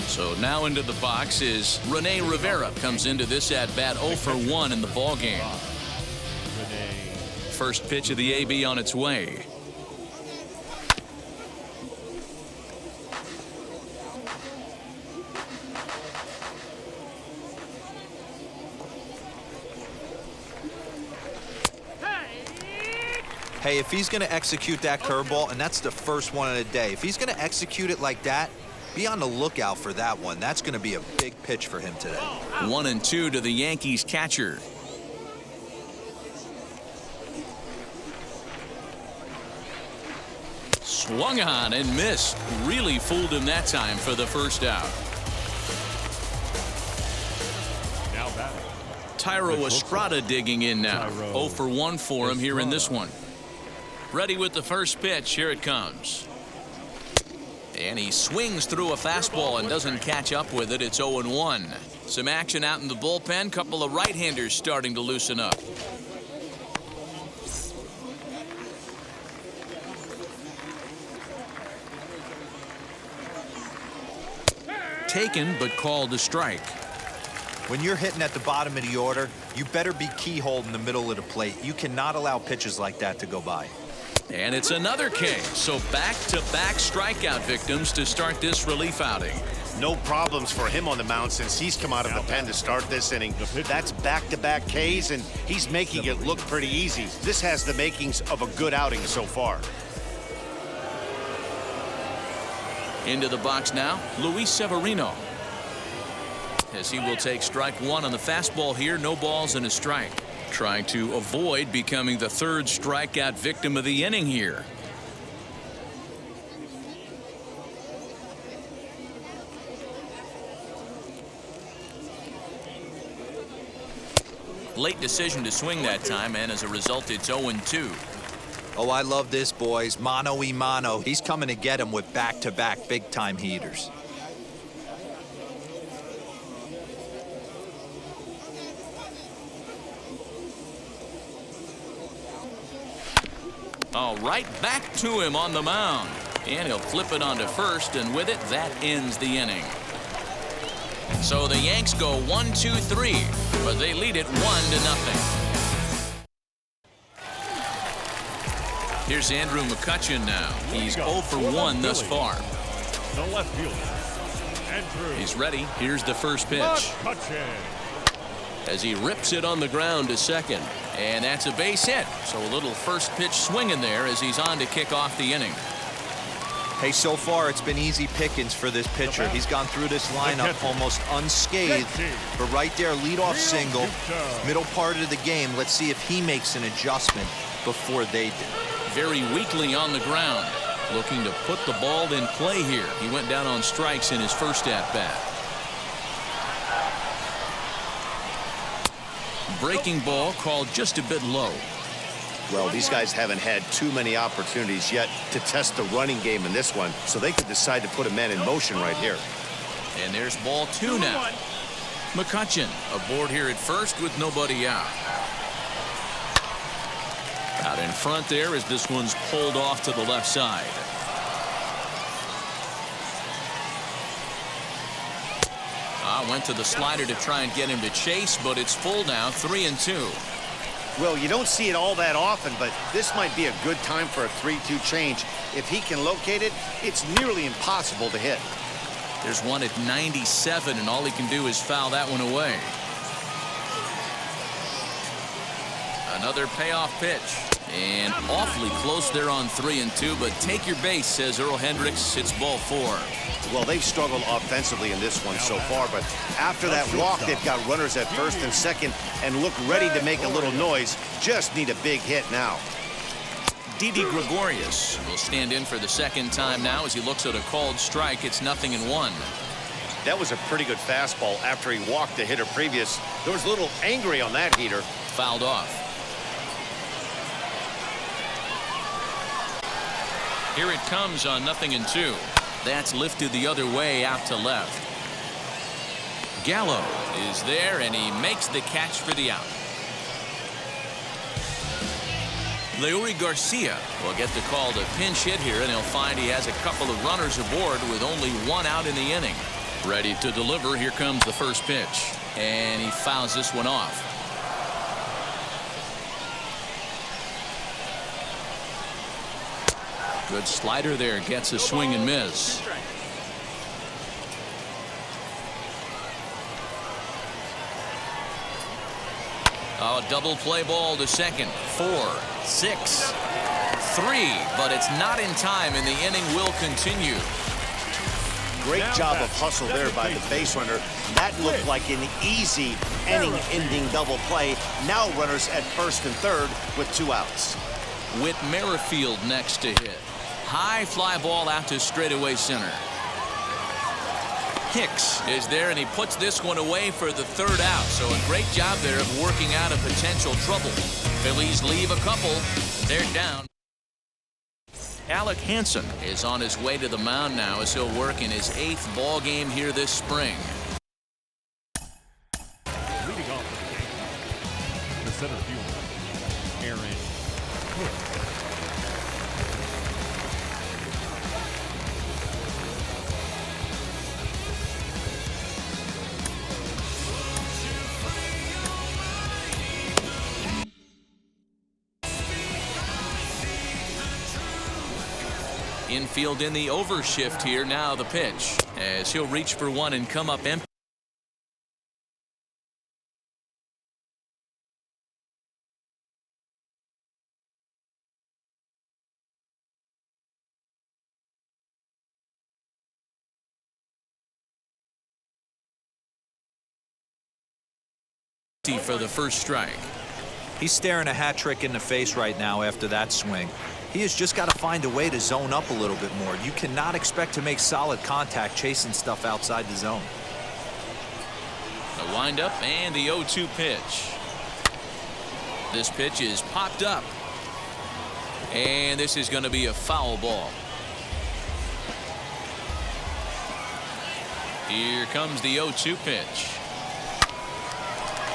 So now into the box is Rene Rivera. Comes into this at-bat 0 for 1 in the ballgame. First pitch of the AB on its way. Hey, if he's going to execute that curveball, and that's the first one of the day, if he's going to execute it like that, be on the lookout for that one. That's going to be a big pitch for him today. 1-2 to the Yankees catcher. Swung on and missed. Really fooled him that time for the first out. Now batting. Tyro Estrada digging in now. 0 for 1 for him here in this one. Ready with the first pitch. Here it comes. And he swings through a fastball and doesn't catch up with it. It's 0-1. Some action out in the bullpen. Couple of right-handers starting to loosen up. Taken, but called a strike. When you're hitting at the bottom of the order, you better be keyholed in the middle of the plate. You cannot allow pitches like that to go by. And it's another K. So back-to-back strikeout victims to start this relief outing. No problems for him on the mound since he's come out of the pen to start this inning. That's back-to-back Ks, and he's making it look pretty easy. This has the makings of a good outing so far. Into the box now, Luis Severino. As he will take strike one on the fastball here. No balls and a strike. Trying to avoid becoming the third strikeout victim of the inning here. Late decision to swing that time, and as a result, it's 0-2. Oh, I love this, boys. Mano-y-mano. He's coming to get him with back-to-back big-time heaters. All right, back to him on the mound. And he'll flip it onto first, and with it, that ends the inning. So the Yanks go 1-2-3, but they lead it 1-0. Here's Andrew McCutchen now. He's 0 for 1 thus far. The left fielder, Andrew. He's ready. Here's the first pitch. McCutchen. As he rips it on the ground to second. And that's a base hit. So a little first pitch swing in there as he's on to kick off the inning. Hey, so far it's been easy pickings for this pitcher. He's gone through this lineup almost unscathed. But right there, leadoff single, middle part of the game. Let's see if he makes an adjustment before they do. Very weakly on the ground. Looking to put the ball in play here. He went down on strikes in his first at-bat. Breaking ball called just a bit low. Well, these guys haven't had too many opportunities yet to test the running game in this one, so they could decide to put a man in motion right here. And there's ball 2 now. McCutcheon aboard here at first with nobody out. Out in front there as this one's pulled off to the left side. Went to the slider to try and get him to chase, but it's full now, 3-2. Well, you don't see it all that often, but this might be a good time for a 3-2 change. If he can locate it, it's nearly impossible to hit. There's one at 97, and all he can do is foul that one away. Another payoff pitch. And awfully close there on 3-2, but take your base, says Earl Hendricks. It's ball 4. Well, they've struggled offensively in this one so far, but after that walk, they've got runners at first and second and look ready to make a little noise. Just need a big hit now. Didi Gregorius will stand in for the second time now as he looks at a called strike. It's 0-1. That was a pretty good fastball after he walked the hitter previous. There was a little angry on that heater. Fouled off. Here it comes on 0-2. That's lifted the other way out to left. Gallo is there, and he makes the catch for the out. Leury Garcia will get the call to pinch hit here, and he'll find he has a couple of runners aboard with only 1 out in the inning. Ready to deliver. Here comes the first pitch, and he fouls this one off. Good slider there, gets a swing and miss. Oh, double play ball to second. 4, 6, 3, but it's not in time, and the inning will continue. Great job of hustle there by the base runner. That looked like an easy inning-ending double play. Now runners at first and third with 2 outs. Whit Merrifield next to hit. High fly ball out to straightaway center. Hicks is there, and he puts this one away for the 3rd out. So a great job there of working out a potential trouble. Phillies leave a couple. They're down. Alec Hansen is on his way to the mound now as he'll work in his 8th ball game here this spring. Leading off the center fielder, Aaron Cook. Infield in the overshift here. Now the pitch as he'll reach for one and come up empty. For the first strike. He's staring a hat trick in the face right now after that swing. He has just got to find a way to zone up a little bit more. You cannot expect to make solid contact chasing stuff outside the zone. The windup and the 0-2 pitch. This pitch is popped up. And this is going to be a foul ball. Here comes the 0-2 pitch.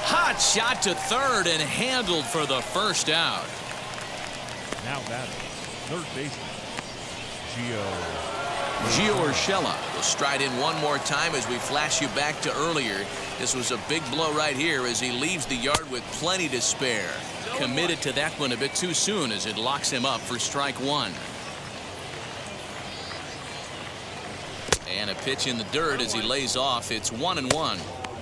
Hot shot to third and handled for the first out. Now batting, third baseman, Gio Urshela will stride in one more time as we flash you back to earlier. This was a big blow right here as he leaves the yard with plenty to spare. Committed to that one a bit too soon as it locks him up for strike 1. And a pitch in the dirt as he lays off. It's 1-1.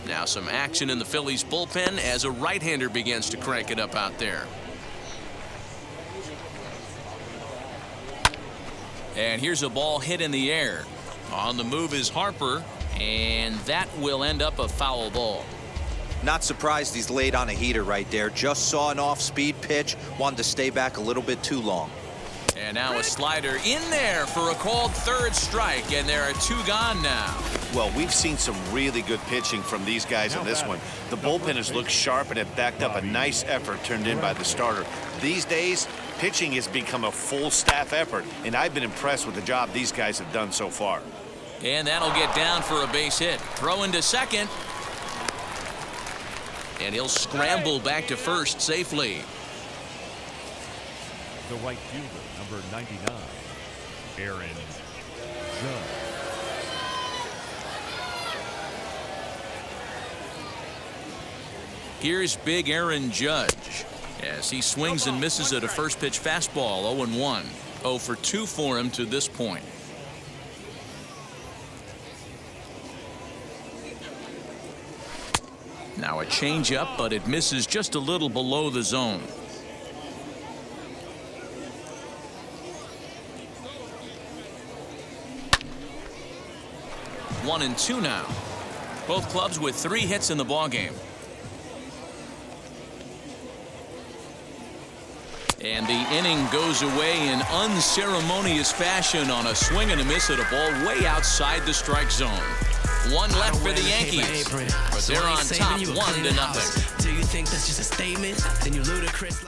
Now some action in the Phillies bullpen as a right-hander begins to crank it up out there. And here's a ball hit in the air. On the move is Harper, and that will end up a foul ball. Not surprised he's laid on a heater right there. Just saw an off-speed pitch, wanted to stay back a little bit too long. And now a slider in there for a called 3rd strike, and there are 2 gone now. Well, we've seen some really good pitching from these guys in this one. The bullpen has looked sharp and it backed up a nice effort turned in by the starter. These days, pitching has become a full staff effort, and I've been impressed with the job these guys have done so far. And that'll get down for a base hit. Throw into second. And he'll scramble back to first safely. The right fielder, number 99, Aaron Judge. Here's big Aaron Judge as he swings and misses at a first pitch fastball. 0-1. 0 for 2 for him to this point. Now a changeup, but it misses just a little below the zone. One and two now. Both clubs with 3 hits in the ballgame. And the inning goes away in unceremonious fashion on a swing and a miss at a ball way outside the strike zone. One left for the Yankees, but they're on top 1-0. Do you think that's just a statement? Then you ludicrous.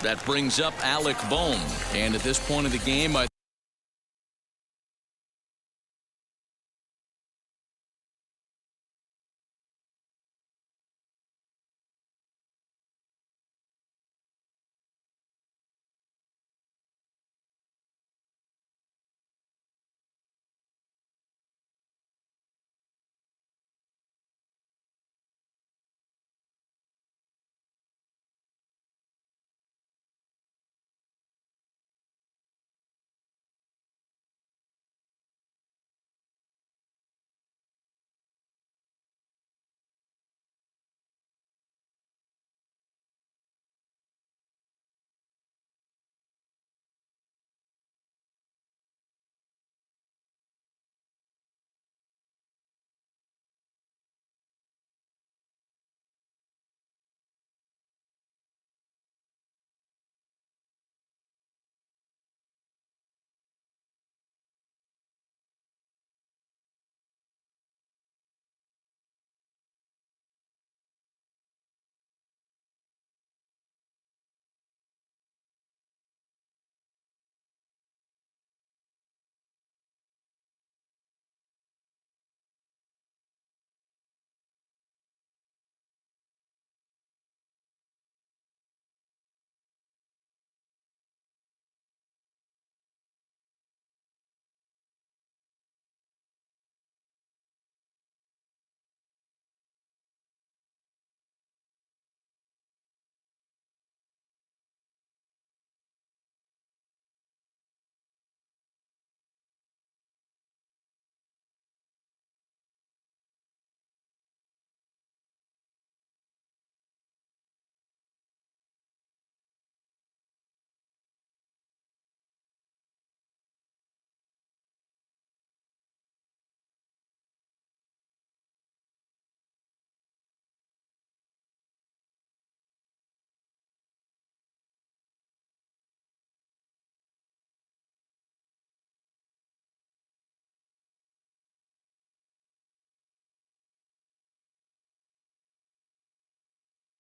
That brings up Alec Bohm, and at this point of the game, I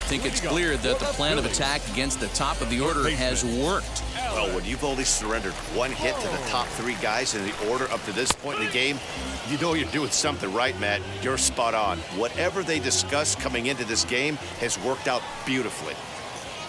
think it's clear that the plan of attack against the top of the order has worked. Well, when you've only surrendered 1 hit to the top 3 guys in the order up to this point in the game, you know you're doing something right, Matt. You're spot on. Whatever they discussed coming into this game has worked out beautifully.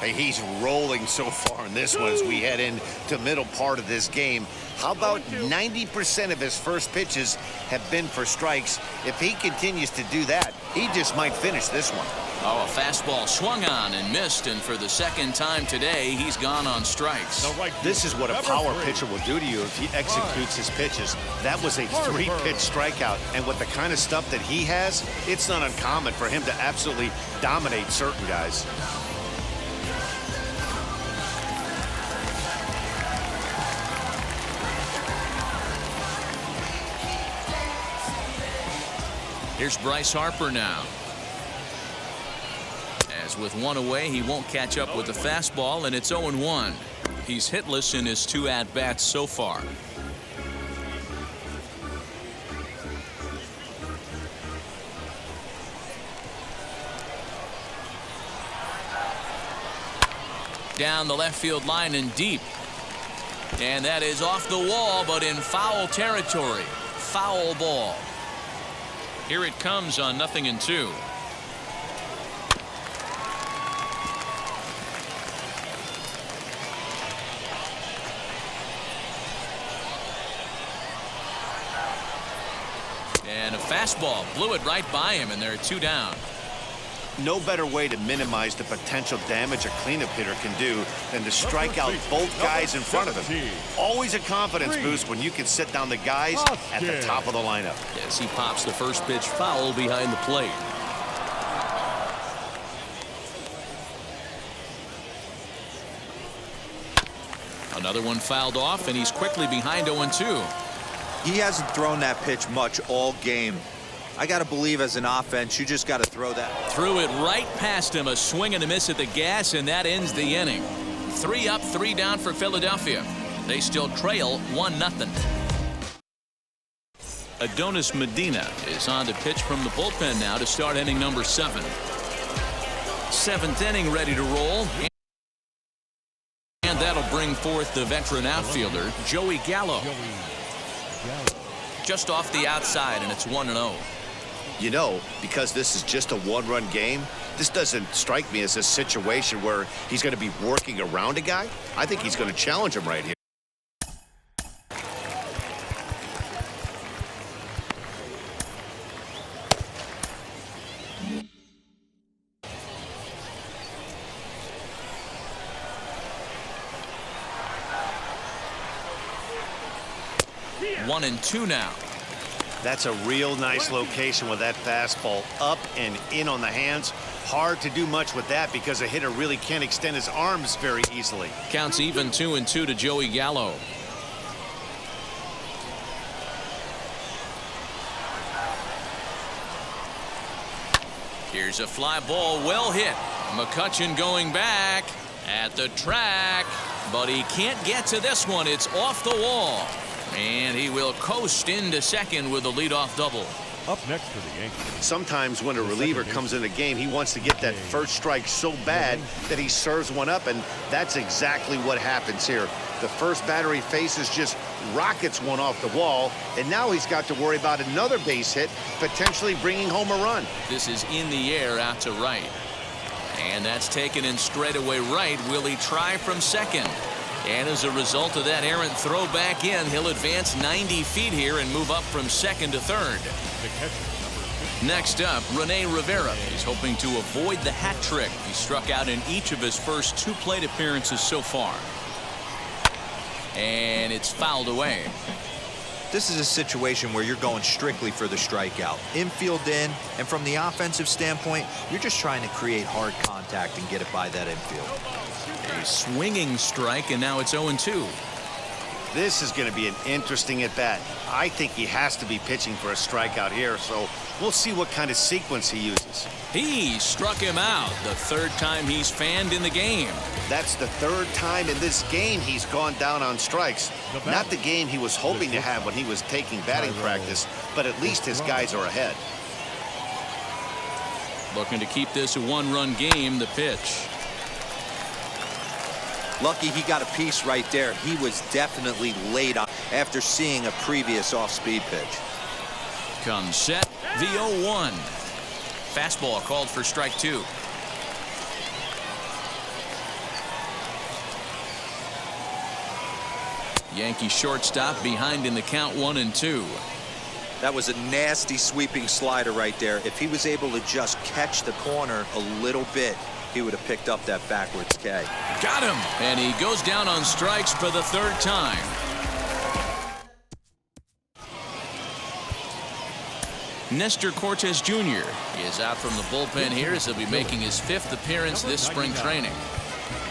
Hey, he's rolling so far in this one as we head into middle part of this game. How about 90% of his first pitches have been for strikes? If he continues to do that, he just might finish this one. Oh, a fastball swung on and missed, and for the second time today, he's gone on strikes. This is what a power pitcher will do to you if he executes his pitches. That was a 3-pitch strikeout, and with the kind of stuff that he has, it's not uncommon for him to absolutely dominate certain guys. Here's Bryce Harper now. As with 1 away, he won't catch up with the fastball, and it's 0-1. He's hitless in his 2 at-bats so far. Down the left field line and deep. And that is off the wall, but in foul territory. Foul ball. Here it comes on 0-2. And a fastball blew it right by him, and there are 2 down. No better way to minimize the potential damage a cleanup hitter can do than to strike out both guys in front of him. Always a confidence boost when you can sit down the guys at the top of the lineup. As he pops the first pitch foul behind the plate. Another one fouled off, and he's quickly behind 0-2. He hasn't thrown that pitch much all game. I got to believe as an offense, you just got to throw that. Threw it right past him, a swing and a miss at the gas, and that ends the inning. 3 up, 3 down for Philadelphia. They still trail 1-0. Adonis Medina is on to pitch from the bullpen now to start inning number 7. 7th inning ready to roll. And that'll bring forth the veteran outfielder, Joey Gallo. Just off the outside, and it's 1-0. You know, because this is just a one-run game, this doesn't strike me as a situation where he's going to be working around a guy. I think he's going to challenge him right here. Yeah. 1-2 now. That's a real nice location with that fastball up and in on the hands. Hard to do much with that because a hitter really can't extend his arms very easily. Counts even 2-2 to Joey Gallo. Here's a fly ball, well hit. McCutchen going back at the track, but he can't get to this one. It's off the wall. And he will coast into second with a leadoff double. Up next for the Yankees. Sometimes when a reliever comes in the game, he wants to get that first strike so bad that he serves one up, and that's exactly what happens here. The first batter he faces just rockets one off the wall, and now he's got to worry about another base hit, potentially bringing home a run. This is in the air out to right. And that's taken in straightaway right. Will he try from second? And as a result of that errant throw back in, he'll advance 90 feet here and move up from second to third. Next up, Rene Rivera is hoping to avoid the hat trick. He struck out in each of his first 2 plate appearances so far. And it's fouled away. This is a situation where you're going strictly for the strikeout. Infield in, and from the offensive standpoint, you're just trying to create hard contact and get it by that infield. A swinging strike, and now it's 0-2. This is going to be an interesting at-bat. I think he has to be pitching for a strikeout here, so we'll see what kind of sequence he uses. He struck him out, the 3rd time he's fanned in the game. That's the 3rd time in this game he's gone down on strikes. Not the game he was hoping to have when he was taking batting practice, but at least his guys are ahead. Looking to keep this a 1-run game, the pitch. Lucky he got a piece right there. He was definitely late on after seeing a previous off-speed pitch. Comes set, the 0-1. Fastball called for strike 2. Yankee shortstop behind in the count 1-2. That was a nasty sweeping slider right there. If he was able to just catch the corner a little bit, he would have picked up that backwards K. Got him, and he goes down on strikes for the 3rd time. Nestor Cortes Jr. is out from the bullpen here as he'll be making his 5th appearance this spring training.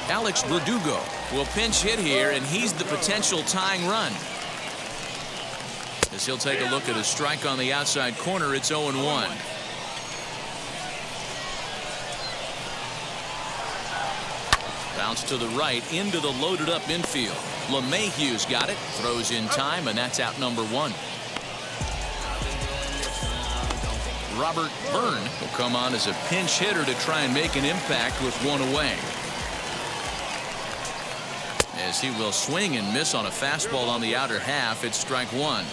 Alex Verdugo will pinch hit here, and he's the potential tying run. As he'll take a look at a strike on the outside corner, it's 0-1. Bounce to the right into the loaded up infield. LeMahieu's got it, throws in time, and that's out number 1. Robert Byrne will come on as a pinch hitter to try and make an impact with 1 away. as he will swing and miss on a fastball on the outer half. It's strike one.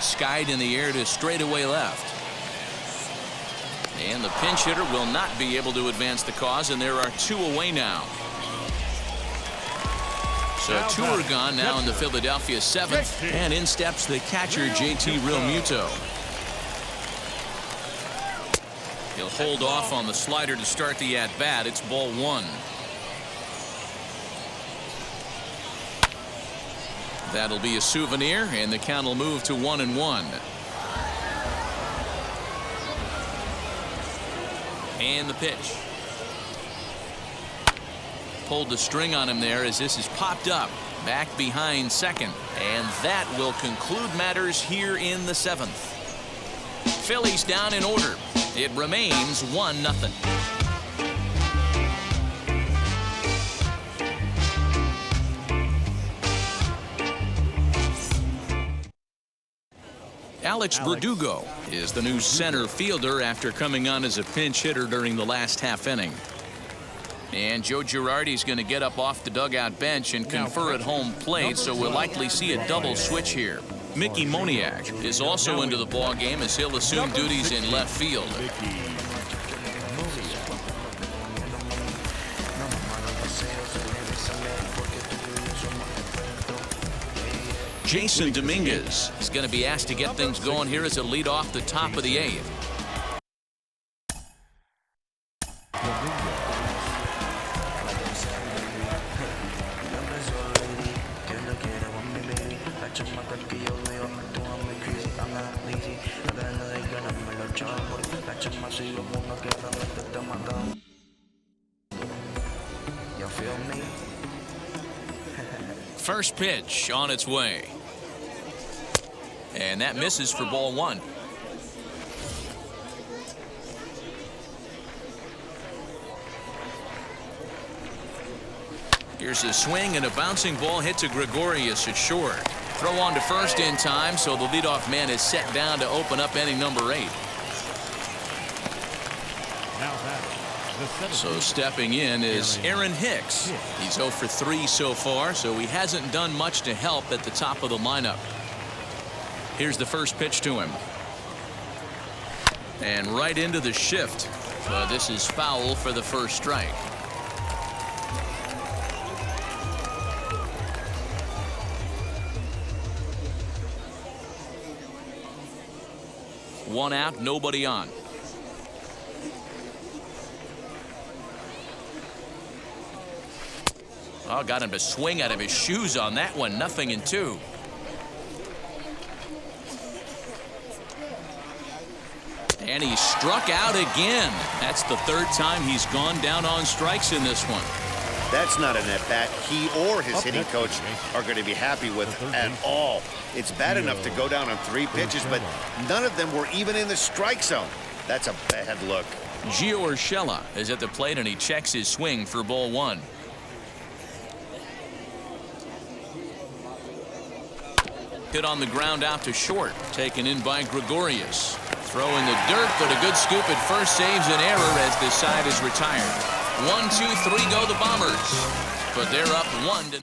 Skied in the air to straightaway left. And the pinch hitter will not be able to advance the cause, and there are two away now. So two are gone now in the Philadelphia seventh, and in steps the catcher JT Realmuto. He'll hold off on the slider to start the at-bat. It's ball one. That'll be a souvenir, and the count will move to 1-1. And the pitch. Pulled the string on him there as this is popped up back behind second, and that will conclude matters here in the seventh. Phillies down in order. It remains 1-0. Alex Verdugo is the new center fielder after coming on as a pinch hitter during the last half inning. And Joe Girardi's going to get up off the dugout bench and confer at home plate, so we'll likely see a double switch here. Mickey Moniak is also into the ball game as he'll assume duties in left field. Jason Dominguez is going to be asked to get things going here as a lead off the top of the eighth. First pitch on its way. And that misses for ball one. Here's a swing, and a bouncing ball hit to Gregorius at short. Throw on to first in time, so the leadoff man is set down to open up inning number 8. So stepping in is Aaron Hicks. He's 0 for 3 so far, so he hasn't done much to help at the top of the lineup. Here's the first pitch to him. And right into the shift. But this is foul for the first strike. One out, nobody on. Oh, got him to swing out of his shoes on that one. 0-2. And he struck out again. That's the third time he's gone down on strikes in this one. That's not an at-bat he or his hitting coach are going to be happy with at all. It's bad enough to go down on 3 pitches, but none of them were even in the strike zone. That's a bad look. Gio Urshela is at the plate, and he checks his swing for ball one. Hit on the ground out to short, taken in by Gregorius. Throw in the dirt, but a good scoop at first saves an error as this side is retired. 1, 2, 3 go the Bombers, but they're up 1.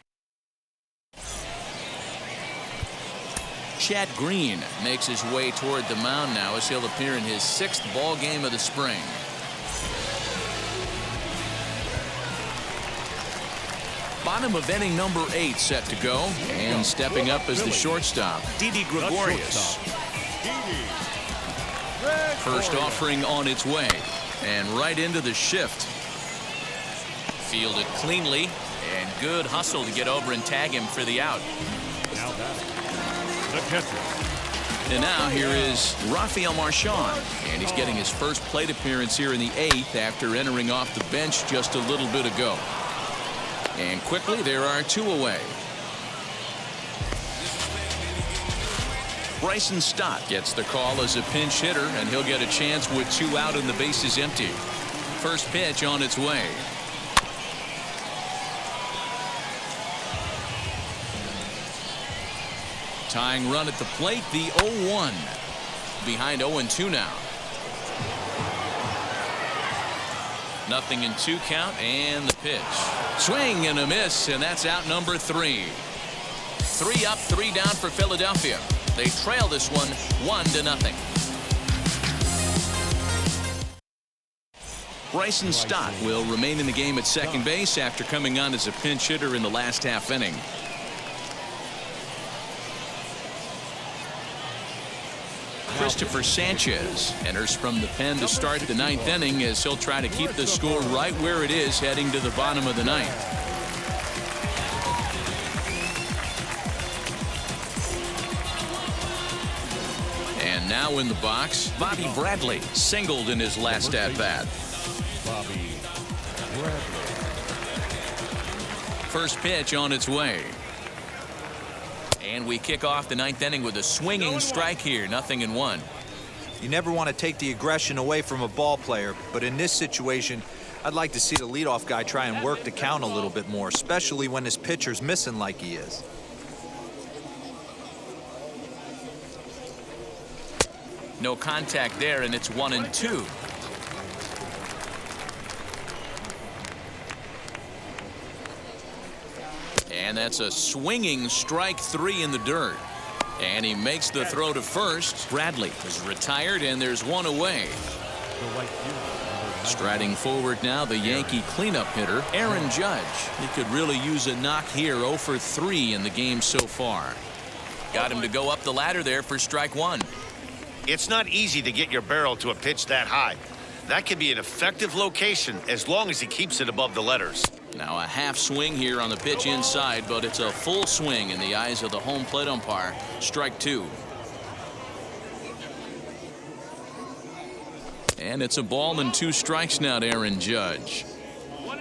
Chad Green makes his way toward the mound now as he'll appear in his 6th ball game of the spring. Bottom of inning number 8 set to go, and stepping up as the shortstop, Didi Gregorius. First offering on its way, and right into the shift. Fielded cleanly, and good hustle to get over and tag him for the out. Now the catcher. And now here is Rafael Marchand, and he's getting his first plate appearance here in the 8th after entering off the bench just a little bit ago. And quickly there are 2 away. Bryson Stott gets the call as a pinch hitter, and he'll get a chance with 2 out and the bases empty. First pitch on its way. Tying run at the plate, the 0-1. Behind 0-2 now. 0-2 count, and the pitch. Swing and a miss, and that's out number 3. 3 up, 3 down for Philadelphia. They trail this one 1-0. Bryson Stott will remain in the game at second base after coming on as a pinch hitter in the last half inning. Christopher Sanchez enters from the pen to start the 9th inning as he'll try to keep the score right where it is heading to the bottom of the 9th. And now in the box, Bobby Bradley singled in his last at-bat. Bobby Bradley. First pitch on its way. And we kick off the 9th inning with a swinging strike here, 0-1. You never want to take the aggression away from a ball player, but in this situation, I'd like to see the leadoff guy try and work the count a little bit more, especially when his pitcher's missing like he is. No contact there, and it's 1-2. And that's a swinging strike 3 in the dirt. And he makes the throw to first. Bradley is retired, and there's one away. Striding forward now, the Yankee cleanup hitter, Aaron Judge. He could really use a knock here, 0 for 3 in the game so far. Got him to go up the ladder there for strike 1. It's not easy to get your barrel to a pitch that high. That can be an effective location as long as he keeps it above the letters. Now a half swing here on the pitch inside, but it's a full swing in the eyes of the home plate umpire. Strike 2. And it's a ball and 2 strikes now to Aaron Judge.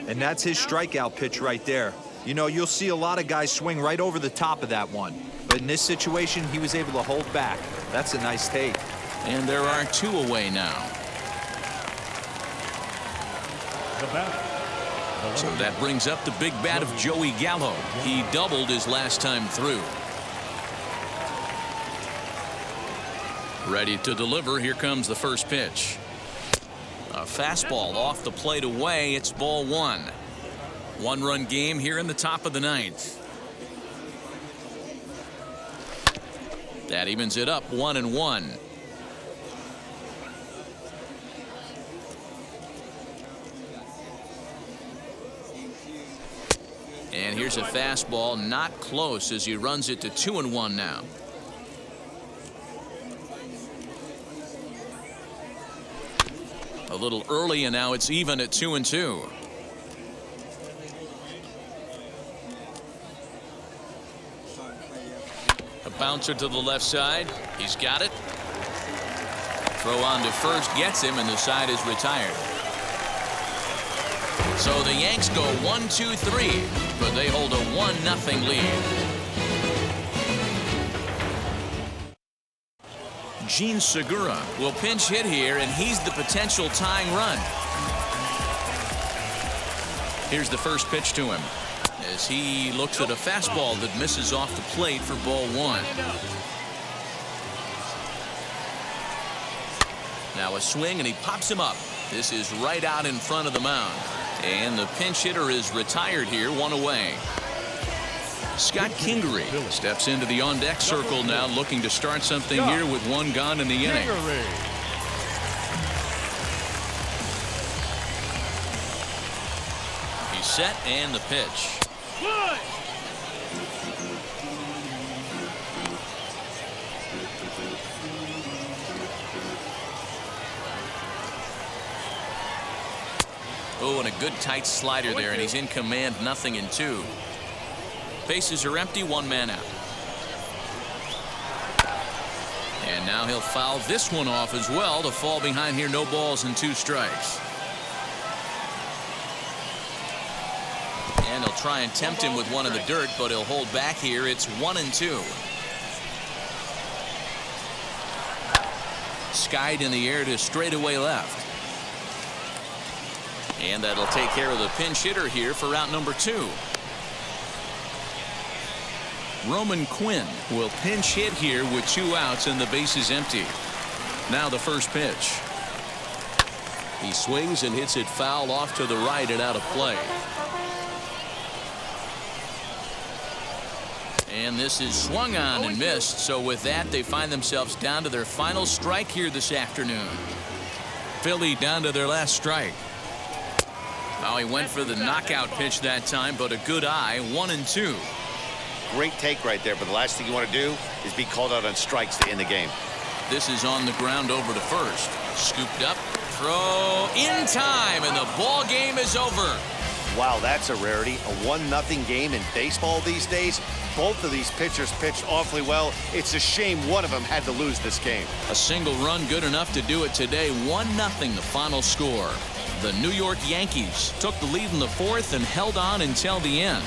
And that's his strikeout pitch right there. You know, you'll see a lot of guys swing right over the top of that one. But in this situation, he was able to hold back. That's a nice take. And there are 2 away now. The batter. So that brings up the big bat of Joey Gallo. He doubled his last time through. Ready to deliver. Here comes the first pitch. A fastball off the plate away. It's ball 1. 1-run game here in the top of the 9th. That evens it up 1-1. And here's a fastball, not close, as he runs it to 2-1 now. A little early, and now it's even at 2-2. A bouncer to the left side. He's got it. Throw on to first, gets him, and the side is retired. So the Yanks go 1-2-3, but they hold a 1-0 lead. Gene Segura will pinch hit here, and he's the potential tying run. Here's the first pitch to him as he looks at a fastball that misses off the plate for ball 1. Now a swing, and he pops him up. This is right out in front of the mound. And the pinch hitter is retired here, 1 away. Scott Kingery steps into the on-deck circle now, looking to start something here with 1 gone in the inning. He's set, and the pitch. Oh, and a good tight slider there, and he's in command, 0-2. Bases are empty, 1 man out. And now he'll foul this one off as well to fall behind here. No balls and 2 strikes. And he'll try and tempt him with one in the dirt, but he'll hold back here. It's 1-2. Skied in the air to straightaway left. And that'll take care of the pinch hitter here for out number 2. Roman Quinn will pinch hit here with 2 outs and the base is empty. Now the first pitch. He swings and hits it foul off to the right and out of play. And this is swung on and missed. So with that, they find themselves down to their final strike here this afternoon. Philly down to their last strike. Well, he went for the knockout pitch that time, but a good eye. 1-2. Great take right there, but the last thing you want to do is be called out on strikes to end the game. This is on the ground over to first. Scooped up, throw in time, and the ball game is over. Wow, that's a rarity. A 1-0 game in baseball these days. Both of these pitchers pitched awfully well. It's a shame one of them had to lose this game. A single run good enough to do it today. 1-0 the final score. The New York Yankees took the lead in the fourth and held on until the end.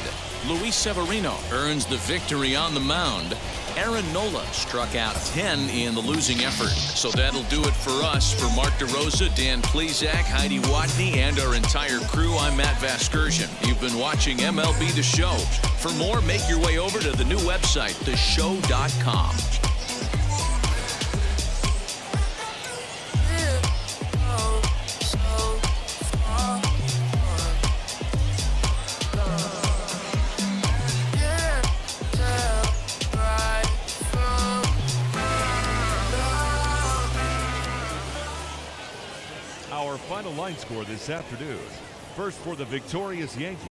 Luis Severino earns the victory on the mound. Aaron Nola struck out 10 in the losing effort. So that'll do it for us. For Mark DeRosa, Dan Plesac, Heidi Watney, and our entire crew, I'm Matt Vasgersian. You've been watching MLB The Show. For more, make your way over to the new website, theshow.com. Our final line score this afternoon. First for the victorious Yankees,